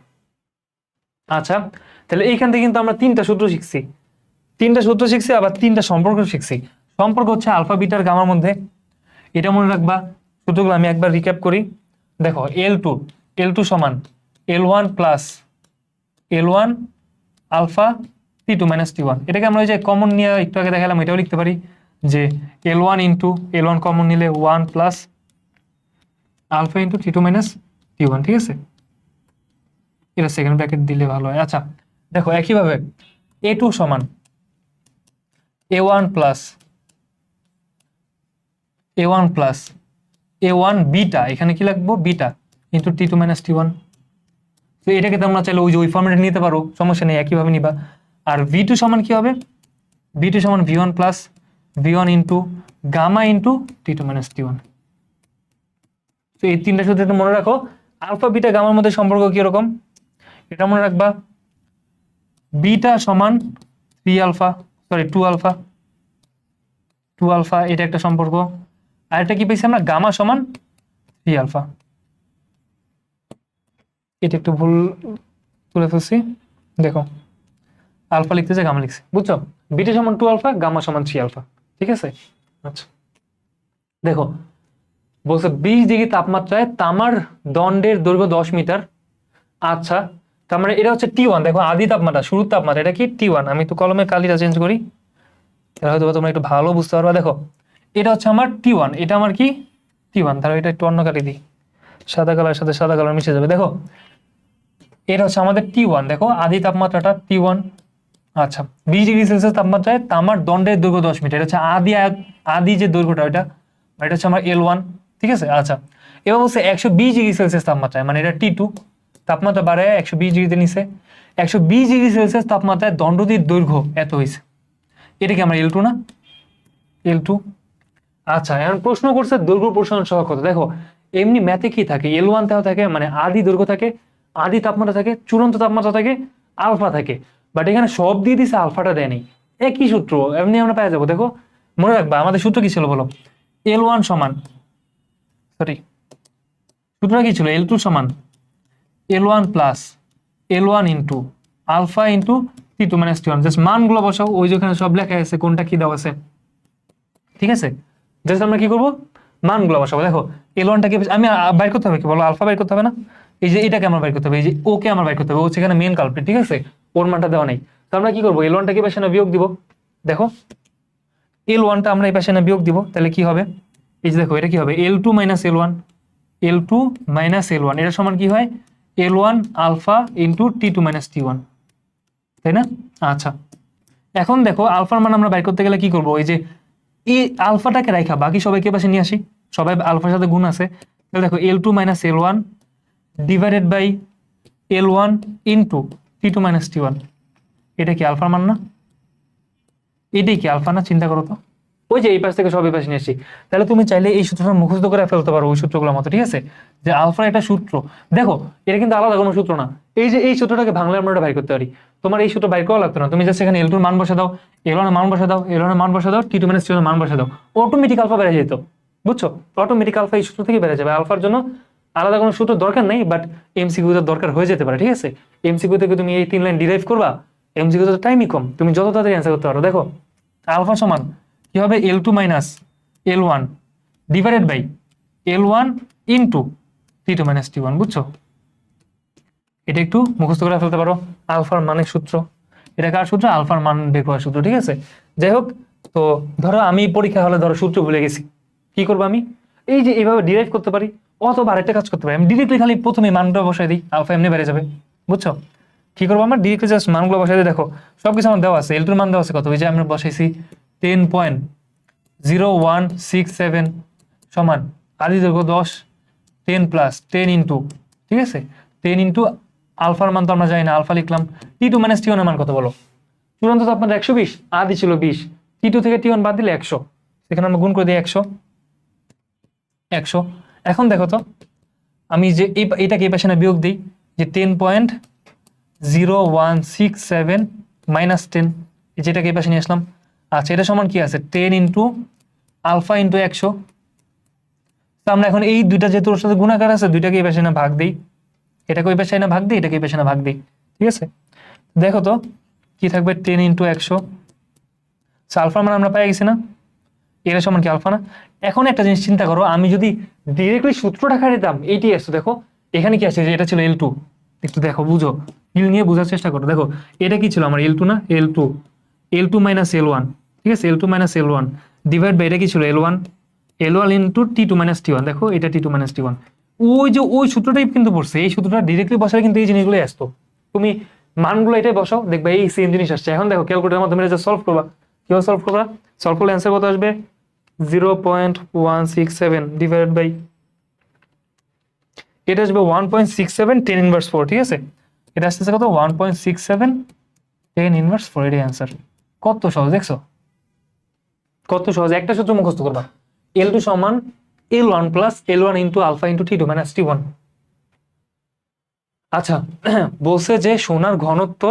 আচ্ছা, তাহলে এইখান থেকে কিন্তু আমরা তিনটা সূত্র শিখছি, আবার তিনটা সম্পর্ক শিখছি। সম্পর্ক হচ্ছে আলফা বিটার গামার মধ্যে, এটা মনে রাখবা। সূত্রগুলো আমি একবার রিক্যাপ করি। দেখো L2 সমান L1 plus L1 alpha T2 - T1, এটাকে আমরা ওই যে কমন নিয়ে একটু আগে দেখালাম, এটাও লিখতে পারি যে L1 ইন্টু L1 কমন নিলে 1 plus alpha into T2 - T1, ঠিক আছে? এটা সেকেন্ড ব্র্যাকেট দিলে ভালো হয়। আচ্ছা দেখো, একইভাবে A2 সমান A1 প্লাস A1 বিটা, এখানে কি লিখবো, বিটা ইন্টু T2 - T1। তো এটাকে তোমরা চাইলে ওই যে ওই ফর্মেটে নিতে পারো, সমস্যা নেই, একইভাবে নিবা। আর V2 সমান কি হবে, V2 সমান V1 plus V1 into gamma into T2 - T1। তো এই তিনটা সূত্র একটু মনে রাখো। আলফা বিটা গামার মধ্যে সম্পর্ক কিরকম, এটা মনে রাখবা। বিটা সমান 2 আলফা, এটা একটা সম্পর্ক। আর এটা কি পেয়েছি আমরা, গামা সমান 3 আলফা। এটা একটু ভুল তুলে ফেলছি, দেখো আলফা লিখতেছে গামা লিখছি, বুঝছো? বিটা সমান 2 আলফা, গামা সমান 3 আলফা, ঠিক আছে? আচ্ছা দেখো, বলছে 20 ডিগ্রি তাপমাত্রায় তামার দণ্ডের দৈর্ঘ্য 10 মিটার। আচ্ছা, তার মানে এটা হচ্ছে T1। দেখো আদি তাপমাত্রা, শুরুর তাপমাত্রা, এটা কি T1। আমি একটু কলমের কালিটা চেঞ্জ করি, তাহলে হয়তো তোমরা একটু ভালো বুঝতে পারবা। দেখো এটা হচ্ছে আমার T1, এটা আমার কি T1, তাহলে এটা একটু অন্য কালি দিই, সাদা কালার সাথে সাদা কালার মিশে যাবে। দেখো এটা হচ্ছে আমাদের T1, দেখো আদি তাপমাত্রাটা T1। আচ্ছা, 20 ডিগ্রি সেলসিয়াস তাপমাত্রায় তামার দণ্ডের দৈর্ঘ্য 10 মিটার, এটা হচ্ছে আদি যে দৈর্ঘ্যটা, এটা হচ্ছে আমার L1, ঠিক আছে? আচ্ছা, এবার বলছে 120 ডিগ্রি সেলসিয়াস তাপমাত্রায়, মানে এটা T2, তাপমাত্রা বাড়ে 120 ডিগ্রিতে নিচে, 120 ডিগ্রি সেলসিয়াস তাপমাত্রায় দণ্ডটির দৈর্ঘ্য এত হয়েছে, এটা কি আমার L2 না? L2। আচ্ছা, এখন প্রশ্ন করছে দৈর্ঘ্য প্রসারণ সহগ কত। দেখো এমনি ম্যাথে কি থাকে, L1 তেও থাকে, মানে আদি দৈর্ঘ্য থাকে, আদি তাপমাত্রা থাকে, চূড়ান্ত তাপমাত্রা থাকে, আলফা থাকে। বাট এখানে সব দিয়ে দিছে, আলফাটা দেয়নি। একই সূত্র, এমনি আমরা পেয়ে যাবো। দেখো মনে রাখবা, আমাদের সূত্র কি ছিল বলো, L1 সমান, সূত্রটা কি ছিল, L2 সমান L1 plus L1 into alpha into T2 - T1। Just মানগুলো বসাও, ওই যেখানে সব লেখা আছে, কোনটা কি দেওয়া আছে, ঠিক আছে? জাস্ট আমরা কি করবো, মানগুলো বসাবো। দেখো L1টাকে আমি বাইর করতে হবে কি বলো, আলফা বাইর করতে হবে না? এই যে এটাকে আমার বাইর করতে হবে, এই যে ওকে আমার বাইর করতে হবে, ও সেখানে মেন কালপ্রিট, ঠিক আছে? ওর মানটা দেওয়া নেই, তো আমরা কি করবো, L1টাকে পাশে না বিয়োগ দিব। দেখো L1টা আমরা এই পাশে না বিয়োগ দিব, তাহলে কি হবে, এই যে দেখো এটা কি হবে, L2 - L1 এটা সমান কি হয়, L1 alpha into T2 - T1, তাই না? আচ্ছা, এখন দেখো আলফার মান আমরা বাইর করতে গেলে কি করবো, ওই যে এই আলফাটাকে রাখা বাকি সবাইকে পাশে নিয়ে আসি, সবাই আলফার সাথে গুণ আছে, তাহলে দেখো L2 - L1 divided by L1 into T2 - T1, এটা কি আলফার মান না? এটাই কি আলফা না? চিন্তা করো তো, ওই যে এই পাশ থেকে সব এই পাশে নিয়ে আসি। তাহলে তুমি চাইলে এই সূত্রটা মুখস্থ করে ফেলতে পারো ওই সূত্রগুলোর মতো, ঠিক আছে? যে আলফার একটা সূত্র, দেখো এটা কিন্তু আলাদা কোনো সূত্র না, এই যে এই সূত্রটাকে ভাঙলে আমরা এটা বাইর করতে পারি। তোমার এই সূত্র বাইর করা লাগতো না, তুমি জাস্ট এখানে L2 এর মান বসে দাও, L1 এর মান বসে দাও, L1 এর মান বসে দাও, T2 - T1 এর মান বসে দাও, অটোমেটিক আলফা বেড়ে যেত, বুঝছো? অটোমেটিক আলফা এই সূত্র থেকে বেড়ে যাবে। আলফার জন্য আলাদা কোনো সূত্র দরকার নেই, বাট এমসিকিউ তে দরকার হয়ে যেতে পারে, ঠিক আছে? এমসিকিউ থেকে তুমি এই 3 লাইন ডিরাইভ করবা, এমসিকিউ তে টাইমই কম, তুমি যত তাড়াতাড়ি অ্যান্সার করতে পারো। দেখো আলফা সমান কি হবে, L2 - L1 divided by L1 into T2 - T1, বুঝছো? এটা একটু মুখস্থ করে ফেলতে পারো, আলফার মানের সূত্র, এটা কার সূত্র, আলফার মান বের করার সূত্র, ঠিক আছে? যাই হোক, তো ধরো আমি পরীক্ষা হলে ধরো সূত্র ভুলে গেছি, কি করবো আমি, এই যে এইভাবে ডিরাইভ করতে পারি, অথবা আরেকটা কাজ করতে পারি, আমি ডিরেক্টলি খালি প্রথমে মানটা বসাই দিই, আলফা এমনি বেড়ে যাবে, বুঝছো? কি করবো, আমার ডিরেক্টলি জাস্ট মানগুলো বসাই দিই। দেখো সবকিছু আমার দেওয়া আছে, L2 এর মান দেওয়া আছে কত, ওই যে আমরা বসাইছি 10.0167 সমান আদি দৈর্ঘ্য 10, 10 প্লাস 10 ইন্টু, ঠিক আছে, 10 ইন্টু আলফার মান তো আমরা জানি না, আলফা লিখলাম। T2 - T1 এর মান কত বলো, চূড়ান্ত তাপমাত্রা 120, আদি ছিল 20, T2 থেকে T1 বাদ দিলে 100, সেখানে আমরা গুণ করে দিই 100। এখন দেখো তো, আমি যে এটাকে এই পাশে না বিয়োগ দিই, যে 10.0167 মাইনাস 10, যেটাকে এই পাশে নিয়ে আসলাম, আচ্ছা এটা সমান কি আছে 10 ইন্টু আলফা ইন্টু 100। তো আমরা এখন এই দুইটা যেহেতু ওর সাথে গুণাকার আছে, দুইটাকে এই পাশে না ভাগ দিই, এটাকে ওই পাশে না ভাগ দিই, এটাকে এই পাশে না ভাগ দিই, ঠিক আছে। দেখো তো কি থাকবে 10 ইন্টু 100, আলফার মান আমরা পেয়ে গেছি না, এটা সমান কি আলফা না। এখন একটা জিনিস চিন্তা করো, আমি যদি ডিরেক্টলি সূত্রটা খাটিতাম এইটি আসতো, দেখো এখানে কি আছে যে এটা ছিল L2, একটু দেখো বুঝো, হিল নিয়ে বোঝার চেষ্টা করো। দেখো এটা কি ছিল আমার L2 না, L2 মাইনাস L1, ঠিক আছে, L2 minus L1 divide by এটা কি ছিল L1 into T2 minus T1, দেখো এটা T2 মাইনাস T1, ওই যে ওই সূত্রটাই কিন্তু পড়ছে, এই সূত্রটা ডিরেক্টলি বসালে কিন্তু এই জিনিসগুলোই আসতো। তুমি মানগুলো এটাই বসাও, দেখবা এই সেম জিনিস আসছে। এখন দেখো ক্যালকুলেটরের মাধ্যমে এটা সলভ করবা, কিভাবে সলভ করবা, সলভ করলে অ্যান্সার কত আসবে 0.167 ডিভাইড বাই এটা আসবে 1.67 10 ইনভার্স 4, ঠিক আছে, এটা আসতেছে কত 1.67 10 ইনভার্স 4, এটাই অ্যান্সার। কত সহজ দেখছো, কত সহজ। একটা সূত্র মুখস্থ করবা, L2 সমান L1 plus L1 into alpha into T2 minus T1। আচ্ছা বলছে যে সোনার ঘনত্ব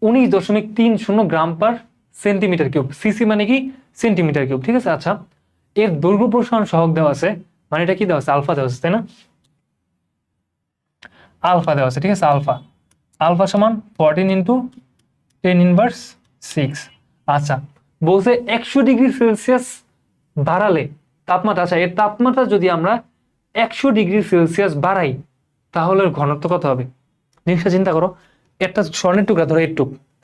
19.30 gram per centimetre cube, CC মানে কি সেন্টিমিটার কিউব, ঠিক আছে। আচ্ছা এর দৈর্ঘ্য প্রসারণ সহগ দেওয়া আছে, মানে এটা কি দেওয়া আছে আলফা দেওয়া আছে, তাই না, আলফা দেওয়া আছে, ঠিক আছে। আলফা আলফা সমান 14 ইন্টু 10 ইনভার্স 6। আচ্ছা বলছে 100 ডিগ্রি সেলসিয়াস বাড়ালে তাপমাত্রা, আচ্ছা এর তাপমাত্রা যদি আমরা 100 ডিগ্রি সেলসিয়াস বাড়াই তাহলে এর ঘনত্ব কত হবে। জিনিসটা চিন্তা করো, একটা স্বর্ণের টুকরা ধরো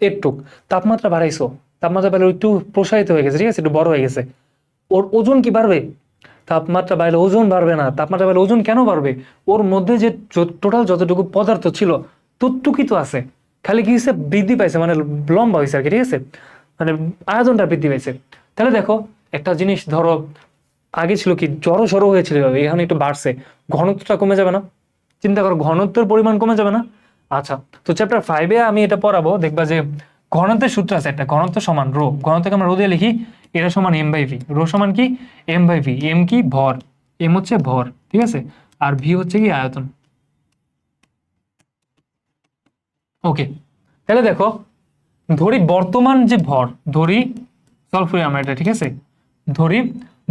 এরটুক তাপমাত্রা বাড়াইছো, তাপমাত্রা বাড়লে একটু প্রসারিত হয়ে গেছে, ঠিক আছে, একটু বড় হয়ে গেছে, ওর ওজন কি বাড়বে, তাপমাত্রা বাড়লে ওজন বাড়বে না। তাপমাত্রা বাড়লে ওজন কেন বাড়বে, ওর মধ্যে যে টোটাল যতটুকু পদার্থ ছিল ততটুকুই তো আছে, খালি কি হয়েছে বৃদ্ধি পাইছে, মানে লম্বা হয়েছে আর কি, ঠিক আছে, মানে আয়তনটা বৃদ্ধি পাইছে। তাহলে দেখো একটা জিনিস ধরো আগে ছিল কি জড়ো সড়ো হয়েছিল, এখানে একটু বাড়ছে, ঘনত্বটা কমে যাবে না, চিন্তা করো ঘনত্বের পরিমাণ কমে যাবে না। আচ্ছা তো চ্যাপ্টার 5-এ আমি এটা পড়াবো, দেখবা যে ঘনত্বের সূত্র আছে একটা, ঘনত্ব সমান রো, ঘনত্বকে আমরা রো দিয়ে লিখি, এটা সমান এম বাই ভি, রো সমান কি এম বাই ভি, এম কি ভর, এম হচ্ছে ভর, ঠিক আছে, আর ভি হচ্ছে কি আয়তন। ওকে তাহলে দেখো ধরি বর্তমান যে ভর, ধরি সলভ করি আমরা এটা, ঠিক আছে, ধরি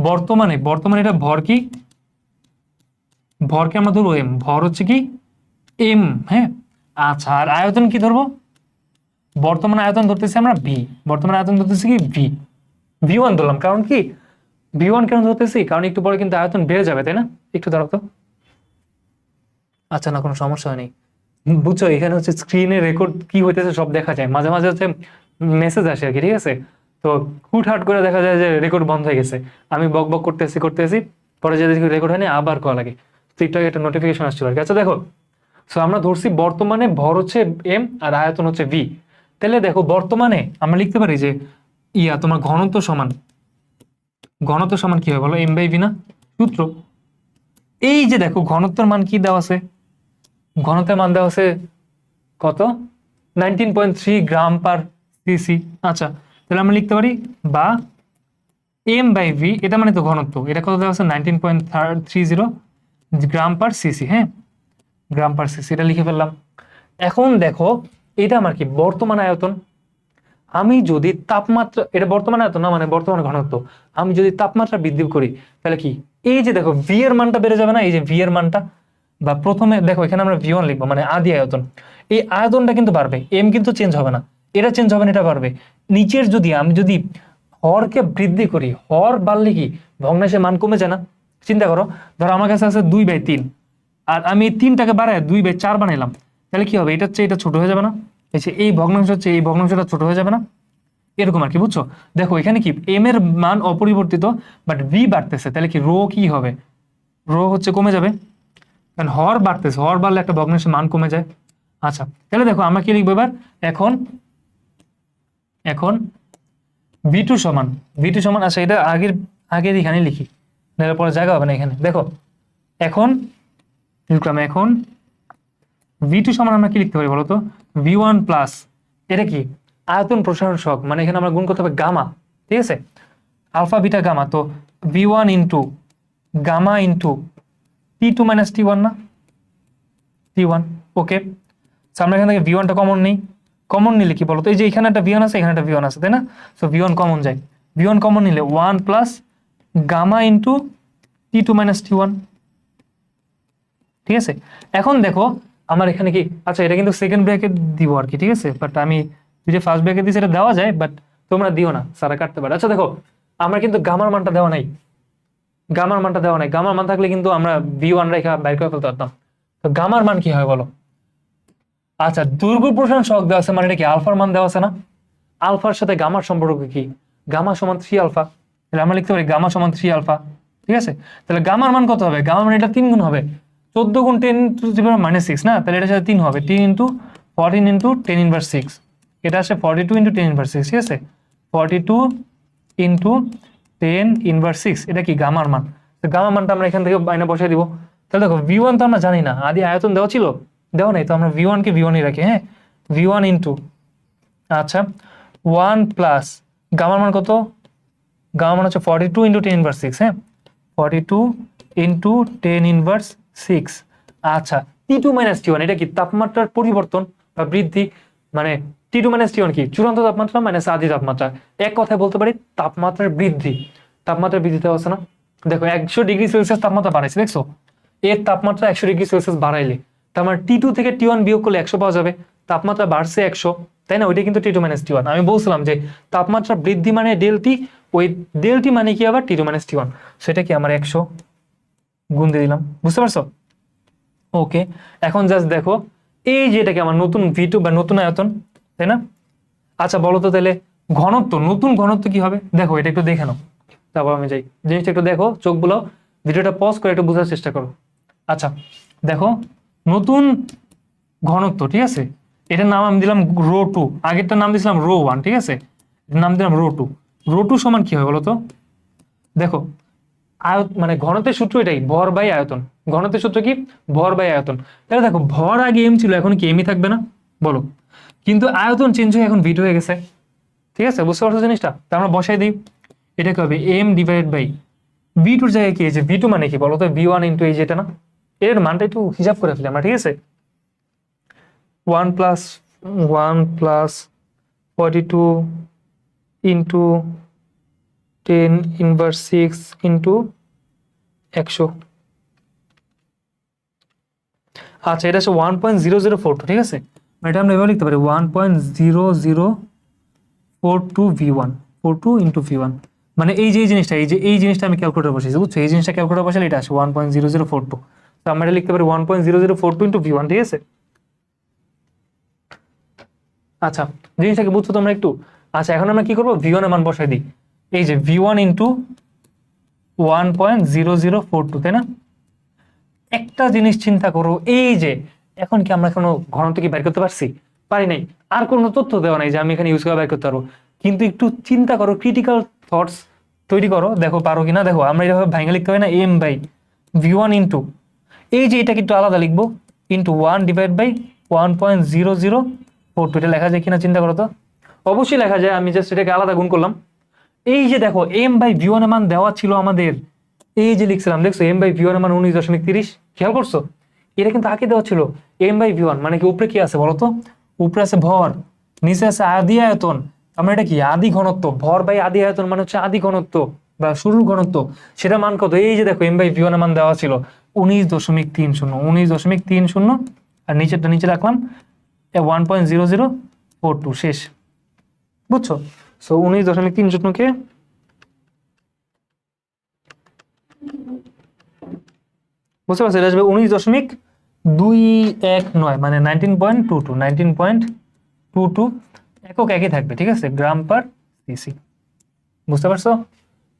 বর্তমানে এটা ভর কি, ভরকে আমরা ধরবো এম, ভর হচ্ছে কি এম, হ্যাঁ। আচ্ছা আর আয়তন কি ধরবো, বর্তমান আয়তন ধরতেছি আমরা ভি, বর্তমান আয়তন ধরতেছি কি ভি ওয়ান ধরলাম, কারণ কি ভি ওয়ান কেন ধরতেছি, কারণ একটু পরে কিন্তু আয়তন বেড়ে যাবে, তাই না, একটু ধরো তো। আচ্ছা না কোনো সমস্যা হয়নি, বুঝছো এখানে হচ্ছে স্ক্রিনে রেকর্ড কি হইতেছে সব দেখা যায়, মাঝে মাঝে হচ্ছে মেসেজ আসে আর কি, ঠিক আছে, তো হুটহাট করে দেখা যায় যে রেকর্ড বন্ধ হয়ে গেছে, আমি বক বক করতেছি পরে যে দেখি রেকর্ড হয়নি আবার কল লাগে, তো একটু আগে একটা নোটিফিকেশন আসছিল আর কি। আচ্ছা দেখো সো আমরা ধরছি বর্তমানে ভর হচ্ছে এম আর আয়তন হচ্ছে ভি, তাহলে দেখো বর্তমানে আমরা লিখতে পারি যে তোমার ঘনত্ব সমান কি হয় বলো, এম বাই ভি না সূত্র। এই যে দেখো ঘনত্বের মান কি দেওয়া আছে, ঘনত্বের মান দেওয়া আছে কত 19.3 গ্রাম পার সিসি। আচ্ছা তাহলে আমরা লিখতে পারি বা এম বাই ভি, এটা মানে তো ঘনত্ব, এটা কত দেওয়া আছে 19.30 গ্রাম পার সিসি, হ্যাঁ গ্রাম পার সিসি, এটা লিখে ফেললাম। এখন দেখো এটা আমার কি বর্তমান আয়তন, আমি যদি তাপমাত্রা, এটা বর্তমান আয়তন না মানে বর্তমান ঘনত্ব, আমি যদি তাপমাত্রা বৃদ্ধি করি তাহলে কি এই যে দেখো ভি এর মানটা বেড়ে যাবে না, এই যে ভি এর মানটা, বা প্রথমে দেখো এখানে আমরা ভি ওয়ান লিখবো মানে আদি আয়তন, এই আয়তনটা কিন্তু বাড়বে, এম কিন্তু চেঞ্জ হবে না, এটা চেঞ্জ হবে না, এটা বাড়বে। নিচের যদি আমি যদি হরকে বৃদ্ধি করি, হর বাড়লে কি ভগ্নাংশের মান কমে যায় না, চিন্তা করো, ধরো আমার কাছে আছে 2/3 আর আমি এই 3টাকে বাড়ায় 2/4 বানাইলাম, তাহলে কি হবে, এটা হচ্ছে এটা ছোট হয়ে যাবে না, এই ভগ্নাংশ হচ্ছে এই ভগ্নাংশটা ছোট হয়ে যাবে না, এরকম আর কি, বুঝছো। দেখো এখানে কি এম এর মান অপরিবর্তিত বাট ভি বাড়তেছে, তাহলে কি রো কি হবে, রো হচ্ছে কমে যাবে, কারণ হর বাড়তেছে, হর বাড়লে একটা ভগ্নাংশের মান কমে যায়। আচ্ছা তাহলে দেখো আমরা কি লিখবো এবার, এখন এখন ভি টু সমান আচ্ছা এটা আগের এখানে লিখি, নাহলে পরে জায়গা হবে না এখানে। দেখো এখন লিখলাম, এখন ভি টু সমান আমরা কি লিখতে পারি বলতো, ভি ওয়ান প্লাস এটা কি আয়তন প্রসারণ সহগ, মানে এখানে আমরা গুণ করতে হবে গামা, ঠিক আছে, আলফা বিটা গামা, তো V one into gamma into T2 minus T1 না T1। ওকে আমরা এখান থেকে ভি ওয়ানটা কমন নেই, কমন নিলে কি বলতো, এই যে এখানে একটা V1 আছে, এখানে একটা V1 আছে, তাই না? সো V1 কমন যায়, V1 কমন নিলে 1 plus gamma into T2 minus T1। ঠিক আছে, এখন দেখো আমার এখানে কি, আচ্ছা এটা কিন্তু সেকেন্ড ব্র্যাকেট দিব আর কি, ঠিক আছে, বাট আমি যে ফার্স্ট ব্র্যাকেট দিয়েছি এটা দেওয়া যায়, বাট তোমরা দিও না, সারা কাটতে পারে। আচ্ছা দেখো আমার কিন্তু গামার মানটা দেওয়া নাই, গামার মানটা দেওয়া নাই, গামার মান থাকলে কিন্তু আমরা V1 রেখা বাইর করে ফেলতে পারতাম। তো গামার মান কি হয় বলো? আচ্ছা দৈর্ঘ্য প্রসারণ সহগ দেওয়া আছে, মানে এটা কি আলফার মান দেওয়া আছে না? আলফার সাথে গামার সম্পর্ক কি? গামা সমান 3 আলফা, তাহলে আমরা লিখতে পারি গামা সমান 3 আলফা। ঠিক আছে, তাহলে গামার মান কত হবে? গামার মান এটা 3 গুণ হবে, 14 গুণ 10 টু দি পাওয়ার মাইনাস 6 না, তাহলে এটার সাথে 3 হবে, 3 ইন্টু 14 ইন্টু 10 ইনভার্স 6, এটা আসে 42 ইন্টু 10 ইনভার্স 6। ঠিক আছে, 42 ইন্টু 10 ইনভার্স 6, এটা কি গামার মান। তো গামার মানটা আমরা এখান থেকে বাইনে বসাই দিব। তাহলে দেখো V1 তো আমরা জানি না, আদি আয়তন দেওয়া ছিল, দেওয়া নাই, তো আমরা V1 কে V1 ই রাখি। হ্যাঁ, V1 ইন্টু, আচ্ছা 1 প্লাস গামার মান কত? গামা মান হচ্ছে 42 ইন্টু 10 ইনভার্স 6। হ্যাঁ, 42 ইন্টু 10 ইনভার্স 6। আচ্ছা T2 মাইনাস T1 এটা কি তাপমাত্রার পরিবর্তন বা বৃদ্ধি, মানে T2 মাইনাস T1 কি চূড়ান্ত তাপমাত্রা মাইনাস আদি তাপমাত্রা, এক কথায় বলতে পারি তাপমাত্রার বৃদ্ধি। তাপমাত্রার বৃদ্ধিতে হচ্ছে না, দেখো 100 ডিগ্রি সেলসিয়াস তাপমাত্রা বাড়াইছে, দেখছো এর তাপমাত্রা 100 ডিগ্রি সেলসিয়াস বাড়াইলে তার মানে T2 থেকে T1 বিয়োগ করলে 100 পাওয়া যাবে, তাপমাত্রা বাড়ছে 100, তাই না? ওইটা কিন্তু T2 মাইনাস T1। আমি বলছিলাম যে তাপমাত্রা বৃদ্ধি মানে ডেলটি, ওই ডেলটি মানে কি আবার T2 মাইনাস T1, সেটা কি আমার 100 গুণ দিয়ে দিলাম, বুঝতে পারছো? ওকে, এখন জাস্ট দেখো এই যে এটাকে আমার নতুন V2 বা নতুন আয়তন, তাই না? আচ্ছা বলো তো তাহলে ঘনত্ব, নতুন ঘনত্ব কি হবে? দেখো এটা একটু দেখে নাও, তারপর আমি যাই, জিনিসটা একটু দেখো, চোখ বুলাও, ভিডিওটা পজ করে একটু বোঝার চেষ্টা করো। আচ্ছা দেখো নতুন ঘনত্ব, ঠিক আছে, এটার নাম আমি দিলাম ρ2, আগেরটার নাম দিয়েছিলাম ρ1, ঠিক আছে, এটার নাম দিলাম ρ2। ρ2 সমান কি হয় বলো তো? দেখো মানে ঘনত্বের সূত্র এটাই, ভর বাই আয়তন। ঘনত্বের সূত্র কি? ভর বাই আয়তন। তাহলে দেখো ভর আগে এম ছিল, এখন কি এমই থাকবে না বলো? কিন্তু আয়তন চেঞ্জ হয়ে এখন V2 হয়ে গেছে। ঠিক আছে, বুঝতে পারছো জিনিসটা? তা আমরা বসাই দিই, এটা কি হবে এম ডিভাইডেড বাই V2 জায়গায় কি আছে, V2 মানে কি বলো তো? V1 ইন্টু এই যেটা না, এর মানটা একটু হিসাব করে ফেলি আমরা, ঠিক আছে। 1 plus 1 plus 42 into 10 inverse 6 into 100। আচ্ছা এটা হচ্ছে 1.0042, ঠিক আছে, এটা আমরা এভাবে লিখতে পারি 1.0042 V1, 42 ইন্টু V1, মানে এই যে জিনিসটা, এই জিনিসটা আমি ক্যালকুলেটর বসেছি, বুঝছো? এই জিনিসটা ক্যালকুলেটর বসালে এটা আসে 1.0042, তো আমরা এটা লিখতে পারি 1.0042 ইন্টু V1, ঠিক আছে। আচ্ছা জিনিসটাকে বুঝছো তোমরা একটু? আচ্ছা এখন আমরা কি করবো, V1 এর মান বসাই দিই, এই যে V1 ইন্টু 1.0042, তাই না? একটা জিনিস চিন্তা করো, এই যে এখন কি আমরা কোনো ঘনত্ব কি বের করতে পারছি? পারি নাই, আর কোনো তথ্য দেওয়া নাই যে আমি এখানে ইউজ করে বের করতে পারবো, কিন্তু একটু চিন্তা করো, ক্রিটিক্যাল থটস তৈরি করো, দেখো পারো কিনা। দেখো আমরা এভাবে ভাঙা লিখতে হয় না, এম বাই V1 ইন্টু এই যে এটাকে একটু আলাদা লিখবো, ইন্টু 1 ডিভাইড বাই 1.0042, এটা লেখা যায় কিনা চিন্তা করো তো। অবশ্যই লেখা যায়, আমি জাস্ট এটাকে আলাদা গুণ করলাম। এই যে দেখো এম বাই V1 এর মান দেওয়া ছিল আমাদের, এই যে লিখছিলাম, দেখছো এম বাই V1 এর মান 19.30, খেয়াল করছো? এটা কিন্তু আগে দেওয়া ছিল এম বাই V1, মানে কি উপরে কি আছে বলতো? উপরে আছে ভর, নিচে আছে আদি আয়তন, আমরা এটা কি আদি ঘনত্ব, ভর বাই আদি আয়তন মানে হচ্ছে আদি ঘনত্ব বা শুরুর ঘনত্ব, সেটা মান কত? এই যে দেখো এম বাই V1 এর মান দেওয়া ছিল 19.30, আর নিচেরটা নিচে রাখলাম 1.0042, শেষ, বুঝছো? সো 19.30 কে বুঝতে পারছো, এটা আসবে 19.219, মানে 19.22 একক একই থাকবে, ঠিক আছে, গ্রাম পার সিসি। বুঝতে পারছো?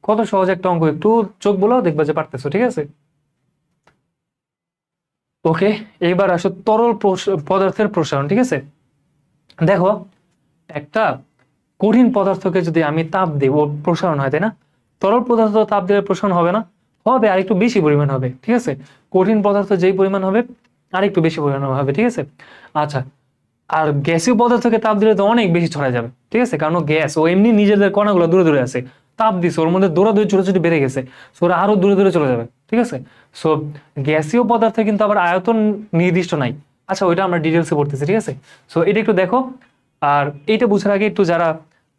কত সহজ একটা অঙ্ক, একটু চোখ বলো দেখবা যে পারতেছো, ঠিক আছে। ওকে, এইবার আসো তরল পদার্থের প্রসারণ, ঠিক আছে। দেখো একটা কঠিন পদার্থকে যদি আমি তাপ দিই ও প্রসারণ হয়, তাই না? তরল পদার্থ তাপ দিলে প্রসারণ হবে না? হবে, আর একটু বেশি পরিমাণ হবে, ঠিক আছে। কঠিন পদার্থ যেই পরিমাণ হবে আর একটু বেশি পরিমাণ হবে, ঠিক আছে। আচ্ছা আর গ্যাসীয় পদার্থকে তাপ দিলে তো অনেক বেশি ছড়ায় যাবে, ঠিক আছে, কারণ গ্যাস ও এমনি নিজেদের কণাগুলো দূরে দূরে আছে, তাপ দিছে ওর মধ্যে দৌড়াদৌড়ি ছোটাছুটি বেড়ে গেছে, সো ওরা আরো দূরে দূরে চলে যাবে, ঠিক আছে। সো গ্যাসীয় পদার্থে কিন্তু আবার আয়তন নির্দিষ্ট নাই। আচ্ছা ওইটা আমরা ডিটেলসে পড়তেছি, ঠিক আছে। সো এটা একটু দেখো, আর এইটা বুঝার আগে একটু যারা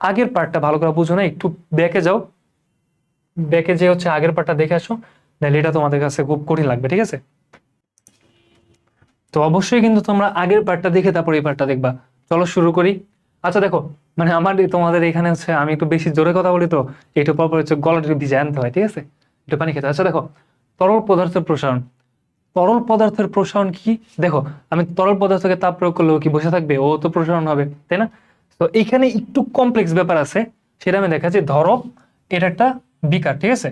আগের পার্টটা ভালো করে বুঝো না, একটু ব্যাকে যাও, ব্যাকে যে হচ্ছে আগের পার্টটা দেখে আসো, নাহলে এটা তোমাদের কাছে খুব কঠিন লাগবে, ঠিক আছে? তো অবশ্যই কিন্তু তোমরা আগের পার্টটা দেখে তারপর এই পার্টটা দেখবা। চলো শুরু করি। আচ্ছা দেখো, মানে আমার তোমাদের এখানে হচ্ছে আমি একটু বেশি জোরে কথা বলি, তো একটু পর হচ্ছে গলাটা একটু ভিজে আনতে হয়, ঠিক আছে? একটু পানি খেতে। আচ্ছা দেখো, তরল পদার্থের প্রসারণ। তরল পদার্থের প্রসারণ কি? দেখো, আমি তরল পদার্থকে তাপ প্রয়োগ করলেও কি বসে থাকবে? ও তো প্রসারণ হবে, তাই না? তো এইখানে একটু কমপ্লেক্স ব্যাপার আছে, সেটা আমি দেখাচ্ছি। ধরো এটা একটা বিকার, ঠিক আছে?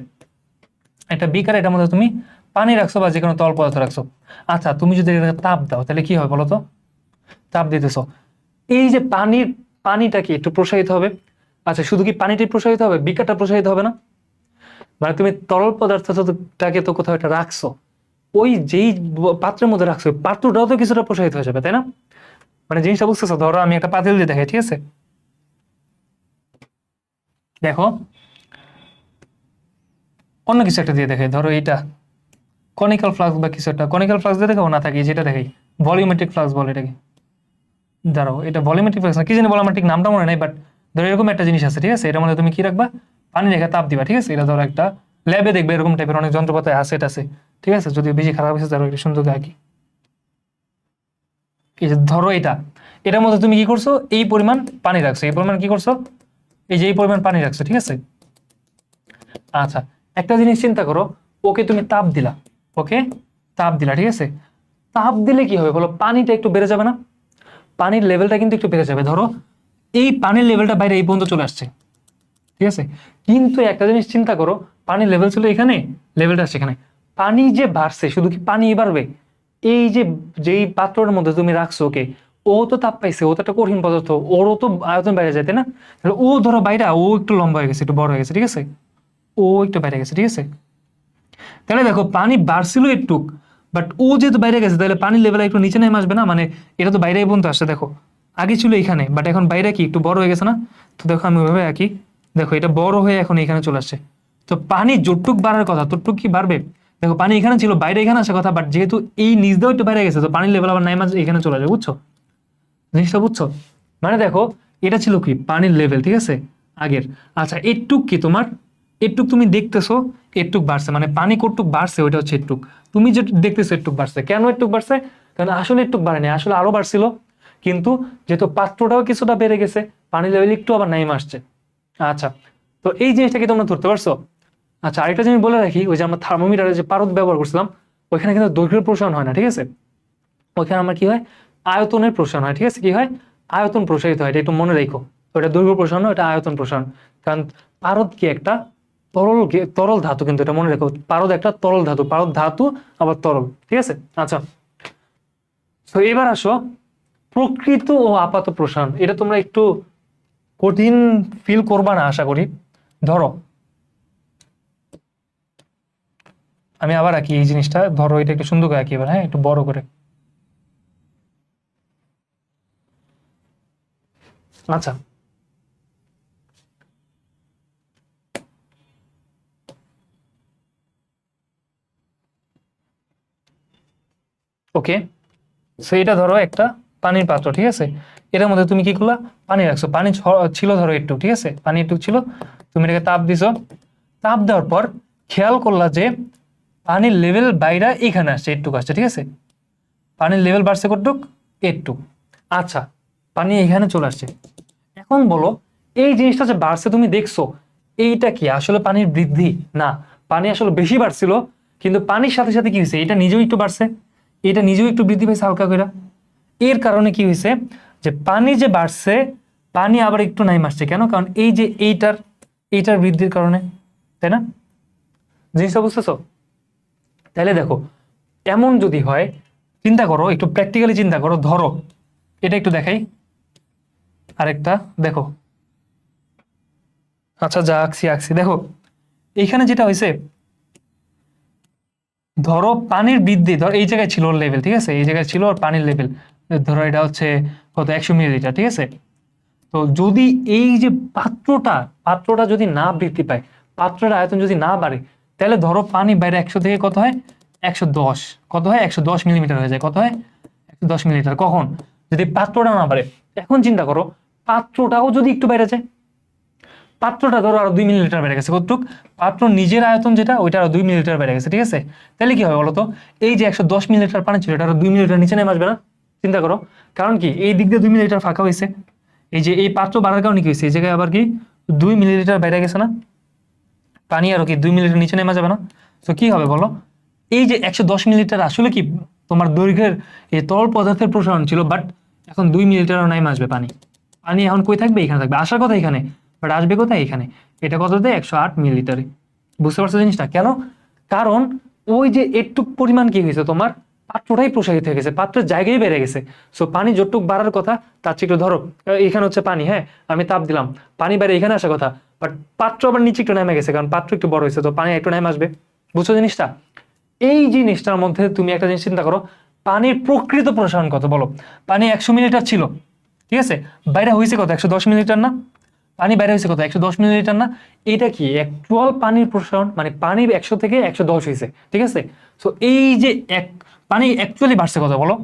একটা বিকার, এটার মধ্যে তুমি পানি রাখছো বা যে কোনো তরল পদার্থ রাখছো। আচ্ছা, তুমি যদি এটাকে তাপ দাও তাহলে কি হবে বলো তো? তাপ দিতেছো, এই যে পানিটা কি একটু প্রসারিত হবে? আচ্ছা, শুধু কি পানিটাই প্রসারিত হবে, বিকারটা প্রসারিত হবে না? মানে তুমি তরল পদার্থটাকে তো কোথাও একটা রাখছো, ওই যেই পাত্রের মধ্যে রাখছো পাত্রটাও তো কিছুটা প্রসারিত হয়ে যাবে, তাই না? মানে জিনিসটা বুঝতেছো? ধরো আমি একটা পাতিল দিয়ে দেখাই, ঠিক আছে? দেখো, অন্য কিছু একটা দিয়ে দেখাই, ধরো এইটা কনিক্যাল ফ্লাক্স বা কিছু একটা। কনিক্যাল ফ্লাক্স দিয়ে দেখাবো না, থাকি যেটা দেখাই ভলিউমেট্রিক ফ্লাক্স বলে এটাকে। দাঁড়াও, এটা ভলিউমেট্রিক ফ্লাক্স না, কি জানি বলে, আমার ঠিক নামটা মনে নাই, বাট ধরো এরকম একটা জিনিস আছে, ঠিক আছে? এটার মধ্যে তুমি কি রাখবা? পানি রেখে তাপ দিবা, ঠিক আছে? এটা ধরো একটা ল্যাবে দেখবে এরকম টাইপের অনেক যন্ত্রপাতি আছে, এটা আছে, ঠিক আছে? যদি বেশি খারাপ হয়েছে তারও একটু সুন্দর আঁকি। এই যে ধরো এটার মধ্যে তুমি কি করছো? এই পরিমাণ পানি রাখছো, এই পরিমাণ কি করছো? এই যে এই পরিমাণ পানি রাখছো, ঠিক আছে? আচ্ছা, একটা জিনিস চিন্তা করো, ওকে তুমি তাপ দিলা, ওকে তাপ দিলা, ঠিক আছে? তাপ দিলে কি হবে বলো? পানিটা একটু বেড়ে যাবে না? পানির লেভেলটা কিন্তু একটু বেড়ে যাবে। ধরো এই পানির লেভেলটা বাইরে এই পর্যন্ত চলে আসছে, ঠিক আছে? কিন্তু একটা জিনিস চিন্তা করো, পানির লেভেল ছিল এখানে, লেভেলটা আসছে এখানে। পানি যে বাড়ছে, শুধু কি পানি বাড়বে? এই যে যেই পাত্রের মধ্যে তুমি রাখছো ওকে, ও তো তাপ পাইছে, ও তো একটা কঠিন পদার্থ, ওরও তো আয়তন বাইরে যায়, তাই না? তাহলে ও ধরো বাইরে, ও একটু লম্বা হয়ে গেছে, একটু বড় হয়ে গেছে, ঠিক আছে? ও একটু বাইরে গেছে, ঠিক আছে? তাহলে দেখো পানি বাড়ছিল একটু, বাট ও যেহেতু বাইরে গেছে তাহলে পানির লেভেল একটু নিচে নেমে আসবে না? মানে এটা তো বাইরে পর্যন্ত আসছে, দেখো আগে ছিল এখানে, বাট এখন বাইরে কি একটু বড় হয়ে গেছে না? তো দেখো আমি ওইভাবে আঁকি, দেখো এটা বড় হয়ে এখন এখানে চলে আসছে। তো পানি যতটুক বাড়ার কথা ততটুক কি বাড়বে? দেখো পানি এখানে ছিল, বাইরে এখানে আসার কথা, বাট যেহেতু এই নিচ দিয়েও একটু বাইরে গেছে, তো পানির লেভেল আবার নাইমা এখানে চলে আসবে, বুঝছো জিনিসটা? বুঝছো? মানে দেখো, এটা ছিল কি পানির লেভেল, ঠিক আছে? আগের। আচ্ছা, এটুক কি তোমার, এটুক তুমি দেখতেছো এটুক বাড়ছে, মানে পানি কতটুক বাড়ছে ওইটা হচ্ছে এটুক। তুমি যে দেখতেছো এটুক বাড়ছে, কেন এটুক বাড়ছে? কারণ আসলে এটুক বাড়েনি, আসলে আরো বাড়ছিল, কিন্তু যেহেতু পাত্রটাও কিছুটা বেড়ে গেছে, পানির লেভেল একটু আবার নাইমা আসছে। আচ্ছা, তো এই জিনিসটাকে তোমরা ধরতে পারছো? আচ্ছা, আরেকটা জিনিস বলে রাখি, ওই যে আমরা থার্মোমিটারে যে পারদ ব্যবহার করছিলাম, ওইখানে কিন্তু দৈর্ঘ্যের প্রসারণ হয় না, ঠিক আছে? ওইখানে আমার কি হয়? আয়তনের প্রসারণ হয়, ঠিক আছে? কি হয়? আয়তন প্রসারিত হয়, এটা একটু মনে রেখো। ওটা দৈর্ঘ্য প্রসারণ, ওটা আয়তন প্রসারণ। কারণ পারদ কি একটা তরল ধাতু, কিন্তু এটা মনে রেখো, পারদ একটা তরল ধাতু, পারদ ধাতু আবার তরল, ঠিক আছে? আচ্ছা, তো এবার আসো প্রকৃত ও আপাত প্রসারণ। এটা তোমরা একটু কঠিন ফিল করবা না আশা করি। ধরো আমি আবার আঁকি এই জিনিসটা, ধরো এটা একটু সুন্দর করে আঁকি এবার, হ্যাঁ একটু বড় করে। আচ্ছা, ওকে, সো এটা ধরো একটা পানির পাত্র, ঠিক আছে? এটার মধ্যে তুমি কি করলা? পানি রাখছো, পানি ছিল ধরো একটু, ঠিক আছে? পানি একটু ছিল, তুমি এটাকে তাপ দিছো। তাপ দেওয়ার পর খেয়াল করলা যে পানির লেভেল বাইরে এখানে আসছে, একটুক আসছে, ঠিক আছে? পানির লেভেল বাড়ছে কতটুক? একটুক। আচ্ছা, পানি এখানে চলে আসছে। এখন বলো, এই জিনিসটা যে বাড়ছে তুমি দেখছো, এইটা কি আসলে পানির বৃদ্ধি? না, পানি আসলে বেশি বাড়ছিল, কিন্তু পানির সাথে সাথে কি হয়েছে? এটা নিজেও একটু বাড়ছে, এটা নিজেও একটু বৃদ্ধি পাইছে হালকা করে। এর কারণে কি হয়েছে? যে পানি যে বাড়ছে, পানি আবার একটু নাই আসছে, কেন? কারণ এই যে এইটার বৃদ্ধির কারণে, তাই না? জিনিসটা বুঝতেছো? তাহলে দেখো, এমন যদি হয়, চিন্তা করো একটু প্র্যাকটিক্যালি চিন্তা করো, ধরো এটা একটু দেখাই, আরেকটা দেখো। আচ্ছা, যা আঁকছি আঁকছি, দেখো এইখানে যেটা হয়েছে, ধরো পানির বৃদ্ধি, ধরো এই জায়গায় ছিল লেভেল, ঠিক আছে? এই জায়গায় ছিল আর পানির লেভেল, ধরো এটা হচ্ছে কত, 100 মিলিলিটার, ঠিক আছে? তো যদি এই যে পাত্রটা যদি না বৃদ্ধি পায়, পাত্রের আয়তন যদি না বাড়ে, তাহলে ধরো পানি বাইরে 100 থেকে কত হয়? 110। কত হয়? 110 মিলিমিটার হয়ে যায়। কত হয়? 110 মিলিলিটার। কখন? যদি পাত্রটা না বাড়ে। এখন চিন্তা করো, পাত্রটাও যদি একটু বেড়ে যায়, পাত্রটা ধরো আরো 2 মিলিলিটার বেড়ে গেছে, কতটুক পাত্র নিজের আয়তন যেটা ওইটা আরো 2 মিলিলিটার বেড়ে গেছে, ঠিক আছে, তাহলে কি হবে বলতো, এই যে 110 মিলিলিটার পানি ছিল এটা আরো 2 মিলিলিটার নিচে নেমে আসবে না? চিন্তা করো, কারণ কি এই দিক দিয়ে 2 মিলিলিটার ফাঁকা হয়েছে, এই যে এই পাত্র বাড়ার কারণে কি হয়েছে, এই জায়গায় আবার কি 2 মিলিলিটার বেড়ে গেছে না, পানি আরো কি 2 মিলিলিটার নিচে নেমে যাবে না? তো কি হবে বলো, এই যে 110 মিলিলিটার আসলে কি তোমার দৈর্ঘ্যের এই তরল পদার্থের প্রসারণ ছিল, বাট এখন 2 মিলিলিটার নেমে আসবে পানি, পানি এখন কই থাকবে, এখানে থাকবে, আসার কথা এখানে, বাট আসবে কোথায়, এখানে, এটা কততে 108 মিলিলিটারে। বুঝতে পারছো জিনিসটা কেন? কারণ ওই যে একটু পরিমাণ কি হয়েছে তোমার, পাত্রটাই প্রসারিত হয়ে গেছে, পাত্রের জায়গায় বেড়ে গেছে, সো পানি যতটুক বাড়ার কথা তার চেয়ে একটু ধরো, এখানে হচ্ছে পানি, হ্যাঁ আমি তাপ দিলাম, পানি বাইরে এখানে আসার কথা, বাট পাত্র আবার নিচে একটু নেমে গেছে, কারণ পাত্র একটু বড় হয়েছে, তো পানি একটু নেমে আসবে। বুঝছো জিনিসটা? এই জিনিসটার মধ্যে তুমি একটা জিনিস চিন্তা করো, পানির প্রকৃত প্রসারণ কত বলো, পানি 100 মিলিলিটার ছিল, ঠিক আছে, বাইরে হয়েছে কত 110 মিলিলিটার না, পানি বাইরে হয়েছে কত 110 মিলিলিটার না, এটা কি অ্যাকচুয়াল পানির প্রসারণ, মানে পানি 100 থেকে 110 হয়েছে, ঠিক আছে, সো এই যে পানি অ্যাকচুয়ালি বাড়ছে কত বলো,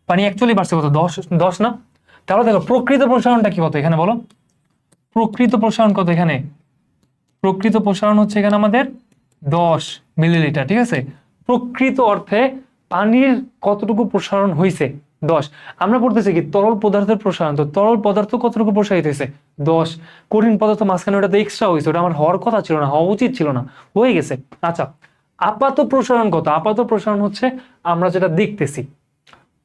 পানি অ্যাকচুয়ালি বাড়ছে কত 10 10 না, তাহলে দেখো প্রকৃত প্রসারণটা কি কত এখানে বলো, প্রকৃত প্রসারণ কত এখানে, প্রকৃত প্রসারণ হচ্ছে এখানে আমাদের 10 মিলিলিটার, ঠিক আছে, প্রকৃত অর্থে পানির কতটুকু প্রসারণ হয়েছে 10, আমরা পড়তেছি কি তরল পদার্থের প্রসারণ, তো তরল পদার্থ কতটুকু প্রসারিত হয়েছে 10, কঠিন পদার্থ মাঝখানে ওটা তো এক্সট্রা হয়েছে, ওটা আমার হওয়ার কথা ছিল না, হওয়া উচিত ছিল না, হয়ে গেছে। আচ্ছা আপাত প্রসারণ কত, আপাত প্রসারণ হচ্ছে আমরা যেটা দেখতেছি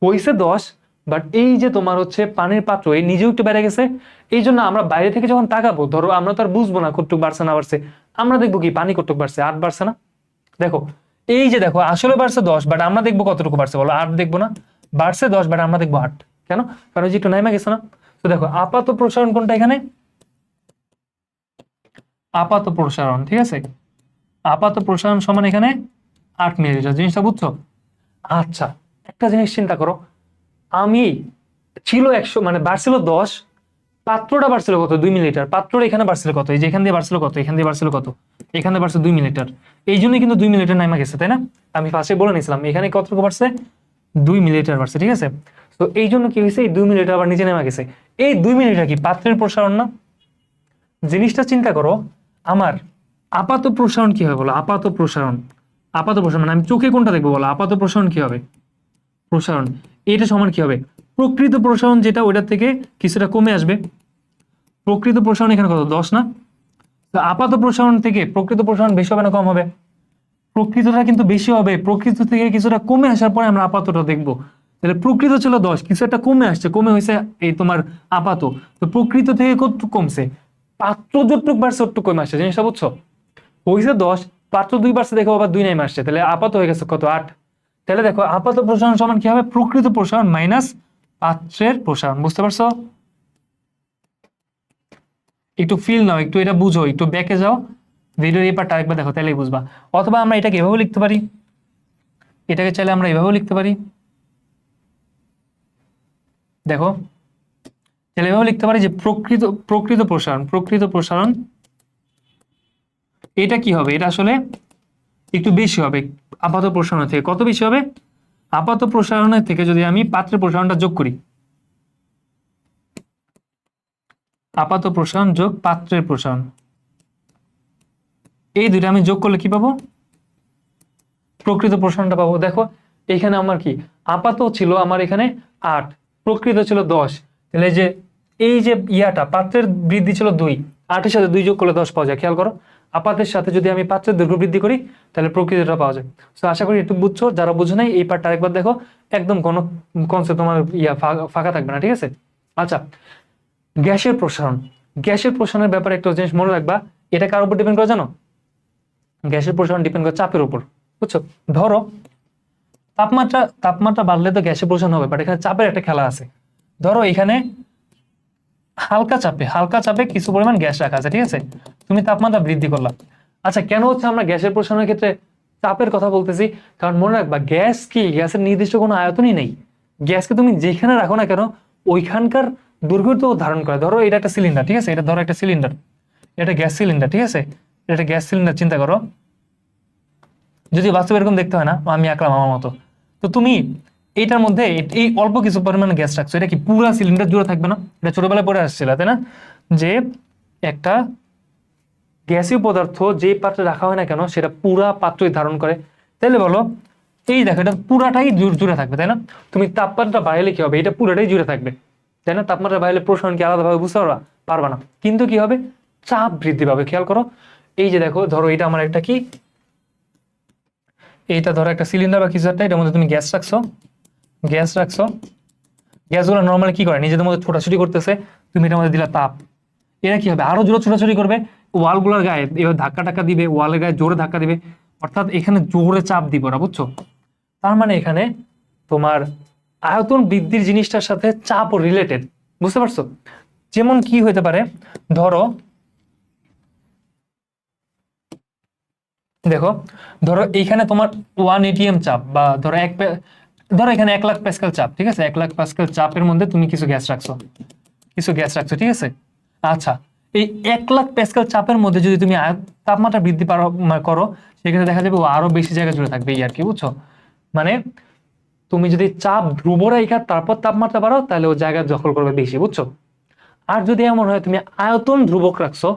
হয়েছে 10, বাট এই যে তোমার হচ্ছে পানির পাত্র এই নিজেও একটু বেড়ে গেছে, এই জন্য আমরা বাইরে থেকে যখন তাকাবো, ধরো আমরা তো আর বুঝবো না কতটুক বাড়ছে না বাড়ছে, আমরা দেখবো কি পানি কতটুক বাড়ছে, 8 বাড়ছে না, দেখো এই যে দেখো আসলে বাড়ছে 10, বাট আমরা দেখবো কতটুকু বাড়ছে বলো, 8 দেখবো না, বাড়ছে 10 বাট আমরা দেখবো 8, কেন, কারণ যে একটু নেমে গেছে না। তো দেখো আপাত প্রসারণ কোনটা এখানে, আপাত প্রসারণ, ঠিক আছে, আপাত প্রসারণ সমান এখানে 8 মিলিলিটার, জিনিসটা বুঝছো? আচ্ছা একটা জিনিস চিন্তা করো, আমি ছিল 100 মানে বাড়ছিল 10, পাত্রটা বাড়ছিল কত 2 মিলিলিটার, পাত্রটা এখানে বাড়ছিল কত, এই যে এখান দিয়ে বাড়ছিল কত, এখান দিয়ে বাড়ছিল কত, এখানে বাড়ছে 2 মিলিলিটার, এই জন্যই কিন্তু 2 মিলিলিটার নামা গেছে, তাই না? আমি ফার্স্টে বলে নিয়েছিলাম এখানে কতটুকু বাড়ছে 2 মিলিলিটার বাড়ছে, ঠিক আছে, তো এই জন্য কি হয়েছে, এই 2 মিলিলিটার আবার নিচে নেমে গেছে, এই 2 মিলিলিটার কি পাত্রের প্রসারণ না? জিনিসটা চিন্তা করো, আমার আপাত প্রসারণ কি হবে বলো, আপাত প্রসারণ, আপাত প্রসারণ মানে আমি চোখে কোনটা দেখবো বলো, আপাত প্রসারণ কি হবে, প্রসারণ এটা সমান কি হবে, প্রকৃত প্রসারণ যেটা ওইটার থেকে কিছুটা কমে আসবে, প্রকৃত প্রসারণ এখানে কত 10 না, তো আপাত প্রসারণ থেকে প্রকৃত প্রসারণ বেশি হবে না কম হবে, প্রকৃতটা কিন্তু বেশি হবে, প্রকৃত থেকে কিছুটা কমে আসার পরে আমরা আপাতটা দেখবো, তাহলে প্রকৃত ছিল 10, কিছু একটা কমে আসছে, কমে হয়েছে এই তোমার আপাত, তো প্রকৃত থেকে কতটুকু কমছে, পাত্র যতটুকু বাড়ছে ততটুকু কমে আসছে, জিনিসটা বুঝছো, হয়েছে 10, পাত্র 2 বাড়ছে, দেখো আবার 2 নেমে আসছে, তাহলে আপাত হয়ে গেছে কত 8, তাহলে দেখো আপাত প্রসারণ সমান কি হবে, প্রকৃত প্রসারণ মাইনাস পাত্রের প্রসারণ। বুঝতে পারছো? একটু ফিল নাও, একটু এটা বুঝো, একটু ব্যাকে যাও, ভিডিওর এই পার্টটা আরেকবার দেখো, তাহলেই বুঝবা। অথবা আমরা এটাকে এভাবেও লিখতে পারি, এটাকে চাইলে আমরা এভাবেও লিখতে পারি, দেখো তাহলে এভাবেও লিখতে পারি যে প্রকৃত প্রকৃত প্রসারণ, প্রকৃত প্রসারণ এটা কি হবে, এটা আসলে একটু বেশি হবে আপাত প্রসারণ থেকে, কত বেশি হবে, আপাত প্রসারণের থেকে যদি আমি পাত্রের প্রসারণটা যোগ করি, আপাত প্রসারণ যোগ পাত্রের প্রসারণ, এই দুইটা আমি যোগ করলে কি পাবো, প্রকৃত প্রসারণটা পাবো। দেখো এখানে আমার কি আপাত ছিল আমার এখানে 8, প্রকৃত ছিল 10, তাহলে যে এই যে ইয়াটা পাত্রের বৃদ্ধি ছিল 2, 8 এর সাথে 2 যোগ করলে 10 পাওয়া যায়, খেয়াল করো, আপাতের সাথে যদি আমি পাত্রের দৈর্ঘ্য বৃদ্ধি করি তাহলে প্রকৃতটা পাওয়া যায়। তো আশা করি একটু বুঝছো, যারা বুঝো নাই এই পার্টটা আরেকবার দেখো, একদম কোনো কনসেপ্ট তোমার ফাঁকা থাকবে না, ঠিক আছে। আচ্ছা গ্যাসের প্রসারণ, গ্যাসের প্রসারণের ব্যাপারে একটা জিনিস মনে রাখবা, এটা কার উপর ডিপেন্ড করে জানো, গ্যাসের প্রসারণ ডিপেন্ড করে চাপের উপর, বুঝছো, ধরো তাপমাত্রা তাপমাত্রা বাড়লে তো গ্যাসের প্রসারণ হবে, বাট এখানে চাপের একটা খেলা আছে, ধরো এখানে হালকা চাপে কিছু পরিমাণ গ্যাস রাখা আছে, ঠিক আছে, তুমি তাপমাত্রা বৃদ্ধি করলা। আচ্ছা কেন হচ্ছে আমরা গ্যাসের প্রসারণের ক্ষেত্রে চাপের কথা বলতেছি, কারণ মনে রাখবা গ্যাস কি, গ্যাসের নির্দিষ্ট কোনো আয়তনই নেই, গ্যাসকে তুমি যেখানে রাখো না কেন ওইখানকার দৈর্ঘ্য তো ধারণ করে। ধরো এটা একটা সিলিন্ডার, ঠিক আছে, এটা ধরো একটা সিলিন্ডার, এটা গ্যাস সিলিন্ডার, ঠিক আছে, এটা গ্যাস সিলিন্ডার, চিন্তা করো, যদি বাস্তবে এরকম দেখতে হয় না, আমি আঁকলাম আমার মতো, তো তুমি এইটার মধ্যে এই অল্প কিছু পরিমাণে গ্যাস রাখছো, এটা কি পুরা সিলিন্ডার জুড়ে থাকবে না? এটা ছোটবেলায় পড়ে আসছিল তাই না, যে একটা গ্যাসীয় পদার্থ যে পাত্রে রাখা হয় না কেন সেটা পুরা পাত্রই ধারণ করে। তাহলে বলো এই দেখো এটা পুরাটাই জুড়ে থাকবে তাই না? তুমি তাপমাত্রা বাড়াইলে কি হবে, এটা পুরাটাই জুড়ে থাকবে তাই না? তাপমাত্রা বাড়াইলে প্রসারণ কি আলাদাভাবে বুঝতে পারবা না, কিন্তু কি হবে, চাপ বৃদ্ধি পাবে। খেয়াল করো, এই যে দেখো, ধরো এটা আমার একটা কি, এইটা ধরো একটা সিলিন্ডার বা কিছু একটা, এটার মধ্যে তুমি গ্যাস রাখছো, গ্যাসগুলো নর্মালি কি করে, নিজেদের মধ্যে ছোটাছুটি করতেছে, তুমি এটার মধ্যে দিলা তাপ, এরা কি হবে, আরো জোরে ছোটাছুটি করবে, ওয়ালগুলোর গায়ে এবার ধাক্কা টাক্কা দিবে, ওয়ালের গায়ে জোরে ধাক্কা দিবে, অর্থাৎ এখানে জোরে চাপ দিব ওরা, বুঝছো? তার মানে এখানে তোমার আয়তন বৃদ্ধির জিনিসটার সাথে চাপও রিলেটেড, বুঝতে পারছো? যেমন কি হইতে পারে, ধরো দেখো, ধরো এইখানে তোমার 1 ATM চাপ, বা ধরো ধরো এখানে 1 লাখ প্যাসকেল চাপ, ঠিক আছে, 1 লাখ প্যাসকেল চাপের মধ্যে তুমি কিছু গ্যাস রাখছো, ঠিক আছে। আচ্ছা, এই 1 লাখ প্যাসকেল চাপের মধ্যে যদি তুমি তাপমাত্রা বৃদ্ধি করো, সেখানে দেখা যাবে ও আরো বেশি জায়গা জুড়ে থাকবে, এই আর কি, বুঝছো? মানে তুমি যদি চাপ ধ্রুব রেখা তারপর তাপমাত্রা বাড়াও, তাহলে ও জায়গা দখল করবে বেশি, বুঝছো? আর যদি এমন হয় তুমি আয়তন ধ্রুবক রাখছো,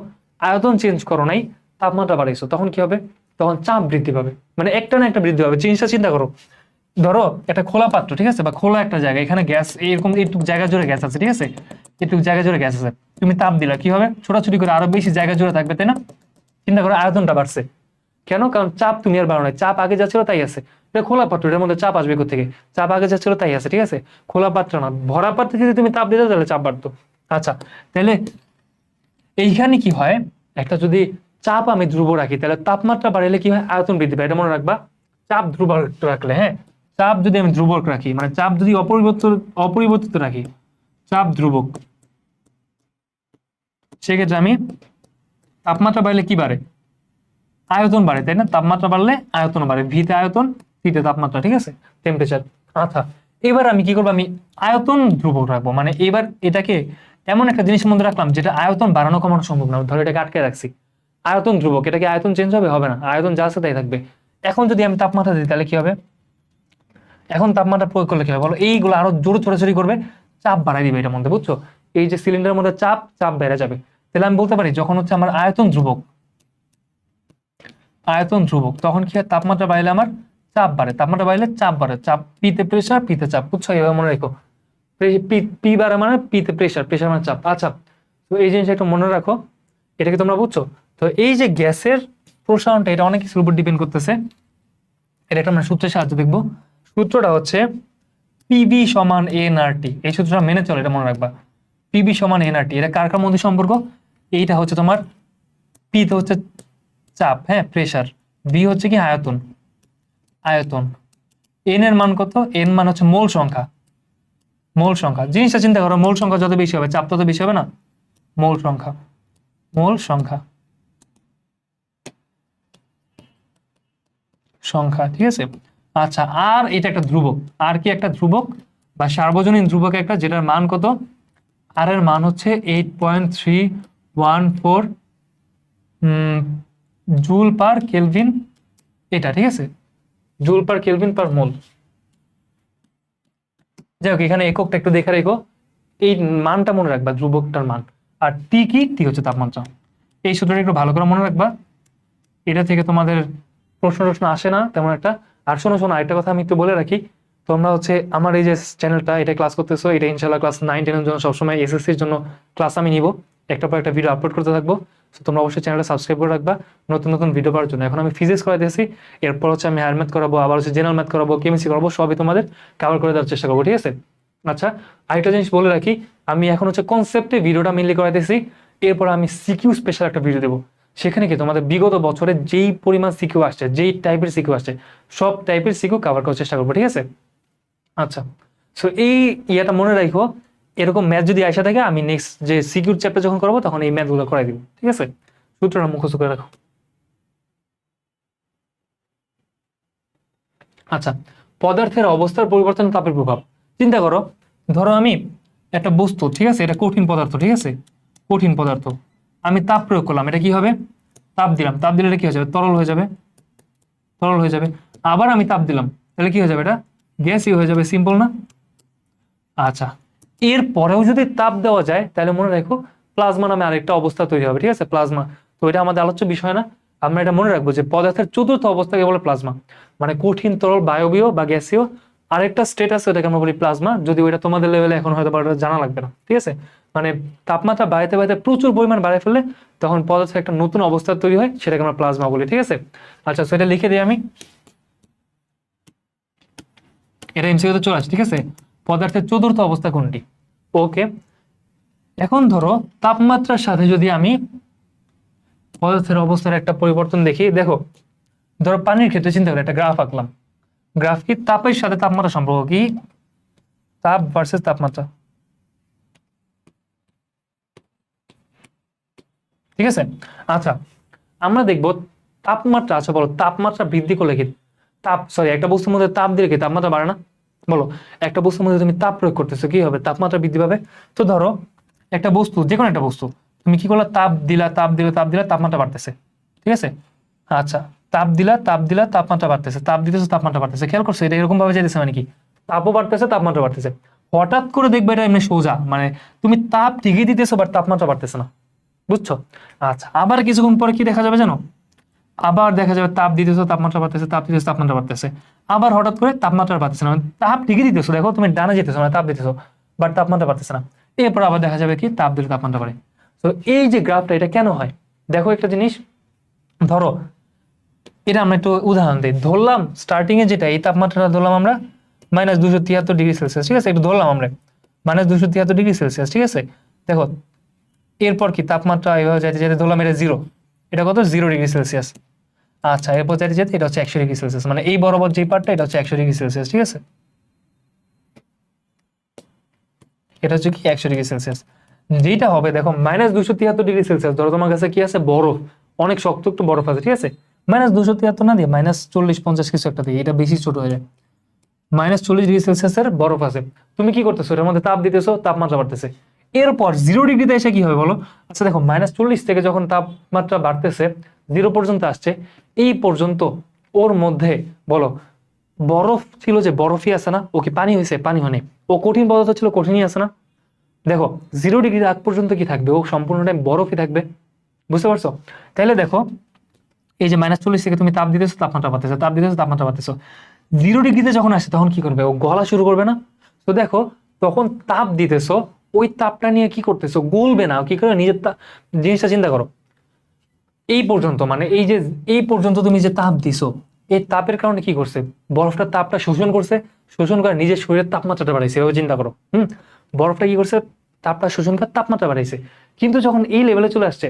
আয়তন চেঞ্জ করো নাই, তাপমাত্রা বাড়াইছো, তখন কি হবে, তখন চাপ বৃদ্ধি পাবে, মানে একটা না একটা বৃদ্ধি পাবে। জিনিসটা চিন্তা করো, ধরো একটা খোলা পাত্র, ঠিক আছে, বা খোলা একটা জায়গা, এখানে গ্যাস এরকম একটু জায়গা জুড়ে গ্যাস আছে, ঠিক আছে, একটু জায়গা জুড়ে গ্যাস আছে, তুমি তাপ দিলা, কি হবে, ছোটাছুটি করে আরো বেশি জায়গা জুড়ে থাকবে তাই না? চিন্তা করো, আয়তনটা বাড়ছে কেন, কারণ চাপ তুমি আর বাড়ো নাই, চাপ আগে যাচ্ছিল তাই আছে। এটা খোলা পাত্র, এটার মধ্যে চাপ আসবে কোথেকে, চাপ আগে যাচ্ছিল তাই আছে, ঠিক আছে, খোলা পাত্র না, ভরা পাত্রে যদি তুমি তাপ দিতে তাহলে চাপ বাড়তো। আচ্ছা, তাহলে এইখানে কি হয়, একটা যদি চাপ আমি ধ্রুব রাখি, তাহলে তাপমাত্রা বাড়লে কি হয়, আয়তন বৃদ্ধি পায়, এটা মনে রাখবা। চাপ ধ্রুব রাখলে, হ্যাঁ, চাপ যদি আমি ধ্রুবক রাখি, মানে চাপ যদি অপরিবর্তিত রাখি, চাপ ধ্রুবক, সেক্ষেত্রে আমি তাপমাত্রা বাড়লে কি বাড়ে, আয়তন বাড়ে তাই না? তাপমাত্রা বাড়লে আয়তন বাড়ে, ভিতে আয়তন, টিতে তাপমাত্রা, ঠিক আছে, টেম্পারেচার। আচ্ছা, এবার আমি কি করবো, আমি আয়তন ধ্রুবক রাখবো, মানে এবার এটাকে এমন একটা জিনিসের মধ্যে রাখলাম যেটা আয়তন বাড়ানো কমানো সম্ভব না, ধরো এটাকে আটকে রাখছি, আয়তন ধ্রুবক, এটা কি আয়তন চেঞ্জ হবে না, আয়তন যা আছে তাই থাকবে। এখন যদি আমি তাপমাত্রা দিই তাহলে কি হবে, এখন তাপমাত্রা প্রয়োগ করলে কি হবে বলো, এইগুলো আরো জোরে ছোটাছুটি করবে, চাপ বাড়াই দিবে এটার মধ্যে, বুঝছো? এই যে সিলিন্ডারের মধ্যে চাপ বেড়ে যাবে। তাহলে আমি বলতে পারি যখন হচ্ছে আমার আয়তন ধ্রুবক, তখন কি হয়, তাপমাত্রা বাড়লে আমার চাপ বাড়ে, তাপমাত্রা বাড়লে চাপ বাড়ে, চাপ পিতে প্রেসার, পিতে চাপ, বুঝছো? এইভাবে মনে রেখো, পি বাড়ে মানে পিতে প্রেসার, প্রেসার মানে চাপ। আচ্ছা, তো এই জিনিসটা একটু মনে রাখো, এটা কি তোমরা বুঝছো? তো এই যে গ্যাসের প্রসারণটা, এটা অনেক কিছুর উপর ডিপেন্ড করতেছে। এটা একটা আমরা সূত্রের সাহায্যে দেখবো। সূত্রটা হচ্ছে পিবি সমান এনআরটি, এই সূত্রটা মেনে চলো, এটা মনে রাখবা। পিবি সমান এনআরটি, এটা কার কার মধ্যে সম্পর্ক, এইটা হচ্ছে তোমার পি তে হচ্ছে চাপ, হ্যাঁ, প্রেসার, বি হচ্ছে কি আয়তন, এন এর মান কত, এন মান হচ্ছে মোল সংখ্যা, জিনিসটা চিন্তা করো, মোল সংখ্যা যত বেশি হবে চাপ তত বেশি হবে না, মোল সংখ্যা, ঠিক আছে। আচ্ছা, আর এটা একটা ধ্রুবক, আর কি একটা ধ্রুবক বা সার্বজনীন ধ্রুবক একটা, যেটার মান কত, আর এর মান হচ্ছে 8.314 জুল পার কেলভিন, এটা, ঠিক আছে, জুল পার কেলভিন পার মোল। যাই হোক, এখানে এককটা একটু দেখে রেখো, এই মানটা মনে রাখবা, ধ্রুবকটার মান। আর টি কি, টি হচ্ছে তাপমাত্রা। এই সূত্রটা একটু ভালো করে মনে রাখবা, এটা থেকে তোমাদের প্রশ্ন আসে না তেমন একটা। আর শোনো, আরেকটা কথা আমি একটু বলে রাখি, তোমরা হচ্ছে আমার এই যে চ্যানেলটা, এটা ক্লাস করতেছো, এটা ইনশাল্লাহ ক্লাস 9-10 এর জন্য সবসময়, এসএসসির জন্য ক্লাস আমি নিব, একটা পর একটা ভিডিও আপলোড করতে থাকবো। তো তোমরা অবশ্যই চ্যানেলটা সাবস্ক্রাইব করে রাখবা নতুন নতুন ভিডিও পাওয়ার জন্য। এখন আমি ফিজিক্স করাইতেছি, এরপর হচ্ছে আমি হায়ার ম্যাথ করাবো, আবার হচ্ছে জেনারেল ম্যাথ করাবো, কেমিস্ট্রি করাবো, সবই তোমাদের কভার করে দেওয়ার চেষ্টা করবো, ঠিক আছে? আচ্ছা, আরেকটা জিনিস বলে রাখি, আমি এখন হচ্ছে কনসেপ্টে ভিডিওটা মেনলি করাইতেছি, এরপর আমি সিকিউ স্পেশাল একটা ভিডিও দেবো, সেখানে কি তোমাদের বিগত বছরে যেই পরিমাণ সিকিউ আসছে, যেই টাইপের সিকিউ আসছে, সব টাইপের সিকিউ কভার করার চেষ্টা করবো, ঠিক আছে? আচ্ছা, সো এই ইয়েটা মনে রাখো, এরকম ম্যাথ যদি আসা থাকে, আমি নেক্সট যে সিকিউর চ্যাপ্টার যখন করবো তখন এই ম্যাথগুলো করাই দিব, ঠিক আছে? সূত্রটা মুখস্থ করে রাখো। আচ্ছা, পদার্থের অবস্থার পরিবর্তন তাপের প্রভাব, চিন্তা করো, ধরো আমি একটা বস্তু, ঠিক আছে, এটা কঠিন পদার্থ, ঠিক আছে, কঠিন পদার্থ, আমি তাপ প্রয়োগ করলাম, এটা কি হবে, তাপ দিলাম, তাপ দিলে এটা কি হয়ে যাবে, তরল হয়ে যাবে, আবার আমি তাপ দিলাম, তাহলে কি হয়ে যাবে, এটা গ্যাসীয় হয়ে যাবে, সিম্পল না? আচ্ছা, এর পরেও যদি তাপ দেওয়া যায় তাহলে মনে রাখো প্লাজমা নামে আরেকটা অবস্থা তৈরি হবে, ঠিক আছে? প্লাজমা, তো এটা আমাদের আলোচ্য বিষয় না। আমরা এটা মনে রাখবো যে পদার্থের চতুর্থ অবস্থাকে বলে প্লাজমা, মানে কঠিন তরল বায়বীয় বা গ্যাসীয় আরেকটা স্টেট আছে, ওটাকে আমরা বলি প্লাজমা। যদি ওইটা তোমাদের লেভেলে এখন হয়তো ওটা জানা লাগবে না, ঠিক আছে? মানে তাপমাত্রা বাড়াতে বাড়াতে প্রচুর পরিমাণ বাড়ায় ফেললে তখন পদার্থের একটা নতুন অবস্থা তৈরি হয়, সেটাকে আমরা প্লাজমা বলি, ঠিক আছে? আচ্ছা, সেটা লিখে দিই আমি, এটা এমসিকিউতে চলে আসে, ঠিক আছে? পদার্থের চতুর্থ অবস্থা কোনটি? ওকে, এখন ধরো তাপমাত্রার সাথে যদি আমি পদার্থের অবস্থার একটা পরিবর্তন দেখি, দেখো ধরো পানির ক্ষেত্রে চিন্তা করে একটা গ্রাফ আঁকলাম। গ্রাফ কি তাপের সাথে তাপমাত্রা সম্পর্ক কি? তাপ ভার্সেস তাপমাত্রা, ঠিক আছে? আচ্ছা, আমরা দেখবো তাপমাত্রা, আচ্ছা বলো তাপমাত্রা বৃদ্ধি করলে কি একটা বস্তুর মধ্যে তাপ দিলে কি তাপমাত্রা বাড়ে না? বলো, একটা বস্তুর মধ্যে তুমি তাপ প্রয়োগ করতেছো, কি হবে? তাপমাত্রা বৃদ্ধি পাবে। তো ধরো একটা বস্তু, যে কোনো একটা বস্তু, তুমি কি করলা? তাপ দিলা, তাপ দিলা, তাপ দিলা, তাপমাত্রা বাড়তেছে, ঠিক আছে? আচ্ছা, তাপ দিলা, তাপ দিলা, তাপমাত্রা বাড়তেছে, তাপ দিতেছে, তাপমাত্রা বাড়তেছে, খেয়াল করছো? এটা এরকম ভাবে যাইতেছে, মানে কি তাপও বাড়তেছে, তাপমাত্রা বাড়তেছে। হঠাৎ করে দেখবে এটা এমনি সোজা, মানে তুমি তাপ ঠিকই দিতেছো বাট তাপমাত্রা বাড়তেছে না, বুঝছো? আচ্ছা, আবার কিছুক্ষণ পরে কি দেখা যাবে জানো? আবার দেখা যাবে তাপ দিতেছো, তাপমাত্রা বাড়তেছে, তাপ দিতেছো, তাপমাত্রা বাড়তেছে। আবার হঠাৎ করে তাপমাত্রা বাড়তেছে না, মানে তাপ ঠিকই দিতেছো, দেখো তুমি ডানে যেতেছো, মানে তাপ দিতেছো, বাট তাপমাত্রা বাড়তেছে না। এরপর আবার দেখা যাবে কি তাপ দিলে তাপমাত্রা বাড়ে। তো এই যে গ্রাফটা, এটা কেন হয়? দেখো একটা জিনিস, ধরো এটা আমরা একটু উদাহরণ দিই। ধরলাম স্টার্টিং এ যেটা, এই তাপমাত্রাটা ধরলাম আমরা -273°C, ঠিক আছে? একটু ধরলাম আমরা -273°C, ঠিক আছে? দেখো এরপর কি তাপমাত্রা এভাবে যাইতে যেতে ধরলাম এটা 0, এটা কত? 0°C। আচ্ছা, এরপর যাইতে যেতে এটা হচ্ছে 100°C, মানে এই বরাবর যে পার্টটা এটা হচ্ছে 100°C, ঠিক আছে? এটা হচ্ছে কি 100°C। যেটা হবে দেখো -273°C, ধরো তোমার কাছে কি আছে? বরফ, অনেক শক্ত একটু বরফ আছে, ঠিক আছে? -273 না দিয়ে -40-50 কিছু একটা দিয়ে, এটা বেশি ছোট হয়ে যায়। -40°C এর বরফ আছে, তুমি কি করতেছো? এটার মধ্যে তাপ দিতেছো, তাপমাত্রা বাড়তেছে। এরপর 0°তে এসে কি হবে বলো? আচ্ছা দেখো, -40 থেকে যখন তাপমাত্রা বাড়তেছে 0 পর্যন্ত আসছে, এই পর্যন্ত ওর মধ্যে বলো বরফ ছিল, যে বরফই আছে না, ও কি পানি হয়েছে? পানি হয়নি। ও কঠিন পদার্থ ছিল, কঠিনই আছে না? দেখো 0°র আগ পর্যন্ত কি থাকবে? ও সম্পূর্ণ টাইম বরফই থাকবে, বুঝতে পারছো? তাহলে দেখো এই যে -40 থেকে তুমি তাপ দিতেছো, তাপমাত্রা বাড়তেছে, তাপ দিতেছো, তাপমাত্রা বাড়তেছো, 0°তে যখন আসে তখন কি করবে? ও গলা শুরু করবে না? তো দেখো তখন তাপ দিতেছো, ওই তাপটা নিয়ে কি করতেছো? গলবে না, কি করে নিজের জিনিসটা চিন্তা করো। এই পর্যন্ত, মানে এই যে এই পর্যন্ত তুমি যে তাপ দিছো, এই তাপের কারণে কি করছে? বরফটা তাপটা শোষণ করছে, শোষণ করে নিজের শরীরের তাপমাত্রাটা বাড়াইছে, এভাবে চিন্তা করো। বরফটা কি করছে? তাপটা শোষণ করে তাপমাত্রা বাড়াইছে। কিন্তু যখন এই লেভেলে চলে আসছে,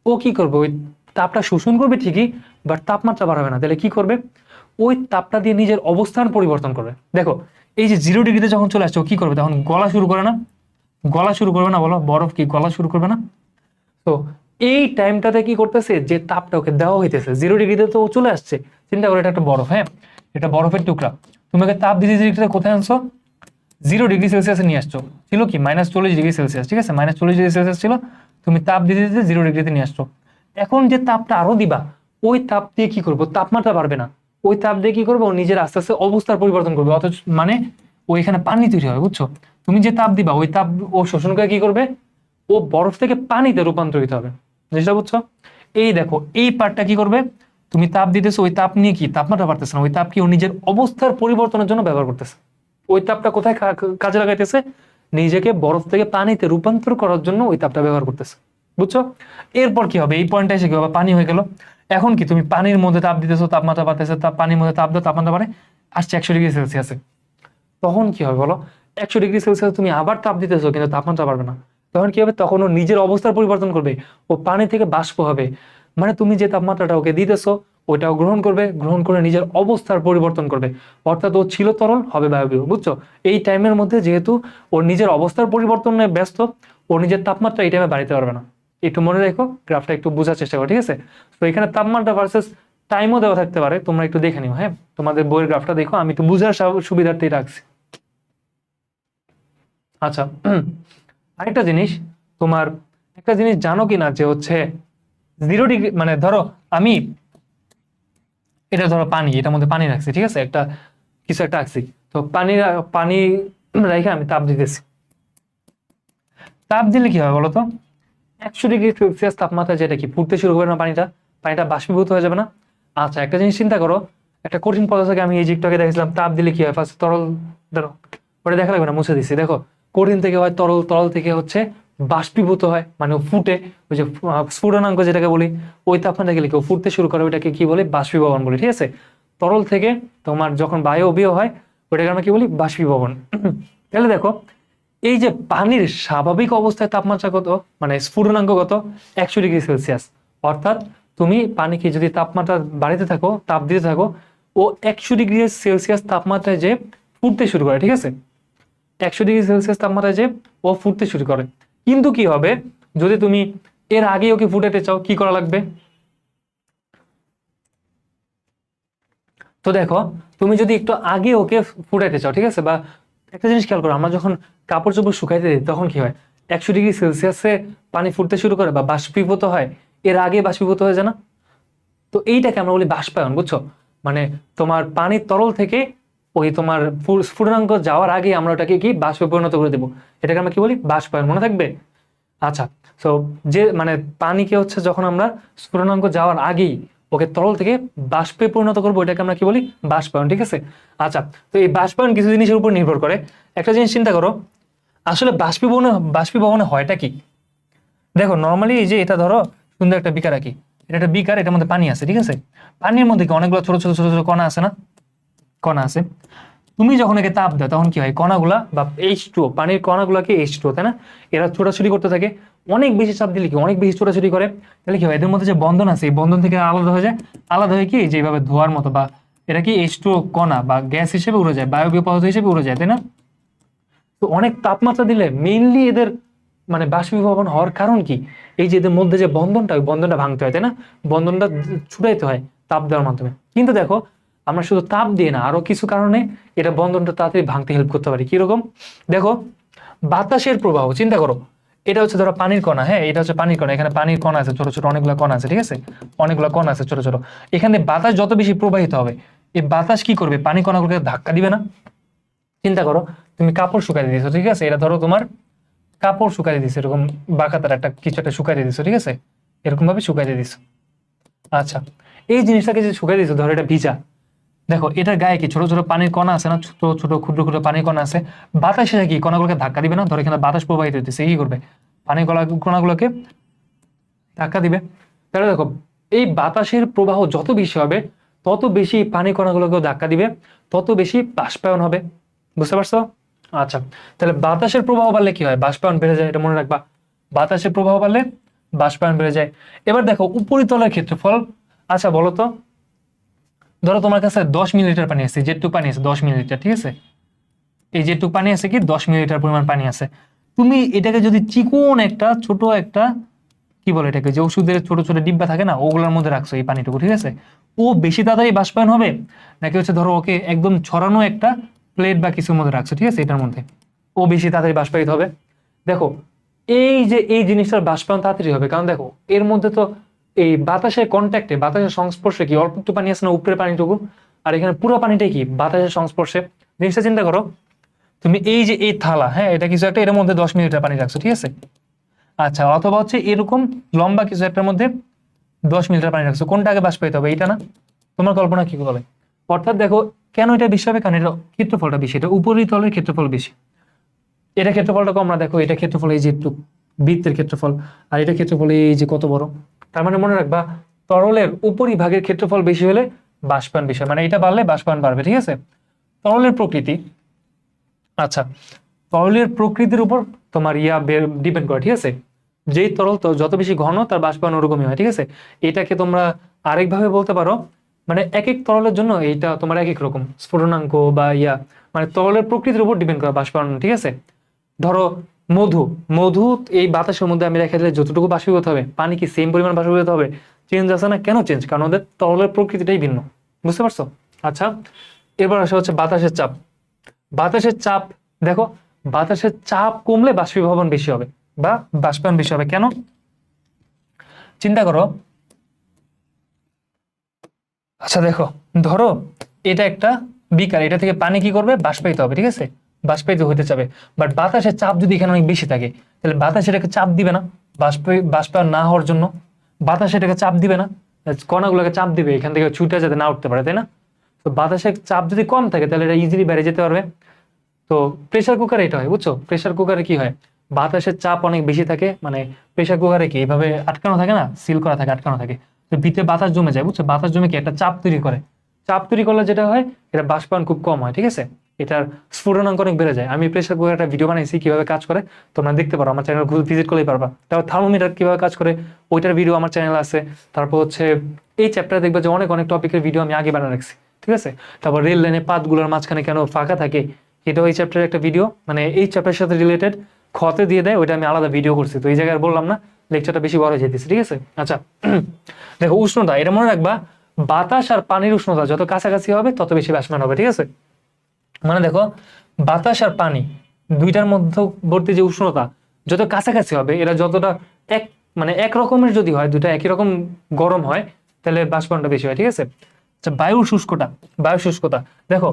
ও কি করবে? ওই তাপটা শোষণ করবে ঠিকই, বাট তাপমাত্রা বাড়াবে না। তাহলে কি করবে? ওই তাপটা দিয়ে নিজের অবস্থান পরিবর্তন করবে। দেখো এই যে 0°তে যখন চলে আসছে, ও কি করবে? তখন গলা শুরু করে না? গলা শুরু করবে না? বলো, বরফ কি গলা শুরু করবে না? তো এই টাইমটাতে কি করতেছে? যে তাপটা ওকে দেওয়া হইতেছে 0°তে, তো ও চলে আসছে। চিন্তা করো, এটা একটা বরফ, হ্যাঁ, এটা বরফের টুকরা, তোমাকে তাপ দিতে দিতে কোথায় আনছো? 0°C নিয়ে আসছো। ছিল কি -40°C, ঠিক আছে? -40°C ছিল, তুমি তাপ দিতে দিতে 0°তে নিয়ে আসছো। এখন যে তাপটা আরো দিবা, ওই তাপ দিয়ে কি করবো? তাপমাত্রা বাড়বে না। ওই তাপ দিয়ে কি করবো? ও নিজের আস্তে আস্তে অবস্থার পরিবর্তন করবে, অথচ মানে ও এখানে পানি তৈরি হবে, বুঝছো? তুমি যে তাপ দিবা, ওই তাপ ও শোষণ করে কি করবে? ও বরফ থেকে পানিতে রূপান্তরিত হবে, জিনিসটা বুঝছো? এই দেখো এই পার্টটা কি করবে? তুমি তাপ দিতেছো, ওই তাপ নিয়ে কি তাপমাত্রা বাড়তেছে না, ওই তাপ কি ও নিজের অবস্থার পরিবর্তনের জন্য ব্যবহার করতেছে। ওই তাপটা কোথায় কাজে লাগাইতেছে? নিজেকে বরফ থেকে পানিতে রূপান্তর করার জন্য ওই তাপটা ব্যবহার করতেছে, বুঝছো? এরপর কি হবে? এই পয়েন্টটা এসে কি হবে? পানি হয়ে গেল। এখন কি তুমি পানির মধ্যে তাপ দিতেছো, তাপমাত্রা বাড়তেছে, পানির মধ্যে তাপ দাও, তাপমাত্রা বাড়ে, আসছে 100°C। তখন কি হবে বলো? 100°C তুমি আবার তাপ দিতেছো, কিন্তু তাপমাত্রা বাড়বে না। তখন কি হবে? তখন ও নিজের অবস্থার পরিবর্তন করবে, ও পানি থেকে বাষ্প হবে। মানে তুমি যে তাপমাত্রাটা ওকে দিতেছো, ওইটাও গ্রহণ করবে, গ্রহণ করে নিজের অবস্থার পরিবর্তন করবে। অর্থাৎ ও ছিল তরল, হবে বায়বীয়, বুঝছো? এই টাইমের মধ্যে যেহেতু ওর নিজের অবস্থার পরিবর্তনে ব্যস্ত, ও নিজের তাপমাত্রা এই টাইমে বাড়াতে পারবে না। একটু মনে রেখো, গ্রাফটা একটু বোঝার চেষ্টা করো, ঠিক আছে? তো এখানে তাপমাত্রা ভার্সেস টাইমও দেওয়া থাকতে পারে, তোমরা একটু দেখে নিও, হ্যাঁ? তোমাদের বইয়ের গ্রাফটা দেখো, আমি একটু বুঝার সুবিধার্থেই রাখছি। আচ্ছা, আরেকটা জিনিস, তোমার একটা জিনিস জানো কিনা, যে হচ্ছে 0°, মানে ধরো আমি এটা ধরো পানি, এটার মধ্যে পানি রাখছি, ঠিক আছে? একটা কিছু একটা আঁকছি, তো পানি পানি রেখে আমি তাপ দিতেছি। তাপ দিলে কি হবে বলতো, 100 ডিগ্রি সেলসিয়াস তাপমাত্রা যেটা কি ফুটতে শুরু করবে না, পানিটা পানিটা বাষ্পীভূত হয়ে যাবে না। আচ্ছা একটা জিনিস চিন্তা করো, একটা কঠিন পদার্থকে আমি এই যে একটু আগে দেখেছিলাম তাপ দিলে কি হয়, ফার্স্ট তরল, ধরো ওটা দেখা লাগবে না, মুছে দিচ্ছি। দেখো কঠিন থেকে হয় তরল, তরল থেকে হচ্ছে বাষ্পীভূত হয়, মানে ও ফুটে, ওই যে স্ফুটনাঙ্ক যেটাকে বলি, ওই তাপমাত্রা গেলে কেউ ফুটতে শুরু করে, ওইটাকে কি বলে, বাষ্পীভবন বলি, ঠিক আছে। তরল থেকে তোমার যখন বায়বীয় হয়, ওইটাকে আমরা কি বলি, বাষ্পীভবন। তাহলে দেখো এই যে পানির স্বাভাবিক অবস্থায় তাপমাত্রা কত, মানে স্ফুটনাঙ্ক কত, 100 ডিগ্রি সেলসিয়াস। অর্থাৎ তুমি পানিকে যদি তাপমাত্রা বাড়িতে থাকো, তাপ দিতে থাকো, ও 100 ডিগ্রি সেলসিয়াস তাপমাত্রায় যে ফুটতে শুরু করে, ঠিক আছে। 100 ডিগ্রি সেলসিয়াস তাপমাত্রায় যে ও ফুটতে শুরু করে। কিন্তু কি হবে যদি তুমি এর আগে ওকে ফুটাতে চাও, কি করা লাগবে? তো দেখো তুমি যদি একটু আগে ওকে ফুটাইতে চাও, ঠিক আছে, বা একটা জিনিস খেয়াল করো, আমরা যখন কাপড় চোপড় শুকাইতে দিই তখন কি হয়, 100 ডিগ্রি সেলসিয়াসে পানি ফুটতে শুরু করে বা বাষ্পীভূত হয়, এর আগে বাষ্পীভূত হয়ে যায় না? তো এইটাকে আমরা বলি বাষ্পায়ন, বুঝছো? মানে তোমার পানির তরল থেকে ওই তোমার স্ফুটনাঙ্ক যাওয়ার আগে আমরা ওটাকে কি বাষ্পে পরিণত করে দেবো, এটাকে আমরা কি বলি, বাষ্পায়ন, মনে থাকবে। আচ্ছা, তো যে মানে পানিকে হচ্ছে যখন আমরা স্ফুটনাঙ্ক যাওয়ার আগেই ওকে তরল থেকে বাষ্পে পরিণত করবো, এটাকে আমরা কি বলি, বাষ্পায়ন, ঠিক আছে। আচ্ছা, তো এই বাষ্পায়ন কিছু জিনিসের উপর নির্ভর করে। একটা জিনিস চিন্তা করো, আসলে বাষ্পীভবনে বাষ্পীভবনে হয়টা কি? দেখো নর্মালি এই যে এটা ধরো সুন্দর একটা বিকার রাখি, এটা একটা বিকার, এটার মধ্যে পানি আছে, ঠিক আছে। পানির মধ্যে কি অনেকগুলো ছোট ছোট ছোট ছোট কণা আছে না, কণা আছে। তুমি যখন একে তাপ দাও তখন কি হয়, কণাগুলা বা H2O, পানির কণাগুলাকে H2O, তাই না, এরা ছোটাছুটি করতে থাকে। অনেক বেশি চাপ দিলে কি অনেক বেশি ছোটাছুটি করে, তাহলে কি হয়, এদের মধ্যে যে বন্ধন আছে এই বন্ধন থেকে আলাদা হয়ে যায়। আলাদা হয়ে কি যেভাবে ধোয়ার মতো, বা এটা কি H2O কণা বা গ্যাস হিসেবে উড়ে যায়, বায়বীয় পদার্থ হিসেবে উড়ে যায়, তাই না। তো অনেক তাপমাত্রা দিলে মেইনলি এদের মানে বাষ্পীভবন হওয়ার কারণ কি, এই যে এদের মধ্যে যে বন্ধনটা, ওই বন্ধনটা ভাঙতে হয়, তাই না, বন্ধনটা ছুটাইতে হয় তাপ দেওয়ার মাধ্যমে। কিন্তু দেখো আমরা শুধু তাপ দিয়ে না, আরো কিছু কারণে এটা বন্ধনটা তাড়াতাড়ি ভাঙতে হেল্প করতে পারি। কিরকম? দেখো বাতাসের প্রবাহ চিন্তা করো, এটা হচ্ছে ধরো পানির কণা, হ্যাঁ এটা হচ্ছে পানির কণা, এখানে পানির কণা আছে ছোট ছোট অনেকগুলো কণা আছে, ঠিক আছে, অনেকগুলো কণা আছে ছোট ছোট। এখানে বাতাস যত বেশি প্রবাহিত হবে, এই বাতাস কি করবে, পানি কণাগুলোকে ধাক্কা দিবে না। চিন্তা করো তুমি কাপড় শুকাতে দিয়েছো, ঠিক আছে, এটা ধরো তোমার কাপড় শুকাতে দিছো, এরকম বাঁকাতার একটা কিছু একটা শুকাতে দিছো, ঠিক আছে, এরকম ভাবে শুকাতে দিছো। আচ্ছা, এই জিনিসটাকে যে শুকাই দিছো, ধরো এটা ভিজা, দেখো এটার গায়ে কি ছোট ছোট পানির কণা আছে না, ছোট ছোট ক্ষুদ্র ক্ষুদ্র পানির কণা আছে। বাতাস এসে কি কণাগুলোকে ধাক্কা দিবে না, ধরো এখানে বাতাস প্রবাহিত হইতেছে, কি করবে, পানির কণাগুলোকে ধাক্কা দিবে। তাহলে দেখো এই বাতাসের প্রবাহ যত বেশি হবে, তত বেশি পানি কণাগুলোকেও ধাক্কা দিবে, তত বেশি বাষ্পায়ন হবে। বুঝতে পারছো? আচ্ছা, তাহলে বাতাসের প্রবাহ বাড়লে কি হয়, বাষ্পায়ন বেড়ে যায়, এটা মনে রাখবা। বাতাসের প্রবাহ বাড়লে বাষ্পায়ন বেড়ে যায়। এবার দেখো উপরিতলের ক্ষেত্রফল। আচ্ছা বলো তো, ধরো তোমার কাছে 10 মিলিলিটার পানি আছে, যেটুকু পানি আছে 10 মিলিলিটার, ঠিক আছে, এই যেটুকু পানি আছে কি 10 মিলিলিটার পরিমাণ পানি আছে। তুমি এটাকে যদি চিকন একটা ছোট একটা কি বলে এটাকে, যে ওষুধের ছোট ছোট ডিব্বা থাকে না, ওগুলোর মধ্যে রাখছো এই পানিটুকু, ঠিক আছে, ও বেশি তাড়াতাড়ি বাষ্পায়ন হবে, নাকি হচ্ছে ধরো ওকে একদম ছড়ানো একটা প্লেট বা কিছুর মধ্যে রাখছো, ঠিক আছে, এটার মধ্যে, ও বেশি তাড়াতাড়ি বাষ্পায়িত হবে? দেখো এই যে এই জিনিসটার বাষ্পায়ন তাড়াতাড়ি হবে, কারণ দেখো এর মধ্যে তো এই বাতাসের কন্ট্যাক্টে, বাতাসের সংস্পর্শে কি অল্প একটু পানি আছে না উপরের পানিটুকু, আর এখানে পুরো পানিটাই কি বাতাসের সংস্পর্শে। জিনিসটা চিন্তা করো, তুমি এই যে এই থালা, হ্যাঁ এটা কিছু একটা, এর মধ্যে 10 মিলিলিটার পানি রাখছো, ঠিক আছে। আচ্ছা, অথবা হচ্ছে এরকম লম্বা কিছু একটার মধ্যে 10 মিলিলিটার পানি রাখছো, কোনটা আগে বাষ্পায়িত হবে, এইটা না? তোমার কল্পনা কি বলে? অর্থাৎ দেখো কেন এটা বেশি হবে, কারণ এটা ক্ষেত্রফলটা বেশি, এটা উপরিতলের ক্ষেত্রফল বেশি, এটা ক্ষেত্রফলটা কম না। দেখো এটা ক্ষেত্রফল এই যে একটু বৃত্তের ক্ষেত্রফল, আর এটা ক্ষেত্রফল এই যে কত বড়। তার মানে মনে রাখবা, তরলের উপরিভাগের ক্ষেত্রফল বেশি হলে বাষ্পায়ন বেশি হয়, মানে এটা বাড়লে বাষ্পায়ন বাড়বে, ঠিক আছে। তরলের প্রকৃতি, আচ্ছা, তরলের প্রকৃতির উপর তোমার ডিপেন্ড করে, ঠিক আছে। যেই তরল তো যত বেশি ঘন, তার বাষ্পায়ন ওরকমই হয়, ঠিক আছে। এটাকে তোমরা আরেকভাবে বলতে পারো, মানে এক এক তরলের জন্য এইটা তোমার এক এক রকম স্ফুটনাঙ্ক বা মানে তরলের প্রকৃতির উপর ডিপেন্ড করে বাষ্পায়ন, ঠিক আছে। ধরো মধু, মধু এই বাতাসের মধ্যে আমি রেখে দিলে যতটুকু বাষ্পীভূত হবে, পানি কি সেম পরিমাণ বাষ্পীভূত হবে? চেঞ্জ আছে না, কেন চেঞ্জ? কারণ ওদের তরলের প্রকৃতিটাই ভিন্ন। বুঝতে পারছো? আচ্ছা, এবার আসা হচ্ছে বাতাসের চাপ। বাতাসের চাপ, দেখো বাতাসের চাপ কমলে বাষ্পীভবন বেশি হবে বা বাষ্পায়ন বেশি হবে, কেন? চিন্তা করো, আচ্ছা দেখো, ধরো এটা একটা বিকার, এটা থেকে পানি কি করবে, বাষ্পায়িত হবে, ঠিক আছে, বাষ্পায়িত হতে যাবে। বাট বাতাসের চাপ যদি এখানে অনেক বেশি থাকে, তাহলে বাতাস এটাকে চাপ দিবে না, বাষ্পায়ন না হওয়ার জন্য বাতাস এটাকে চাপ দিবে না, কণাগুলোকে চাপ দিবে এখান থেকে ছুটে যাতে না উঠতে পারে, তাই না? তো বাতাসের চাপ যদি কম থাকে তাহলে এটা ইজিলি বেড়ে যেতে পারবে। তো প্রেসার কুকারে এটা হয়, বুঝছো? প্রেসার কুকারে কি হয়, বাতাসের চাপ অনেক বেশি থাকে, মানে প্রেসার কুকারে কি এইভাবে আটকানো থাকে না, সিল করা থাকে, আটকানো থাকে, তো ভিতরে বাতাস জমে যায়, বুঝছো? বাতাস জমে কি একটা চাপ তৈরি করে, চাপ তৈরি করলে যেটা হয় এটা বাষ্পায়ন খুব কম হয়, ঠিক আছে, এটার স্ফুটনাঙ্ক অনেক বেড়ে যায়। আমি প্রেসার কুকার একটা ভিডিও বানাইছি কিভাবে কাজ করে, তোমরা দেখতে পারো, আমার চ্যানেল ভিজিট করলেই পারবা। তারপর থার্মোমিটার কিভাবে কাজ করে ওইটার ভিডিও আমার চ্যানেল আছে। তারপর হচ্ছে এই চ্যাপ্টারে দেখবে যে অনেক অনেক টপিকের ভিডিও আমি আগে বানিয়ে রাখছি, ঠিক আছে। তারপর রেল লাইনে পাতগুলোর মাঝখানে কেন ফাঁকা থাকে, এটাও এই চ্যাপ্টারের একটা ভিডিও, মানে এই চ্যাপ্টারের সাথে রিলেটেড, খতে দিয়ে দেয়, ওইটা আমি আলাদা ভিডিও করছি, তো এই জায়গায় বললাম না, লেকচারটা বেশি বড় হয়ে যেতেছে, ঠিক আছে। আচ্ছা দেখো উষ্ণতা, এটা মনে রাখবা, বাতাস আর পানির উষ্ণতা যত কাছাকাছি হবে তত বেশি বাষ্পায়ন হবে, ঠিক আছে। মানে দেখো বাতাস আর পানি দুইটার মধ্যবর্তী যে উষ্ণতা যত কাছাকাছি হবে, এরা যতটা এক মানে এক রকমের যদি হয়, দুটা একই রকম গরম হয়, তাহলে বাষ্পায়নটা বেশি হয়, ঠিক আছে। আচ্ছা বায়ু শুষ্কতা, বায়ু শুষ্কতা দেখো,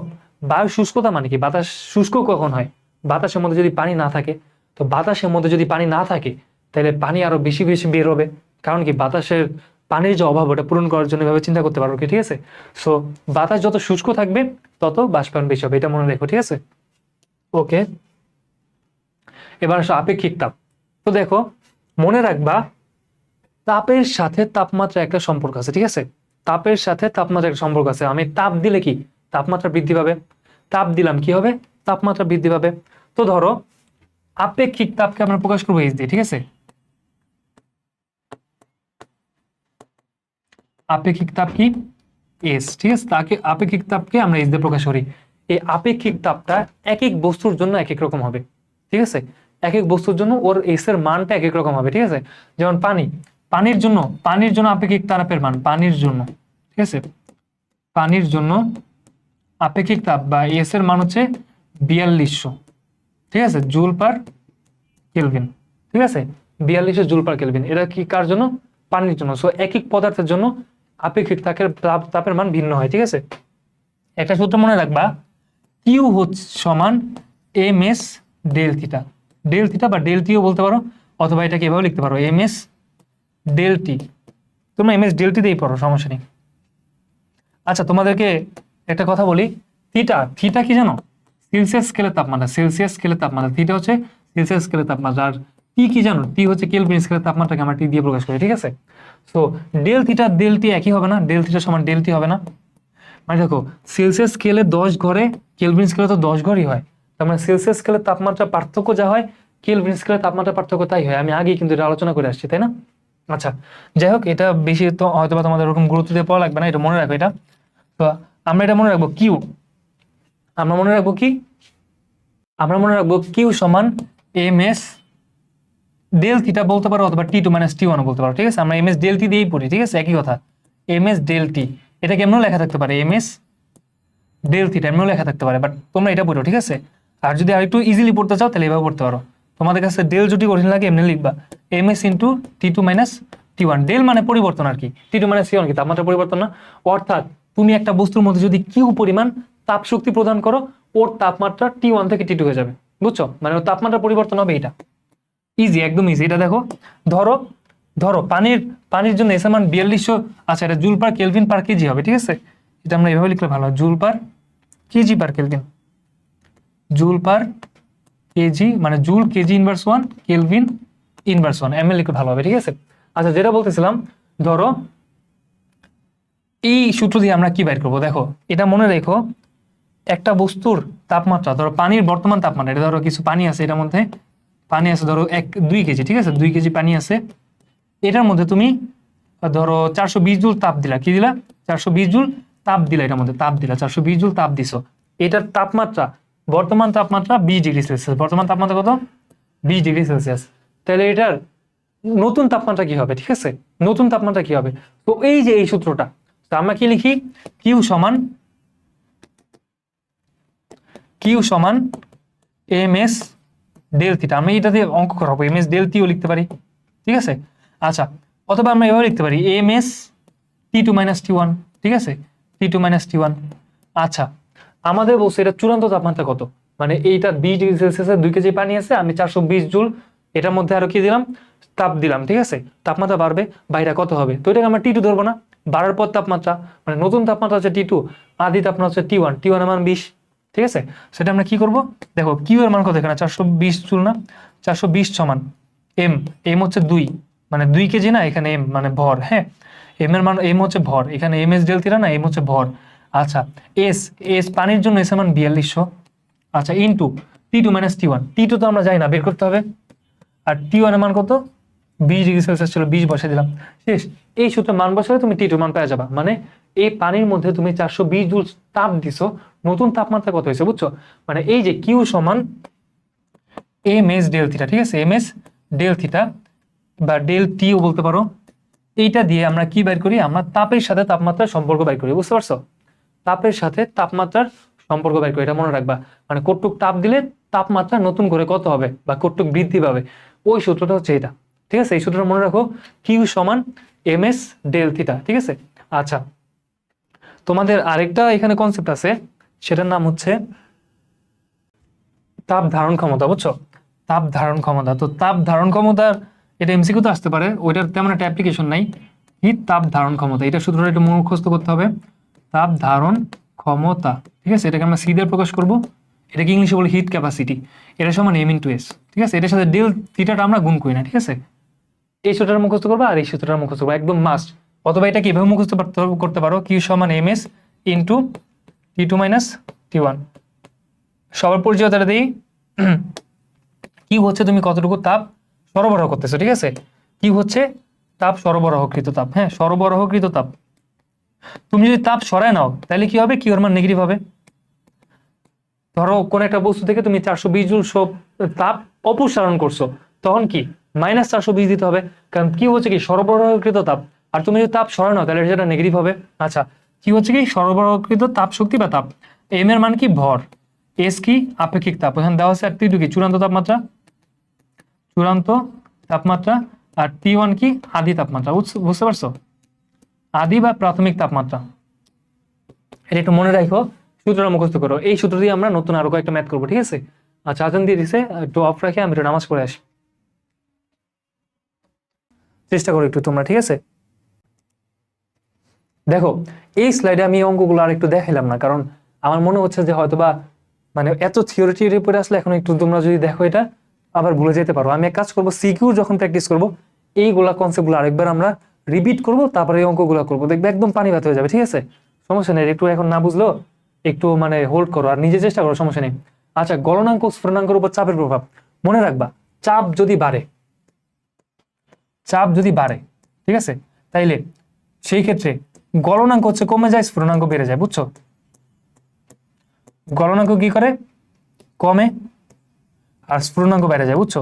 বায়ু শুষ্কতা মানে কি, বাতাস শুষ্ক কখন হয়, বাতাসের মধ্যে যদি পানি না থাকে, তো বাতাসের মধ্যে যদি পানি না থাকে তাহলে পানি আরো বেশি বেশি বের হবে, কারণ কি বাতাসের পানির যে অভাব ওটা পূরণ করার জন্য এভাবে চিন্তা করতে পারো কি, ঠিক আছে। সো বাতাস যত শুষ্ক থাকবে তত বাষ্পায়ন বেশি হবে, এটা মনে রেখো, ঠিক আছে। ওকে, এবার আসো আপেক্ষিক তাপ। তো দেখো মনে রাখবা, তাপের সাথে তাপমাত্রা একটা সম্পর্ক আছে, ঠিক আছে, তাপের সাথে তাপমাত্রা একটা সম্পর্ক আছে। আমি তাপ দিলে কি তাপমাত্রা বৃদ্ধি পাবে, তাপ দিলাম কি হবে, তাপমাত্রা বৃদ্ধি পাবে। তো ধরো আপেক্ষিক তাপকে আমরা প্রকাশ করবো এইচ দিয়ে, ঠিক আছে, আপেক্ষিক তাপ কি এস, ঠিক আছে, তাকে আপেক্ষিক তাপকে আমরা এস দিয়ে প্রকাশ করি। এই আপেক্ষিক তাপটা এক এক বস্তুর জন্য এক এক রকম হবে, ঠিক আছে, এক এক বস্তুর জন্য ওর এস এর মানটা এক এক রকম হবে, ঠিক আছে। যেমন পানি, পানির জন্য আপেক্ষিক তাপের মান, পানির জন্য, ঠিক আছে, পানির জন্য আপেক্ষিক তাপ বা এস এর মান হচ্ছে 4200, ঠিক আছে, জুল পার কেলভিন, ঠিক আছে, 4200 জুল পার কেলভিন। এটা কি কার জন্য, পানির জন্য। সো এক এক পদার্থের জন্য আপেক্ষিক তাপের মান ভিন্ন হয়, ঠিক আছে। একটা সূত্র মনে রাখবা, কিউ হচ্ছে সমান M S del theta, del theta বা ডেল টিও বলতে পারো, অথবা এটাকে এভাবে লিখতে পারো এম এস ডেল টি, তোমরা এম এস ডেল টি দিয়েই পড়ো, সমস্যা নেই। আচ্ছা তোমাদেরকে একটা কথা বলি, থিটা, থিটা কি জানো, সেলসিয়াস স্কেলের তাপমাত্রা, সেলসিয়াস স্কেলের তাপমাত্রা, থিটা হচ্ছে সেলসিয়াস স্কেলের তাপমাত্রা। আর টি কি জানো, টি হচ্ছে কেলভিন স্কেলের তাপমাত্রাকে আমরা টি দিয়ে প্রকাশ করি, ঠিক আছে। So del theta del T একই হবে না, ডেল থিটা সমান ডেল টি হবে না। মানে দেখো সেলসিয়াস স্কেলে 10 ঘরে, কেলভিন স্কেলে তো 10 ঘরই হয়, তার মানে সেলসিয়াস স্কেলের তাপমাত্রা পার্থক্য যা হয়, কেলভিন স্কেলের তাপমাত্রা পার্থক্য তাই হয়। আমি আগেই কিন্তু এটা আলোচনা করে আসছি, তাই না? আচ্ছা যাই হোক, এটা বেশি তো হয়তো বা তোমাদের ওরকম গুরুত্ব দিয়ে পড়া লাগবে না, এটা মনে রাখো। এটা তো আমরা এটা মনে রাখবো কিউ, আমরা মনে রাখবো কি, আমরা মনে রাখবো কিউ সমান এম এস ডেল থিটা বলতে পারো, অথবা টি টু মাইনাস টি ওয়ান বলতে পারো, ঠিক আছে। আমরা এম এস ডেল টি দিয়েই পড়ি, ঠিক আছে, একই কথা, এম এস ডেল টি, এটা কেমন লেখা থাকতে পারে এম এস ডেল থিটা এমনও লেখা থাকতে পারে, বাট তোমরা এটা পড়ো, ঠিক আছে। আর যদি আরেকটু ইজিলি পড়তে চাও তাহলে এভাবে পড়তে পারো, তোমাদের কাছে ডেল যদি কঠিন লাগে এমনি লিখবা M S into T two minus T one, del মানে পরিবর্তন আর কি, T two minus T one কি তাপমাত্রা পরিবর্তন না। অর্থাৎ তুমি একটা বস্তুর মধ্যে যদি কিউ পরিমাণ তাপ শক্তি প্রদান করো, ওর তাপমাত্রা টি ওয়ান থেকে টি টু হয়ে যাবে, বুঝছো, মানে ওর তাপমাত্রা পরিবর্তন হবে। এটা ইজি, একদম ইজি। এটা দেখো, ধরো ধরো পানির জন্য এস এর মান 4200, আচ্ছা এটা joule per kelvin per K G হবে, ঠিক আছে, এটা আমরা এভাবে লিখলে ভালো হয়, joule per K G per kelvin, joule per K G মানে joule K G inverse 1 kelvin inverse 1 ML লিখলে ভালো হবে, ঠিক আছে। আচ্ছা যেটা বলতেছিলাম, ধরো এই সূত্র দিয়ে আমরা কি বের করবো, দেখো এটা মনে রেখো, একটা বস্তুর তাপমাত্রা, ধরো পানির বর্তমান তাপমাত্রা, এটা ধরো কিছু পানি আছে, এটার মধ্যে পানি আছে ধরো 2 কেজি, ঠিক আছে, 2 কেজি পানি আছে, এটার মধ্যে তুমি ধরো 420 জুল তাপ দিলা, কি দিলা, 420 জুল তাপ দিলা, এটার মধ্যে তাপ দিলা, 420 জুল তাপ দিছো, এটার তাপমাত্রা বর্তমান তাপমাত্রা 20 ডিগ্রি সেলসিয়াস, বর্তমান তাপমাত্রা কত, 20 ডিগ্রি সেলসিয়াস। তাহলে এটার নতুন তাপমাত্রা কি হবে, ঠিক আছে, নতুন তাপমাত্রা কি হবে। তো এই যে এই সূত্রটা, তো আমরা কি লিখি, কিউ সমান এম এস ডেল থিটা, আমি এটা দিয়ে অঙ্ক করাবো, এম এস ডেল টিও লিখতে পারি, ঠিক আছে। আচ্ছা অথবা আমরা এভাবে লিখতে পারি M S T two minus T one, ঠিক আছে, T two minus T one. আচ্ছা আমাদের বলছে এটা চূড়ান্ত তাপমাত্রা কত, মানে এইটা 20 ডিগ্রি সেলসিয়াসে 2 কেজি পানি আছে, আমি 420 জুল এটার মধ্যে আরো কি দিলাম, তাপ দিলাম, ঠিক আছে, তাপমাত্রা বাড়বে, বাইরে কত হবে, তো এটাকে আমরা টি2 ধরবো না, বাড়ার পর তাপমাত্রা, মানে নতুন তাপমাত্রা হচ্ছে টি2, আদি তাপমাত্রা হচ্ছে টি1, টি1 এর মান 20, ঠিক আছে। সেটা আমরা কি করব, দেখো কিউ এর মান কত, এখানে 420 জুল না, 420 সমান এম, এম হচ্ছে 2, মানে 2 কেজি না, এখানে এম মানে ভর, হ্যাঁ, এম এর মান, এম হচ্ছে ভর, এখানে এম এস ডেল থিটা না, এম হচ্ছে ভর, আচ্ছা, এস, এস পানির জন্য এস এর মান 4200, আচ্ছা, ইনটু টি2 মাইনাস টি1, টি2 তো আমরা জানি না, বের করতে হবে, আর টি1 এর মান কত, 20 ডিগ্রি সেলসিয়াস ছিল, 20 বসে দিলাম, শেষ। এই সূত্রে মান বসালে তুমি টি2 মান পেয়ে যাবা, মানে এই পানির মধ্যে তুমি 420 জুল তাপ দিছো, নতুন তাপমাত্রা কত হয়েছে বুঝছো, মানে এই যে কিউ সমান এম এস ডেল থিটা, ঠিক আছে, এম এস ডেল থিটা বা ডেল টিও বলতে পারো, এইটা দিয়ে আমরা কি বের করি, আমরা তাপের সাথে তাপমাত্রার সম্পর্ক বের করি, বুঝতে পারছো, তাপের সাথে তাপমাত্রার সম্পর্ক বের করি, এটা মনে রাখবা, মানে কতটুক তাপ দিলে তাপমাত্রা নতুন করে কত হবে বা কতটুক বৃদ্ধি পাবে, ওই সূত্রটা হচ্ছে এটা, ঠিক আছে, এই সূত্রটা মনে রাখো, কিউ সমান এম এস ডেল থিটা, ঠিক আছে। আচ্ছা, তোমাদের আরেকটা এখানে কনসেপ্ট আছে, সেটার নাম হচ্ছে তাপ ধারণ ক্ষমতা, বুঝছো, তাপ ধারণ ক্ষমতা, তো তাপ ধারণ ক্ষমতার এটা এমসিকিউ তো আসতে পারে, ওইটার তেমন একটা অ্যাপ্লিকেশন নাই, হিট তাপ ধারণ ক্ষমতা, এটা সূত্রটা একটু মুখস্থ করতে হবে, তাপ ধারণ ক্ষমতা, ঠিক আছে, এটাকে আমরা সি দিয়ে প্রকাশ করব, এটাকে ইংলিশে বলে হিট ক্যাপাসিটি, এটা সমান এম ইন্টু এস, ঠিক আছে, এটার সাথে ডেল থিটাটা আমরা গুণ করি না, ঠিক আছে, এই সূত্রটা মুখস্থ করবো আর এই সূত্রটা মুখস্থ করবো, একদম মাস্ট, অথবা এটা কিভাবে মুখস্থ করতে পারো, কিউ সমান এম এস ইন্টু টি2 মাইনাস টি1, সবার পরিচয় তারা দিই, কি হচ্ছে তুমি কতটুকু তাপ সরবরাহ করতেছো, ঠিক আছে, কি হচ্ছে তাপ সরবরাহকৃত তাপ, হ্যাঁ, সরবরাহকৃত তাপ, তুমি যদি তাপ সরায় নাও তাহলে কি হবে, কি এর মান নেগেটিভ হবে, ধরো কোন একটা বস্তু থেকে তুমি 420 জুল তাপ অপসারণ করছো, তখন কি মাইনাস 420 দিতে হবে, কারণ কি হচ্ছে কি সরবরাহকৃত তাপ, আর তুমি যদি তাপ সরায় নাও তাহলে সেটা নেগেটিভ হবে। আচ্ছা, কি হচ্ছে কি সরবরাহকৃত তাপ শক্তি বা তাপ, এম এর মান কি ভর, এস কি আপেক্ষিক তাপ, এখানে দেওয়া আছে, আর টি2 কি চূড়ান্ত তাপমাত্রা, চূড়ান্ত তাপমাত্রা, আর টি1 কি আদি তাপমাত্রা, বুঝতে পারছো, আদি বা প্রাথমিক তাপমাত্রা, এটা একটু মনে রাখো, সূত্রটা মুখস্থ করো, এই সূত্র দিয়ে আমরা নতুন আরো কয়েকটা ম্যাথ করবো, ঠিক আছে। আচ্ছা, আজান দিয়ে দিছে, একটু অফ রাখে আমি একটু নামাজ পড়ে আসি, চেষ্টা করো একটু তোমরা, ঠিক আছে। দেখো এই স্লাইডে আমি এই অঙ্কগুলো আর একটু দেখাইলাম না, কারণ আমার মনে হচ্ছে যে হয়তোবা মানে এত থিওরি পড়ে আসলে এখন একটু তোমরা যদি দেখো এটা আবার ভুলে যেতে পারো, আমি এক কাজ করবো, সিকিউ যখন প্র্যাকটিস করবো এইগুলা কনসেপ্টগুলো আরেকবার আমরা রিপিট করবো, তারপরে এই অঙ্কগুলো করবো, দেখবে একদম পানি ভাত হয়ে যাবে, ঠিক আছে, সমস্যা নেই, একটু এখন না বুঝলো একটু মানে হোল্ড করো আর নিজে চেষ্টা করো, সমস্যা নেই। আচ্ছা, গলনাঙ্ক স্ফুটনাঙ্কের উপর চাপের প্রভাব, মনে রাখবা, চাপ যদি বাড়ে, চাপ যদি বাড়ে, ঠিক আছে, তাইলে সেই ক্ষেত্রে গলনাঙ্ক হচ্ছে কমে যায়, স্ফুটনাঙ্ক বেড়ে যায়, বুঝছো, গলনাঙ্ক কি করে কমে আর স্ফুটনাঙ্ক বেড়ে যায়, বুঝছো,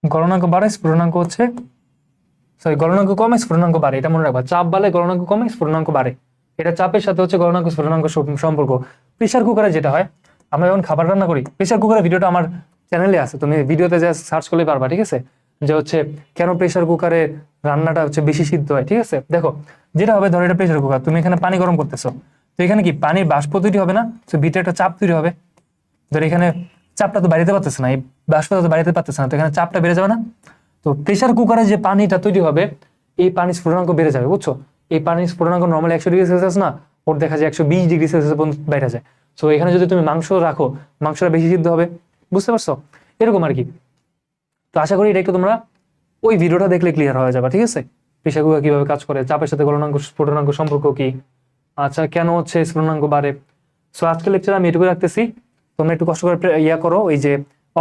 গলনাঙ্ক বাড়ে, স্ফুটনাঙ্ক হচ্ছে, সরি, গলনাঙ্ক কমে স্ফুটনাঙ্ক বাড়ে, এটা মনে রাখবা, চাপ বাড়লে গলনাঙ্ক কমে স্ফুটনাঙ্ক বাড়ে, এটা চাপের সাথে হচ্ছে গলনাঙ্ক স্ফুটনাঙ্ক সম্পর্ক। প্রেসার কুকারে যেটা হয়, আমরা যখন খাবার রান্না করি, প্রেসার কুকারের ভিডিওটা আমার চ্যানেলে আছে, তুমি ভিডিওতে যা সার্চ করলে পারবা, ঠিক আছে, যে হচ্ছে কেন প্রেসার কুকারে রান্নাটা হচ্ছে বেশি সিদ্ধ হয়, ঠিক আছে। দেখো যেটা হবে, ধরো এটা প্রেসার কুকার, তুমি এখানে পানি গরম করতেছো, তো এখানে কি পানির বাষ্প তৈরি হবে না, তো ভিতরে একটা চাপ তৈরি হবে, ধর এখানে চাপটা তো বাড়িতে পারতেছে না, এই বাষ্পটা তো বাড়িতে পারতেছে না, তো এখানে চাপটা বেড়ে যাবে না, তো প্রেসার কুকারে যে পানিটা তৈরি হবে, এই পানির স্ফুটনাঙ্ক বেড়ে যাবে, বুঝছো, এই পানির স্ফুটনাঙ্ক নর্মালি 100 ডিগ্রি সেলসিয়াস না, ওর দেখা যায় 120 ডিগ্রি সেলসিয়াস পর্যন্ত বেড়ে যায়, তো এখানে যদি তুমি মাংস রাখো, মাংসটা বেশি সিদ্ধ হবে, বুঝতে পারছো, এরকম আর কি। তো আশা করি এটা একটু তোমরা ওই ভিডিওটা দেখলে ক্লিয়ার হয়ে যাবে, ঠিক আছে, প্রেসার কুকার কিভাবে কাজ করে, চাপের সাথে গলনাঙ্ক স্ফুটনাঙ্ক সম্পর্ক কি, আচ্ছা কেন হচ্ছে স্ফুটনাঙ্ক বাড়ে। সো আজকের লেকচার আমি এটুকু রাখতেছি, তোমরা একটু কষ্ট করে ইয়া করো, এই যে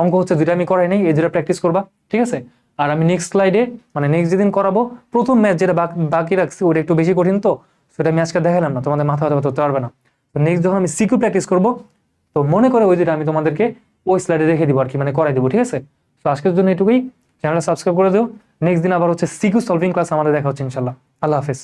অঙ্ক হচ্ছে দুইটা আমি করাই নাই, এই দুটা প্র্যাকটিস করবা, ঠিক আছে। আর আমি নেক্সট স্লাইডে মানে নেক্সট যেদিন করাবো, প্রথম ম্যাচ যেটা বাকি রাখছি ওটা একটু বেশি কঠিন, তো সেটা আমি আজকে দেখালাম না, তোমাদের মাথা ব্যথা করতে পারবে না। তো নেক্সট যখন আমি সিকিউ প্র্যাকটিস করবো, তো মনে করে ওই যেটা আমি তোমাদেরকে ওই স্লাইডে রেখে দিব আর কি, মানে করাই দেবো, ঠিক আছে। তো আজকের জন্য এটুকুই, চ্যানেলটা সাবস্ক্রাইব করে দিও, নেক্সট দিন আবার হচ্ছে সিকিউ সলভিং ক্লাস আমাদের দেখা হচ্ছে ইনশাল্লাহ। আল্লাহ হাফেজ।